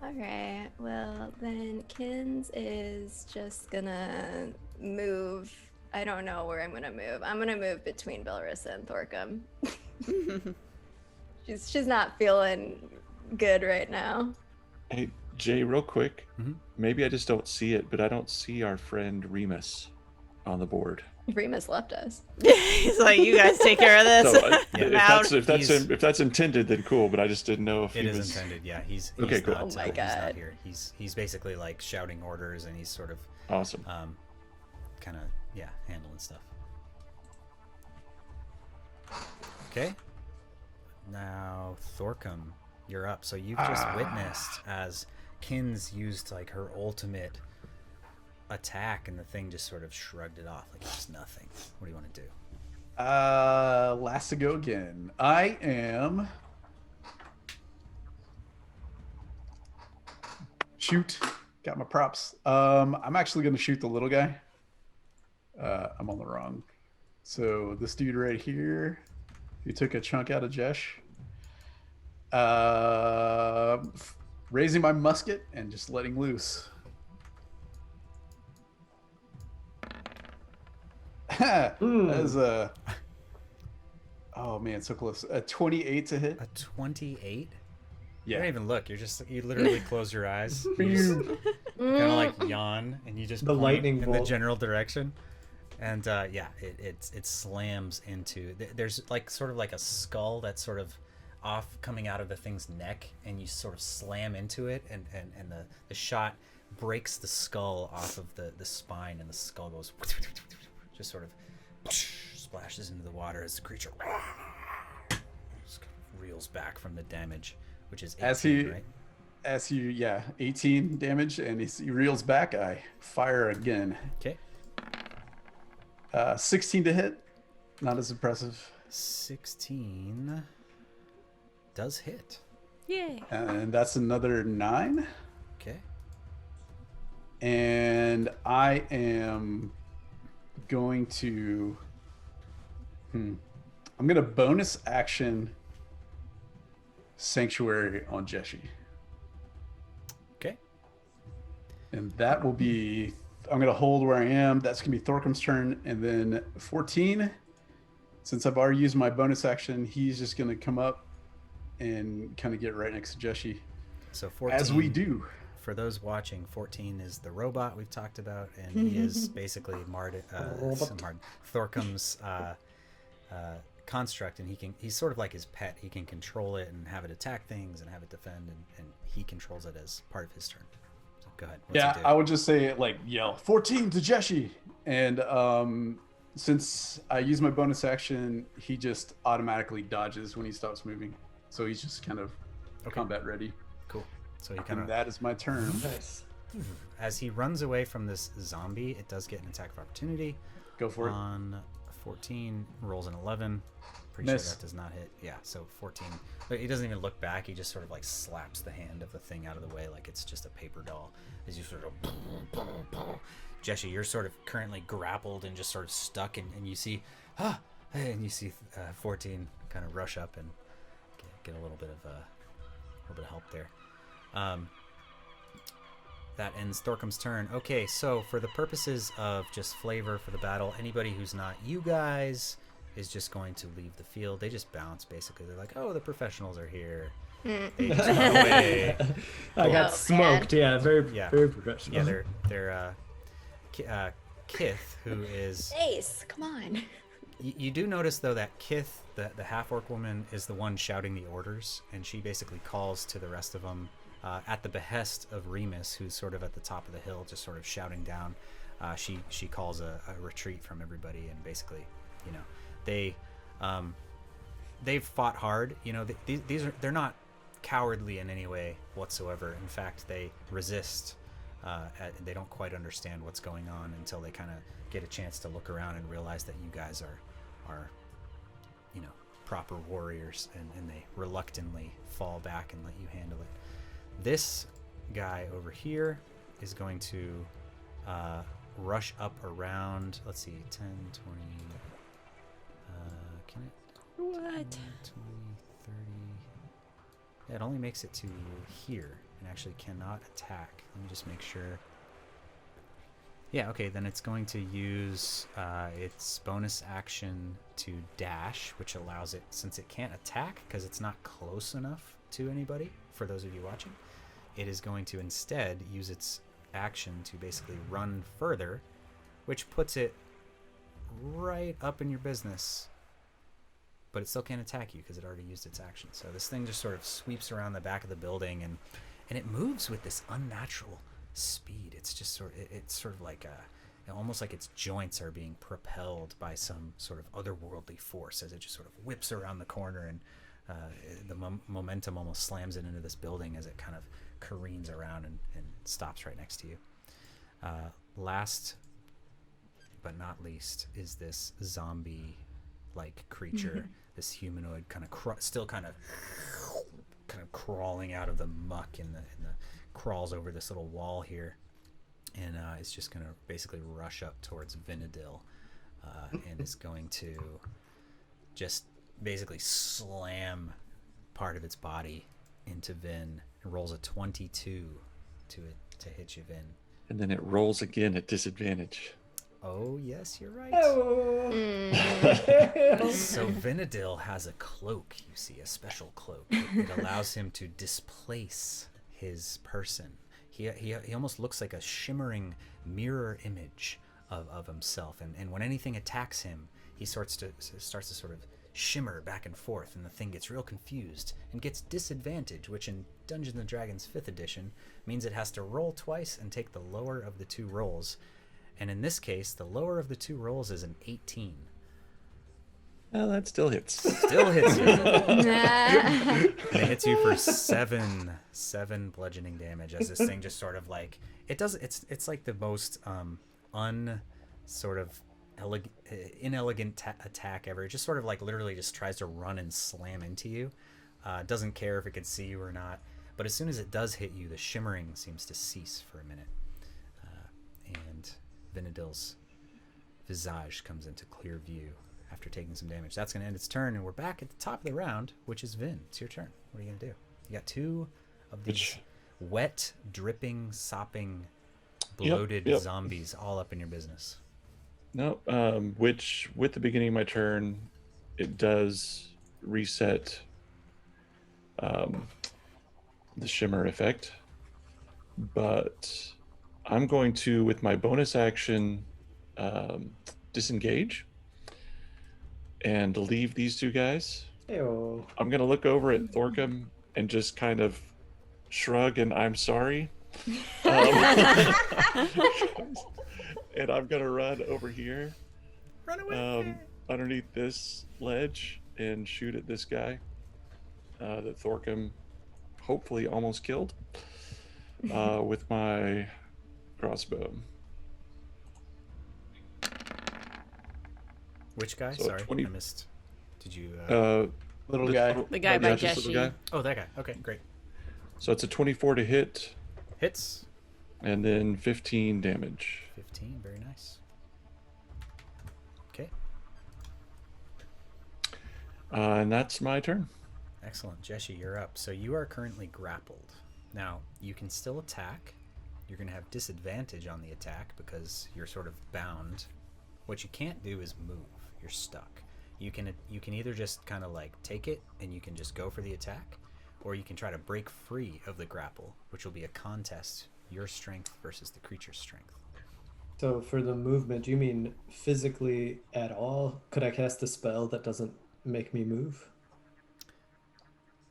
Alright, well then Kins is just gonna move. I don't know where I'm gonna move. I'm gonna move between Belrissa and Thorcum. she's not feeling good right now. Hey, Jay, real quick. Maybe I just don't see it, but I don't see our friend Remus on the board. Remus left us. He's like, you guys take care of this. So, if that's intended, then cool. But I just didn't know if it is intended. Yeah, he's okay. Cool. Oh my God. He's not here. He's basically like shouting orders, and he's sort of awesome. Kind of handling stuff. Okay. Now Thorcum, you're up. So you've just witnessed as Kins used like her ultimate attack, and the thing just sort of shrugged it off like it's nothing. What do you want to do? Last to go again. I am shoot. Got my props. I'm actually gonna shoot the little guy. I'm on the wrong. So this dude right here, who took a chunk out of Jesh. Raising my musket and just letting loose. That is oh man, so close. A 28 to hit. A 28? Yeah. You don't even look. You literally close your eyes. You kind of like yawn, and you just The point lightning in the bolt. general direction. And it slams into. There's like sort of like a skull that's sort of off coming out of the thing's neck, and you sort of slam into it, and the shot breaks the skull off of the spine, and the skull goes just sort of splashes into the water as the creature just reels back from the damage, which is 18, right? As he 18 damage, and he reels back. I fire again. Okay. 16 to hit, not as impressive. 16 does hit. Yay. And that's another 9. Okay. And I am going to I'm gonna bonus action Sanctuary on Jeshi. Okay. And that will be, I'm gonna hold where I am. That's gonna be Thorcum's turn, and then 14. Since I've already used my bonus action, he's just gonna come up and kind of get right next to Jeshi. So 14. As we do. For those watching, 14 is the robot we've talked about, and he is basically Thorcum's construct, and he's sort of like his pet. He can control it and have it attack things and have it defend, and he controls it as part of his turn. So go ahead. What's he do? I would just say, like, yell 14 to Jeshi, and since I use my bonus action, he just automatically dodges when he stops moving, so he's just kind of combat ready. Cool. So he kind of, that is my turn. Nice. as he runs away from this zombie, it does get an attack of opportunity. Go for it. On 14, rolls an 11. Pretty Miss. sure that does not hit. Yeah, so 14. But he doesn't even look back. He just sort of like slaps the hand of the thing out of the way like it's just a paper doll. As you sort of... Jeshi, you're sort of currently grappled and just sort of stuck, and you see... and you see 14 kind of rush up and get a little bit of help there. that ends Thorkum's turn. Okay, so for the purposes of just flavor for the battle, anybody who's not you guys is just going to leave the field. They just bounce, basically. They're like, oh, the professionals are here. They just run away. I got Oh, smoked. Yeah, very Yeah. professional. Yeah, they're Kith, who is... Ace, come on. You do notice, though, that Kith, the half-orc woman, is the one shouting the orders, and she basically calls to the rest of them at the behest of Remus, who's sort of at the top of the hill, just sort of shouting down. She calls a retreat from everybody, and basically, you know, they've fought hard. You know, they're not cowardly in any way whatsoever. In fact, they resist. They don't quite understand what's going on until they kind of get a chance to look around and realize that you guys are you know, proper warriors, and they reluctantly fall back and let you handle it. This guy over here is going to rush up around, let's see, 10, 20, can it? What? 10, 20, 30. Yeah, it only makes it to here and actually cannot attack. Let me just make sure. Yeah, okay, then it's going to use its bonus action to dash, which allows it, since it can't attack because it's not close enough to anybody, for those of you watching, it is going to instead use its action to basically run further, which puts it right up in your business. But it still can't attack you because it already used its action. So this thing just sort of sweeps around the back of the building, and it moves with this unnatural speed. It's just it's sort of like almost like its joints are being propelled by some sort of otherworldly force as it just sort of whips around the corner, and the momentum almost slams it into this building as it kind of careens around and stops right next to you. Last but not least is this zombie like creature, this humanoid kind of still kind of crawling out of the muck in the crawls over this little wall here, and is just going to basically rush up towards Vinadil, and is going to just basically slam part of its body into Vin, and rolls a 22 to hit you, Vin. And then it rolls again at disadvantage. Oh, yes, you're right. Oh. So Vinadil has a cloak, you see, a special cloak. It allows him to displace his person. He almost looks like a shimmering mirror image of himself. And when anything attacks him, he starts to sort of shimmer back and forth, and the thing gets real confused and gets disadvantage, which in Dungeons & Dragons 5th edition means it has to roll twice and take the lower of the two rolls. And in this case, the lower of the two rolls is an 18. Well, that still hits. Still hits you. And it hits you for seven bludgeoning damage as this thing just sort of like it's like the most inelegant attack ever. It just sort of like literally just tries to run and slam into you. Doesn't care if it can see you or not. But as soon as it does hit you, the shimmering seems to cease for a minute. And Vinadil's visage comes into clear view after taking some damage. That's going to end its turn, and we're back at the top of the round, which is Vin. It's your turn. What are you going to do? You got two of these wet, dripping, sopping, bloated zombies all up in your business. No, which with the beginning of my turn, it does reset the shimmer effect. But I'm going to, with my bonus action, disengage and leave these two guys. Ew. I'm going to look over at Thorkum and just kind of shrug and I'm sorry. And I'm going to run over here. Run away! Underneath this ledge and shoot at this guy that Thorkum hopefully almost killed with my crossbow. Which guy? So Sorry, 20 I missed. Did you? Little guy. The guy by just little Jeshi. guy. Oh, that guy. Okay, great. So it's a 24 to hit Hits. and then 15 damage. 15. Very nice. Okay. And that's my turn. Excellent. Jeshi, you're up. So you are currently grappled. Now, you can still attack. you're going to have disadvantage on the attack because you're sort of bound. What you can't do is move. You're stuck. You can either just kind of like take it and you can just go for the attack, or you can try to break free of the grapple, which will be a contest, your strength versus the creature's strength. So for the movement, do you mean physically at all? Could I cast a spell that doesn't make me move?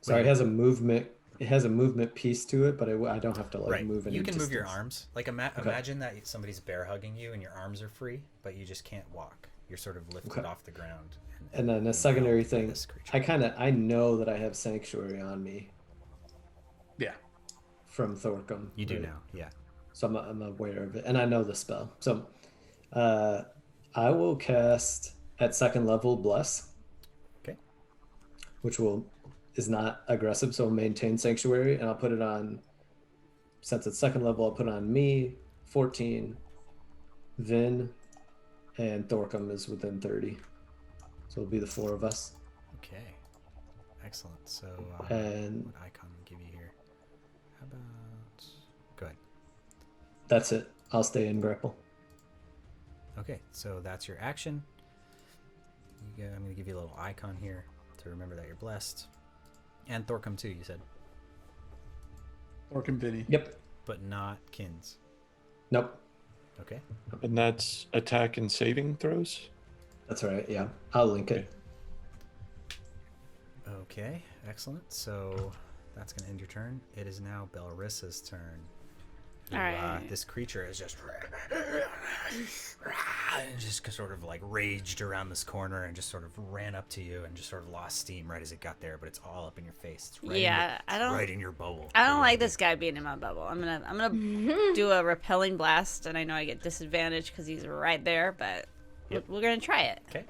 Sorry, it has a movement. It has a movement piece to it, but I don't have to like move any You can move your distance. arms. Like imagine that somebody's bear hugging you and your arms are free, but you just can't walk. You're sort of lifted off the ground. And then a secondary held by thing, this creature. I know that I have Sanctuary on me Yeah. from Thorcum. You do right? now, yeah. So I'm aware of it, and I know the spell. So I will cast at second level Bless. Okay. Which is not aggressive, so I'll maintain Sanctuary, and I'll put it on, since it's second level, I'll put it on me, 14, Vin, and Thorcum is within 30. So it'll be the 4 of us. Okay. Excellent. So And what icon we give you here? How about... Go ahead. that's it. I'll stay in grapple. Okay, so that's your action. I'm going to give you a little icon here to remember that you're blessed. And Thorcum too, you said. Thorcum Vinny. Yep. But not Kins. Nope. Okay. And that's attack and saving throws? That's right. Yeah. I'll link it. Okay, excellent. So that's going to end your turn. It is now Belrissa's turn. Who, All right. This creature is just sort of like raged around this corner and just sort of ran up to you and just sort of lost steam right as it got there, but it's all up in your face. It's right right in your bubble. I don't like this guy being in my bubble. I'm gonna do a repelling blast, and I know I get disadvantage because he's right there, but we're gonna try it. Okay.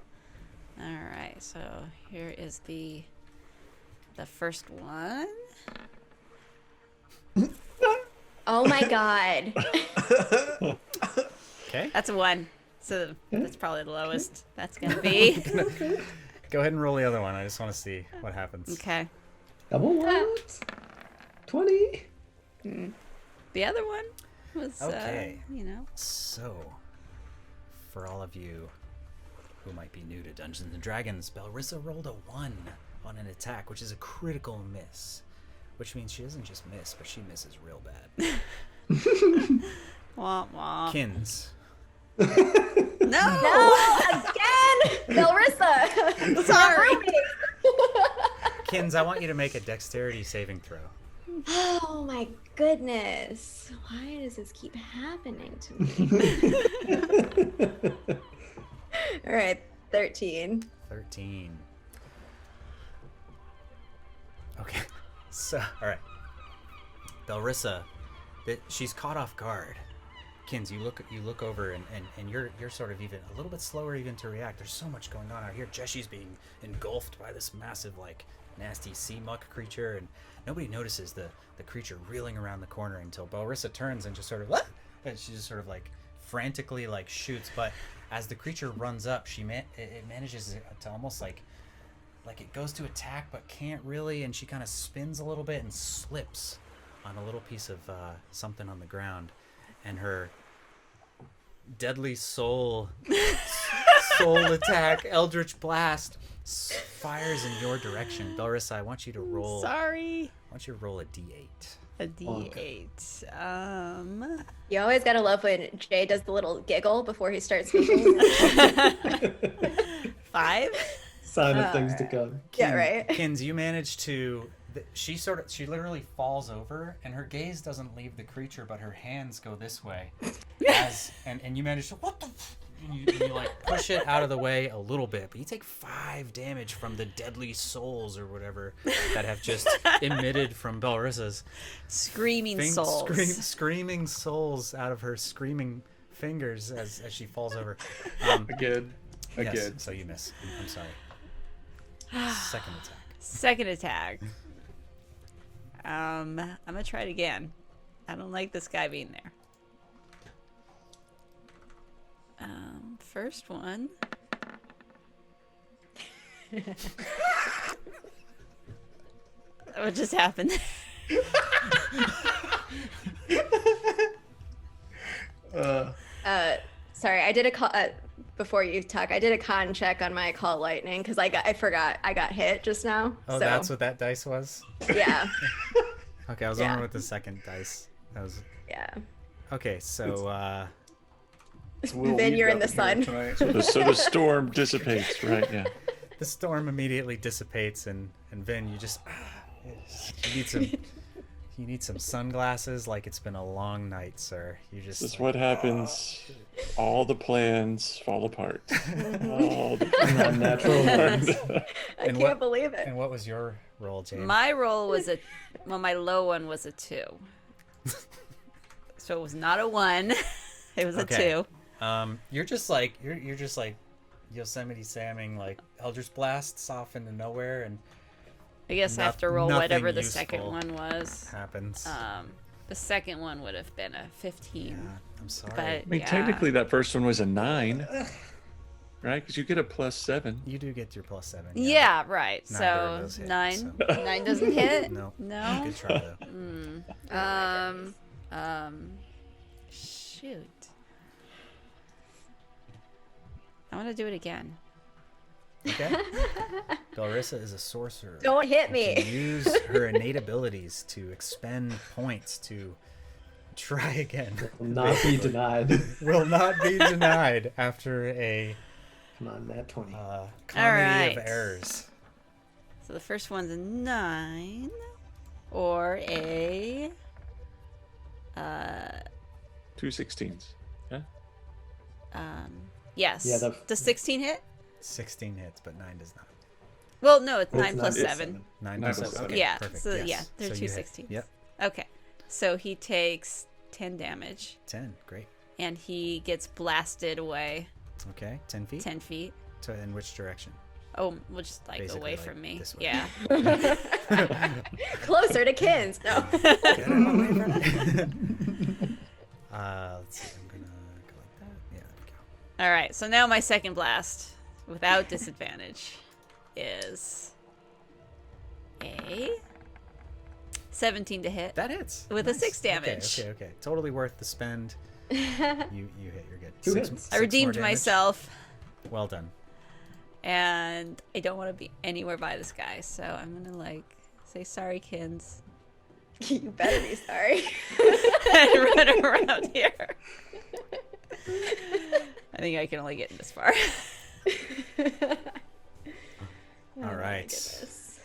All right. So here is the first one. Oh my god. Okay. That's a 1. So that's probably the lowest that's gonna be. Go ahead and roll the other one. I just want to see what happens. Okay. Double what? 20? The other one was Okay. you know. So, for all of you who might be new to Dungeons & Dragons, Belrissa rolled a 1 on an attack, which is a critical miss. Which means she doesn't just miss, but she misses real bad. Womp womp. Kins. No! Again! Belrissa! Sorry. Kins, I want you to make a dexterity saving throw. Oh my goodness. Why does this keep happening to me? All right, 13. 13. Okay. So, all right. Belrissa, she's caught off guard. Kins, you look over and you're sort of even a little bit slower even to react. There's so much going on out here. Jeshi's being engulfed by this massive, like, nasty sea muck creature, and nobody notices the creature reeling around the corner until Belrissa turns and just sort of, "What?" And she just sort of like frantically like shoots. But as the creature runs up, it manages to almost like it goes to attack but can't really, and she kind of spins a little bit and slips on a little piece of something on the ground, and her deadly soul attack, Eldritch Blast, fires in your direction. Belrissa, I want you to roll. Sorry. I want you to roll a d8. A D8. You always gotta love when Jay does the little giggle before he starts speaking. 5. Sign of things to come. Yeah, right. Kins, you manage to. She literally falls over, and her gaze doesn't leave the creature, but her hands go this way, and you manage to you like push it out of the way a little bit, but you take 5 damage from the deadly souls or whatever that have just emitted from Belrissa's Screaming souls. screaming souls out of her screaming fingers as she falls over. Again. Yes, so you miss. I'm sorry. Second attack. I'm gonna try it again. I don't like this guy being there. First one. What just happened? Sorry, I did a call before you talk. I did a con check on my call lightning because I forgot I got hit just now. Oh, so, that's what that dice was? Yeah. Okay, I was Yeah. wondering what the second dice. That was Yeah. okay. So Then you're in the sun. So the storm dissipates, right? Yeah. the storm immediately dissipates, and Vin, you just you need some sunglasses. Like it's been a long night, sir. You just This is what happens. All the plans fall apart. All the Unnatural ones. I can't believe it. And what was your roll, James? My roll was my low one was a 2. So it was not a 1. It was a 2. You're just like Yosemite Samming, like Eldritch Blasts off into nowhere, and I guess I have to roll whatever the nothing second useful one was. happens. The second one would have been a 15. Yeah, I'm sorry. But I mean, yeah. technically, that first one was a 9, right? Because you get a +7. You do get your +7. Yeah, right. Neither of So those hit, 9. so. 9 doesn't hit. No. No. Good try though. Shoot. I want to do it again. Okay. Belrissa is a sorcerer. Don't hit Can me. use her innate abilities to expend points to try again. Will not be denied. Will not be denied after a Come on, Nat 20. comedy right. of errors. So the first one's a 9 or a 2 16s. Yeah. yes. Yeah, Does 16 hit? 16 hits, but 9 does not. Well, no, it's It's 9 plus not- 7. 9 Nine plus plus 7. seven. Yeah, Perfect. so yes. yeah, they're So two you hit. 16s. Yep. Okay. So he takes 10 damage 10. Great. and he gets blasted away Okay. 10 feet. 10 feet. So in which direction? Oh, well, just like Basically, away like, from me. this way. Yeah. Closer to Kins. No. Get out of my way, brother. Let's see. I'm gonna go like that. Yeah, there we go. All right. So now my second blast without disadvantage is a 17 to hit That hits. with a 6 Okay, damage. Okay. Totally worth the spend. You hit. You're good. Two Six- hits. six I more redeemed damage. myself, Well done. and I don't want to be anywhere by this guy, so I'm gonna say sorry, Kins, You better be sorry. and run around here. I think I can only get this far. All right. goodness.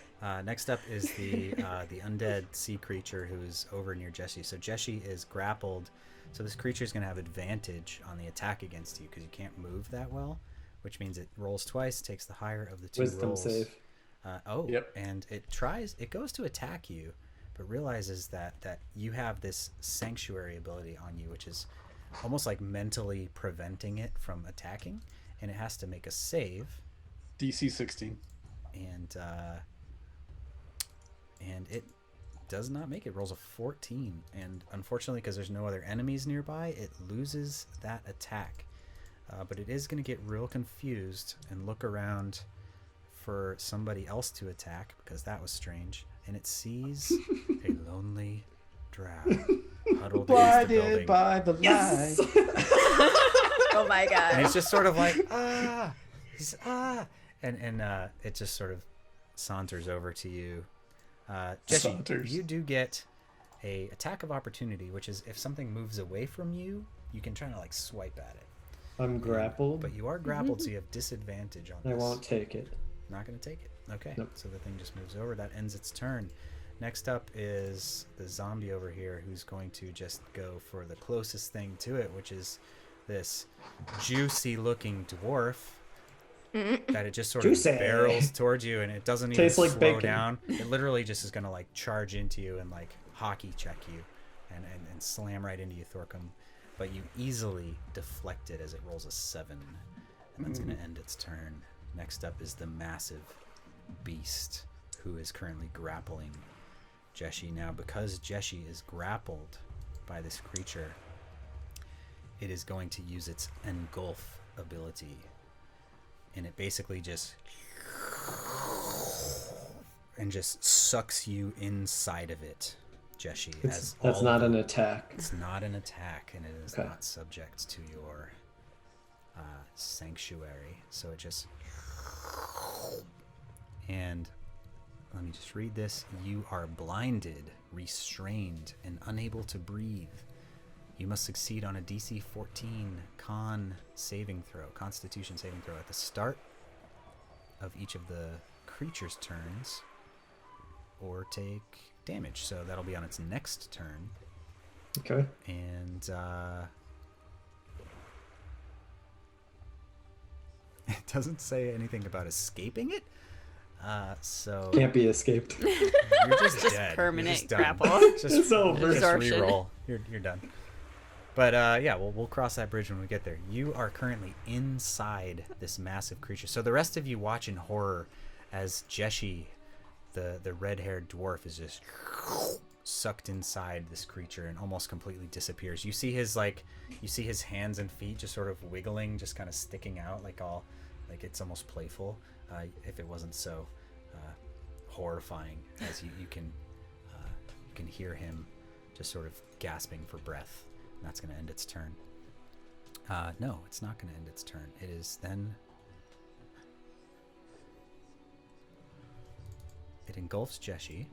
Next up is the undead sea creature who's over near Jeshi. So Jeshi is grappled. So this creature is going to have advantage on the attack against you because you can't move that well, which means it rolls twice, takes the higher of the 2 Wisdom rolls. save. Yep. And it goes to attack you, but realizes that you have this sanctuary ability on you, which is almost like mentally preventing it from attacking, and it has to make a save. DC 16. And it does not make it. Rolls a 14, and unfortunately, because there's no other enemies nearby, it loses that attack. But it is going to get real confused and look around for somebody else to attack, because that was strange. And it sees a lonely drow huddled against the building. by the Yes! Oh my And god. he's just sort of like, and it just sort of saunters over to you. Jeshi, Saunters. you do get a attack of opportunity, which is if something moves away from you, you can try to like swipe at it. I'm grappled. But you are grappled, so you have disadvantage on this. I won't take it. Not going to take it. Okay, Nope. so the thing just moves over. That ends its turn. Next up is the zombie over here, who's going to just go for the closest thing to it, which is this juicy-looking dwarf that it just sort Juicy. of barrels towards you, and it doesn't even Tastes like slow bacon. down. It literally just is going to like charge into you and like hockey check you and slam right into you, Thorcum. But you easily deflect it as it rolls a 7, and that's going to end its turn. Next up is the massive beast who is currently grappling Jeshi. Now, because Jeshi is grappled by this creature, it is going to use its engulf ability, and it basically just sucks you inside of it Jeshi. That's not an attack. It's not an attack, and it is Okay. not subject to your sanctuary. So it just... And let me just read this. You are blinded, restrained, and unable to breathe. You must succeed on a DC 14 Constitution saving throw at the start of each of the creature's turns, or take damage. So that'll be on its next turn. Okay. And it doesn't say anything about escaping it. So Can't be escaped. you're just dead. permanent You're just done. grapple. It's over. Just Absorption. re-roll. You're done. But yeah, we'll cross that bridge when we get there. You are currently inside this massive creature. So the rest of you watch in horror as Jeshi, the red-haired dwarf, is just sucked inside this creature and almost completely disappears. You see his hands and feet just sort of wiggling, just kind of sticking out, like it's almost playful. If it wasn't so horrifying, as you can hear him just sort of gasping for breath. And that's going to end its turn. No, it's not going to end its turn. It is then... It engulfs Jeshi.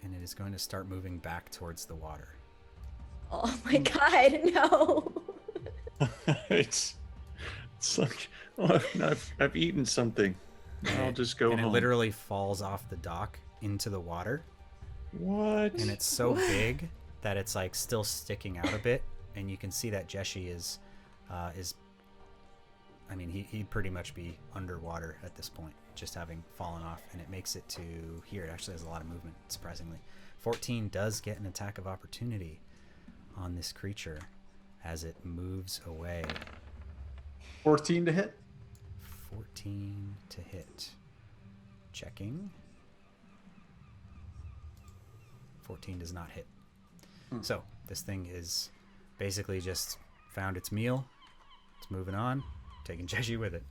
And it is going to start moving back towards the water. Oh my god, no. it's like, oh, I've eaten something. I'll just go And home. it literally falls off the dock into the water. What? And it's so big that it's like still sticking out a bit. And you can see that Jeshi is I mean, he'd pretty much be underwater at this point, just having fallen off, and it makes it to here. It actually has a lot of movement, surprisingly. 14 does get an attack of opportunity on this creature as it moves away. 14 to hit. 14 to hit. Checking. 14 does not hit. So this thing is basically just found its meal. It's moving on, taking Jeshi with it.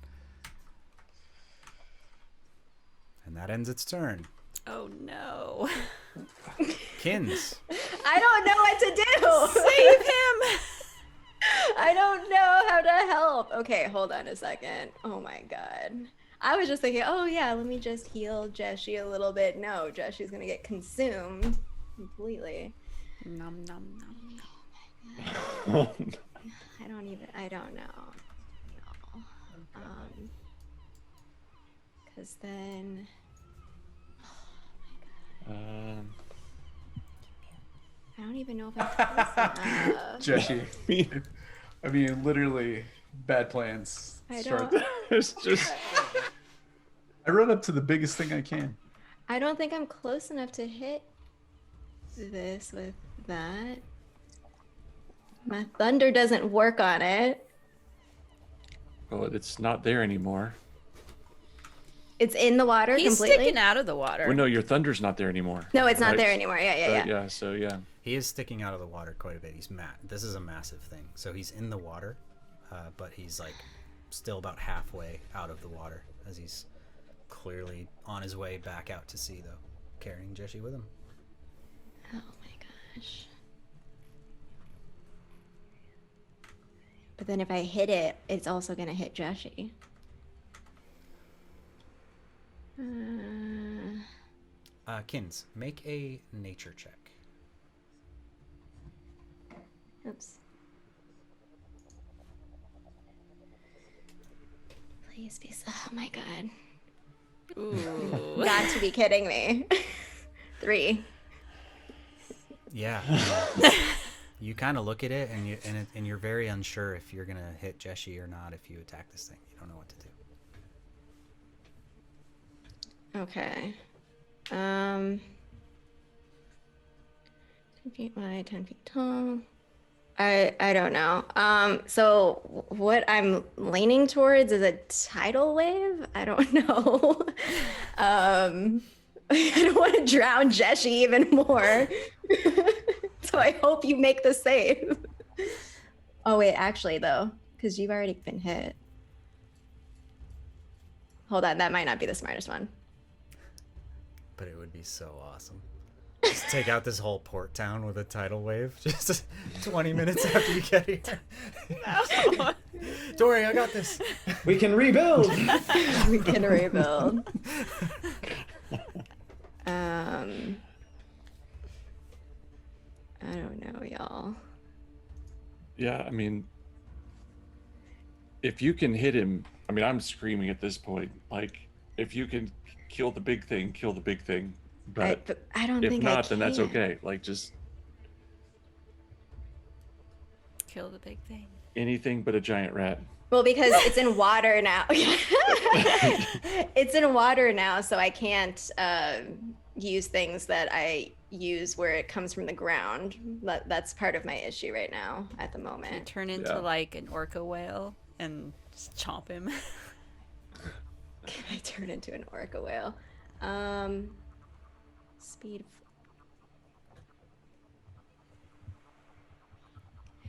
And that ends its turn. Oh no. Kins. I don't know what to do. Save him! I don't know how to help. Okay, hold on a second. Oh my god. I was just thinking, oh yeah, let me just heal Jeshi a little bit. No, Jeshi's gonna get consumed completely. Nom nom nom. I don't know. No. Cause then, I don't even know if I'm close enough. Jeshi. I mean, literally, bad plans. I start- don't. It's just I run up to the biggest thing I can. I don't think I'm close enough to hit this with that. My thunder doesn't work on it. well, it's not there anymore. It's in the water He's completely. sticking out of the water. Well, no, your thunder's not there anymore. No, it's not Right? there anymore. Yeah. Yeah. So yeah. He is sticking out of the water quite a bit. He's this is a massive thing. So he's in the water, but he's like still about halfway out of the water as he's clearly on his way back out to sea, though, carrying Jeshi with him. Oh my gosh. But then if I hit it, it's also gonna hit Jeshi. Kins, make a nature check. Oops. Please be so. Oh my god. Ooh. Got to be kidding me. 3. Yeah. You kind of look at it and you're very unsure if you're gonna hit Jeshi or not if you attack this thing. You don't know what to do. Okay. 10 feet wide, 10 feet tall. I don't know. So what I'm leaning towards is a tidal wave. I don't know. I don't want to drown Jeshi even more. So I hope you make the save. Oh wait, actually though, because you've already been hit. Hold on, that might not be the smartest one. but it would be so awesome. Just take out this whole port town with a tidal wave. Just 20 minutes after you get here. No. Don't worry, I got this. We can rebuild. We can rebuild. I don't know, y'all. Yeah, I mean, if you can hit him, I mean, I'm screaming at this point. Like, if you can kill the big thing, kill the big thing. But I don't if think not, I then that's can. okay. Like, just Kill the big thing. anything but a giant rat. Well, because it's in water now. It's in water now, so I can't use things that I use where it comes from the ground. That's part of my issue right now at the You moment. turn into Yeah. like an orca whale and just chomp him. Can I turn into an orca whale? Speed.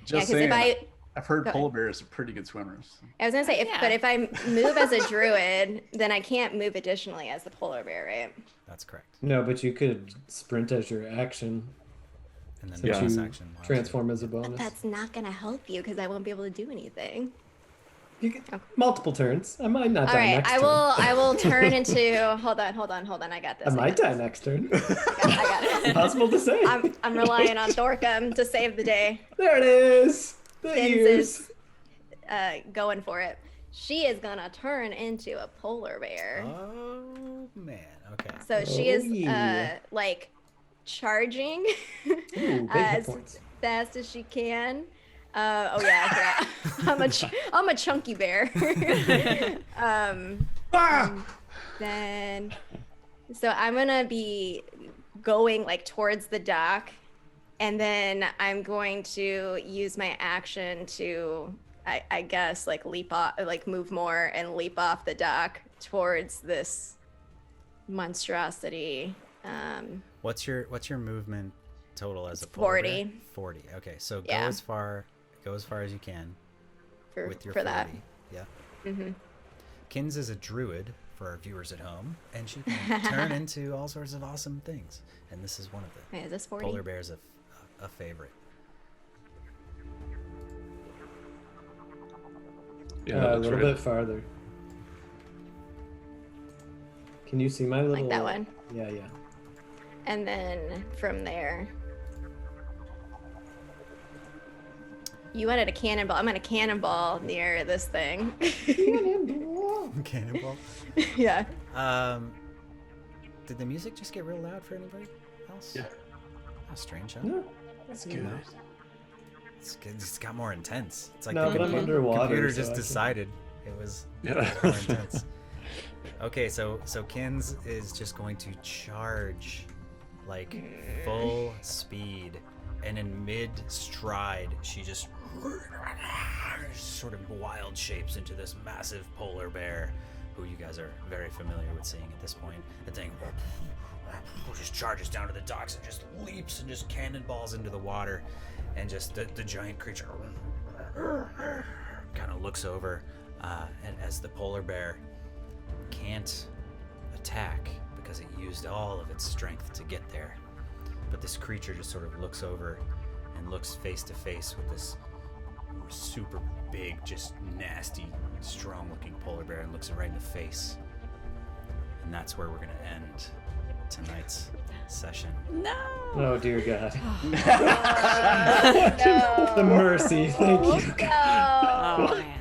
Just 'cause if saying, I've heard Go polar bears are pretty good swimmers. I was gonna say, Yeah. but if I move as a druid, then I can't move additionally as the polar bear, right? That's correct. No, but you could sprint as your action. And then Since bonus you action. while transform as a But bonus. that's not gonna help you because I won't be able to do anything. You get multiple turns. I might not All die right, next I turn. will. I will turn into. Hold on. I got this. I might got die this. next turn. I got it. Impossible to say. I'm relying on Thorcum to save the day. There it is. The Kins ears. is going for it. She is gonna turn into a polar bear. Oh man. Okay. So she Oh, is yeah. like charging Ooh, big hit as points. fast as she can. Oh yeah, I forgot. I'm a chunky bear. Then, so I'm gonna be going like towards the dock, and then I'm going to use my action to, I guess, like leap off, like move more and leap off the dock towards this monstrosity. What's your movement total as a It's polar 40. bear? 40. Okay, so Yeah. go as far as you can with your for 40. that. Yeah. Mhm. Kins is a druid for our viewers at home, and she can turn into all sorts of awesome things. And this is one of them. Wait, is this 40? Polar bear's a favorite. Yeah, a that's little right. bit farther. Can you see my little? Like that one. Yeah. And then from there, you wanted a cannonball. I'm gonna cannonball near this thing. Cannonball. Yeah. Did the music just get real loud for anybody else? Yeah. How strange, huh? No, That's good. It's good. It's got more intense. It's like no, the but I'm underwater. computer so just I can- decided it was Yeah. more intense. Okay, so Kins is just going to charge like full speed, and in mid stride, she just sort of wild shapes into this massive polar bear, who you guys are very familiar with seeing at this point. The thing just charges down to the docks and just leaps and just cannonballs into the water, and just the giant creature kind of looks over, and as the polar bear can't attack because it used all of its strength to get there, but this creature just sort of looks over and looks face to face with this super big, just nasty, strong looking polar bear, and looks it right in the face. And that's where we're going to end tonight's session. No. Oh dear God. No. The mercy. Thank you. No. Oh man.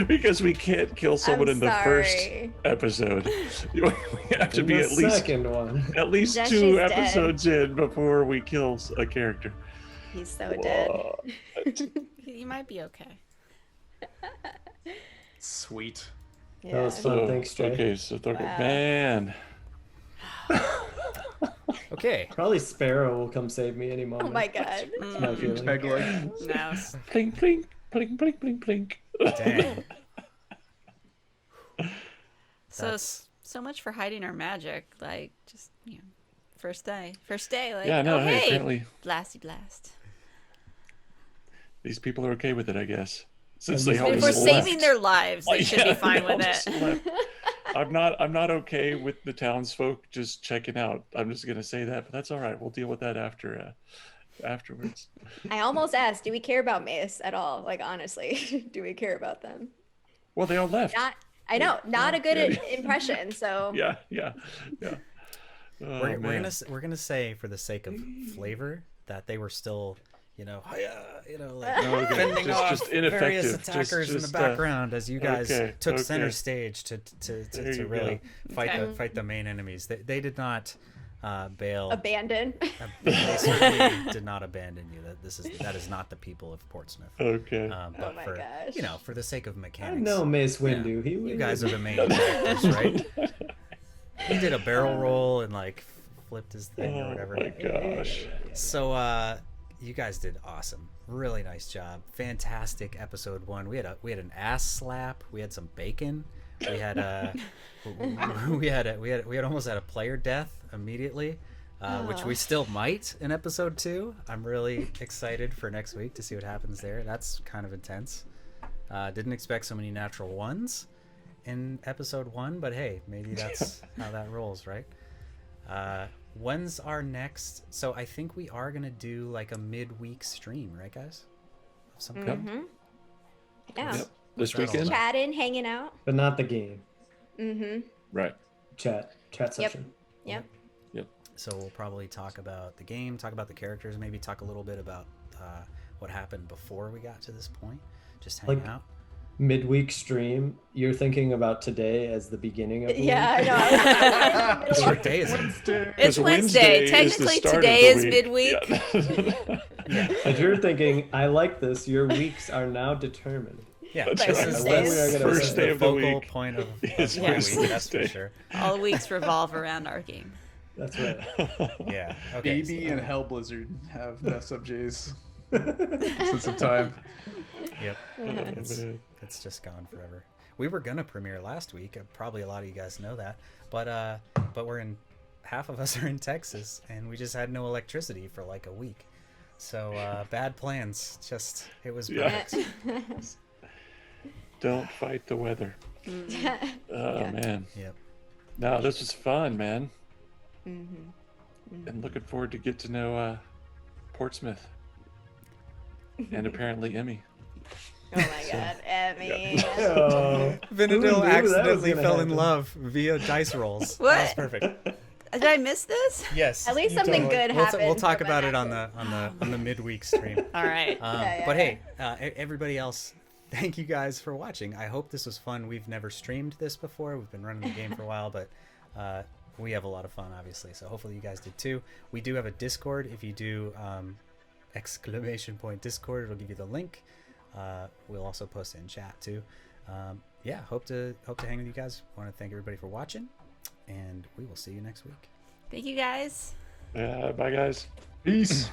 Because we can't kill someone I'm in the first sorry. episode. We have to In be the at least second one. two Jeshi's dead. episodes in before we kill a character. He's so dead. Whoa. You might be okay. Sweet. That was fun. Thanks, Jay. Okay, so Wow. man. Okay. Probably Sparrow will come save me any Oh moment. my God. That's my feeling. Peg leg. No. Plink, plink, plink, plink, plink, plink. Dang. So That's- so much for hiding our magic. Like just first day, like Yeah, no, oh, hey, hey, apparently blasty blast. these people are okay with it, I guess. Since If they all we're If we're just saving left. their lives, they should Yeah, be fine they all with just it. left. I'm not okay with the townsfolk just checking out. I'm just gonna say that, but that's all right. We'll deal with that afterwards. I almost asked, do we care about Mace at all? Like, honestly, do we care about them? Well, they all left. I know, not a good Yeah. impression. So Yeah. Oh, we're man. gonna say, for the sake of flavor, that they were still, like Okay. fending off Just various ineffective. attackers in the Just, background as you guys took center okay. stage to you really Okay. fight the main enemies. They did not bail. abandon. They certainly did not abandon you. That is not the people of Portsmouth. Okay. But Oh my for gosh. for the sake of I mechanics, know Mace Windu. yeah, you guys are the main characters, right? He did a barrel roll and like flipped his thing or Oh whatever. my gosh. So you guys did awesome. Really nice job. Fantastic episode 1. We had an ass slap. We had some bacon. We had we almost had a player death immediately, which we still might in episode 2. I'm really excited for next week to see what happens there. That's kind of intense. Didn't expect so many natural ones in episode 1, but hey, maybe that's how that rolls, right? When's our next? So I think we are gonna do like a midweek stream, right, guys? Of some kind. Mm-hmm. Yeah. Yep. This What's that all weekend. about? Chatting, hanging out. But not the game. Mm-hmm. Right. Chat session. Yep. So we'll probably talk about the game, talk about the characters, maybe talk a little bit about what happened before we got to this point. Just hang out. Midweek stream. You're thinking about today as the beginning of the Yeah, week? I know. What day is it? It's Wednesday. Wednesday is the Technically, start of today the is week. midweek. Yeah. But you're thinking, I like this. Your weeks are now determined. Yeah, That's this right. is When we are gonna First say day the of the focal week. point of It's the Wednesday. week, that's for sure. All weeks revolve around our game. That's right. Yeah. Okay. BB and Hellblizzard have messed up J's since some time. Yep. It's, man. it's just gone forever. We were gonna premiere last week. Probably a lot of you guys know that, but we're in. Half of us are in Texas, and we just had no electricity for like a week. So bad plans. Just it was Yeah. perfect. Don't fight the weather. Oh man. Yep. No, this was fun, man. Mm-hmm. And looking forward to get to know Portsmouth and apparently Emmy. Oh my God, Emmy. Oh, who knew Vinadil that was accidentally gonna fell in happen? love via dice rolls. What? That was perfect. Did I miss this? Yes. At least you something good We'll happened talk from about an it on the midweek stream. All right. Yeah, But yeah. hey, everybody else, thank you guys for watching. I hope this was fun. We've never streamed this before. We've been running the game for a while, but we have a lot of fun, obviously. So hopefully you guys did too. We do have a Discord. If you do !Discord, it'll give you the link. We'll also post it in chat too. Yeah, hope to hang with you guys. Want to thank everybody for watching, and we will see you next week. Thank you guys. Yeah, bye guys. Peace.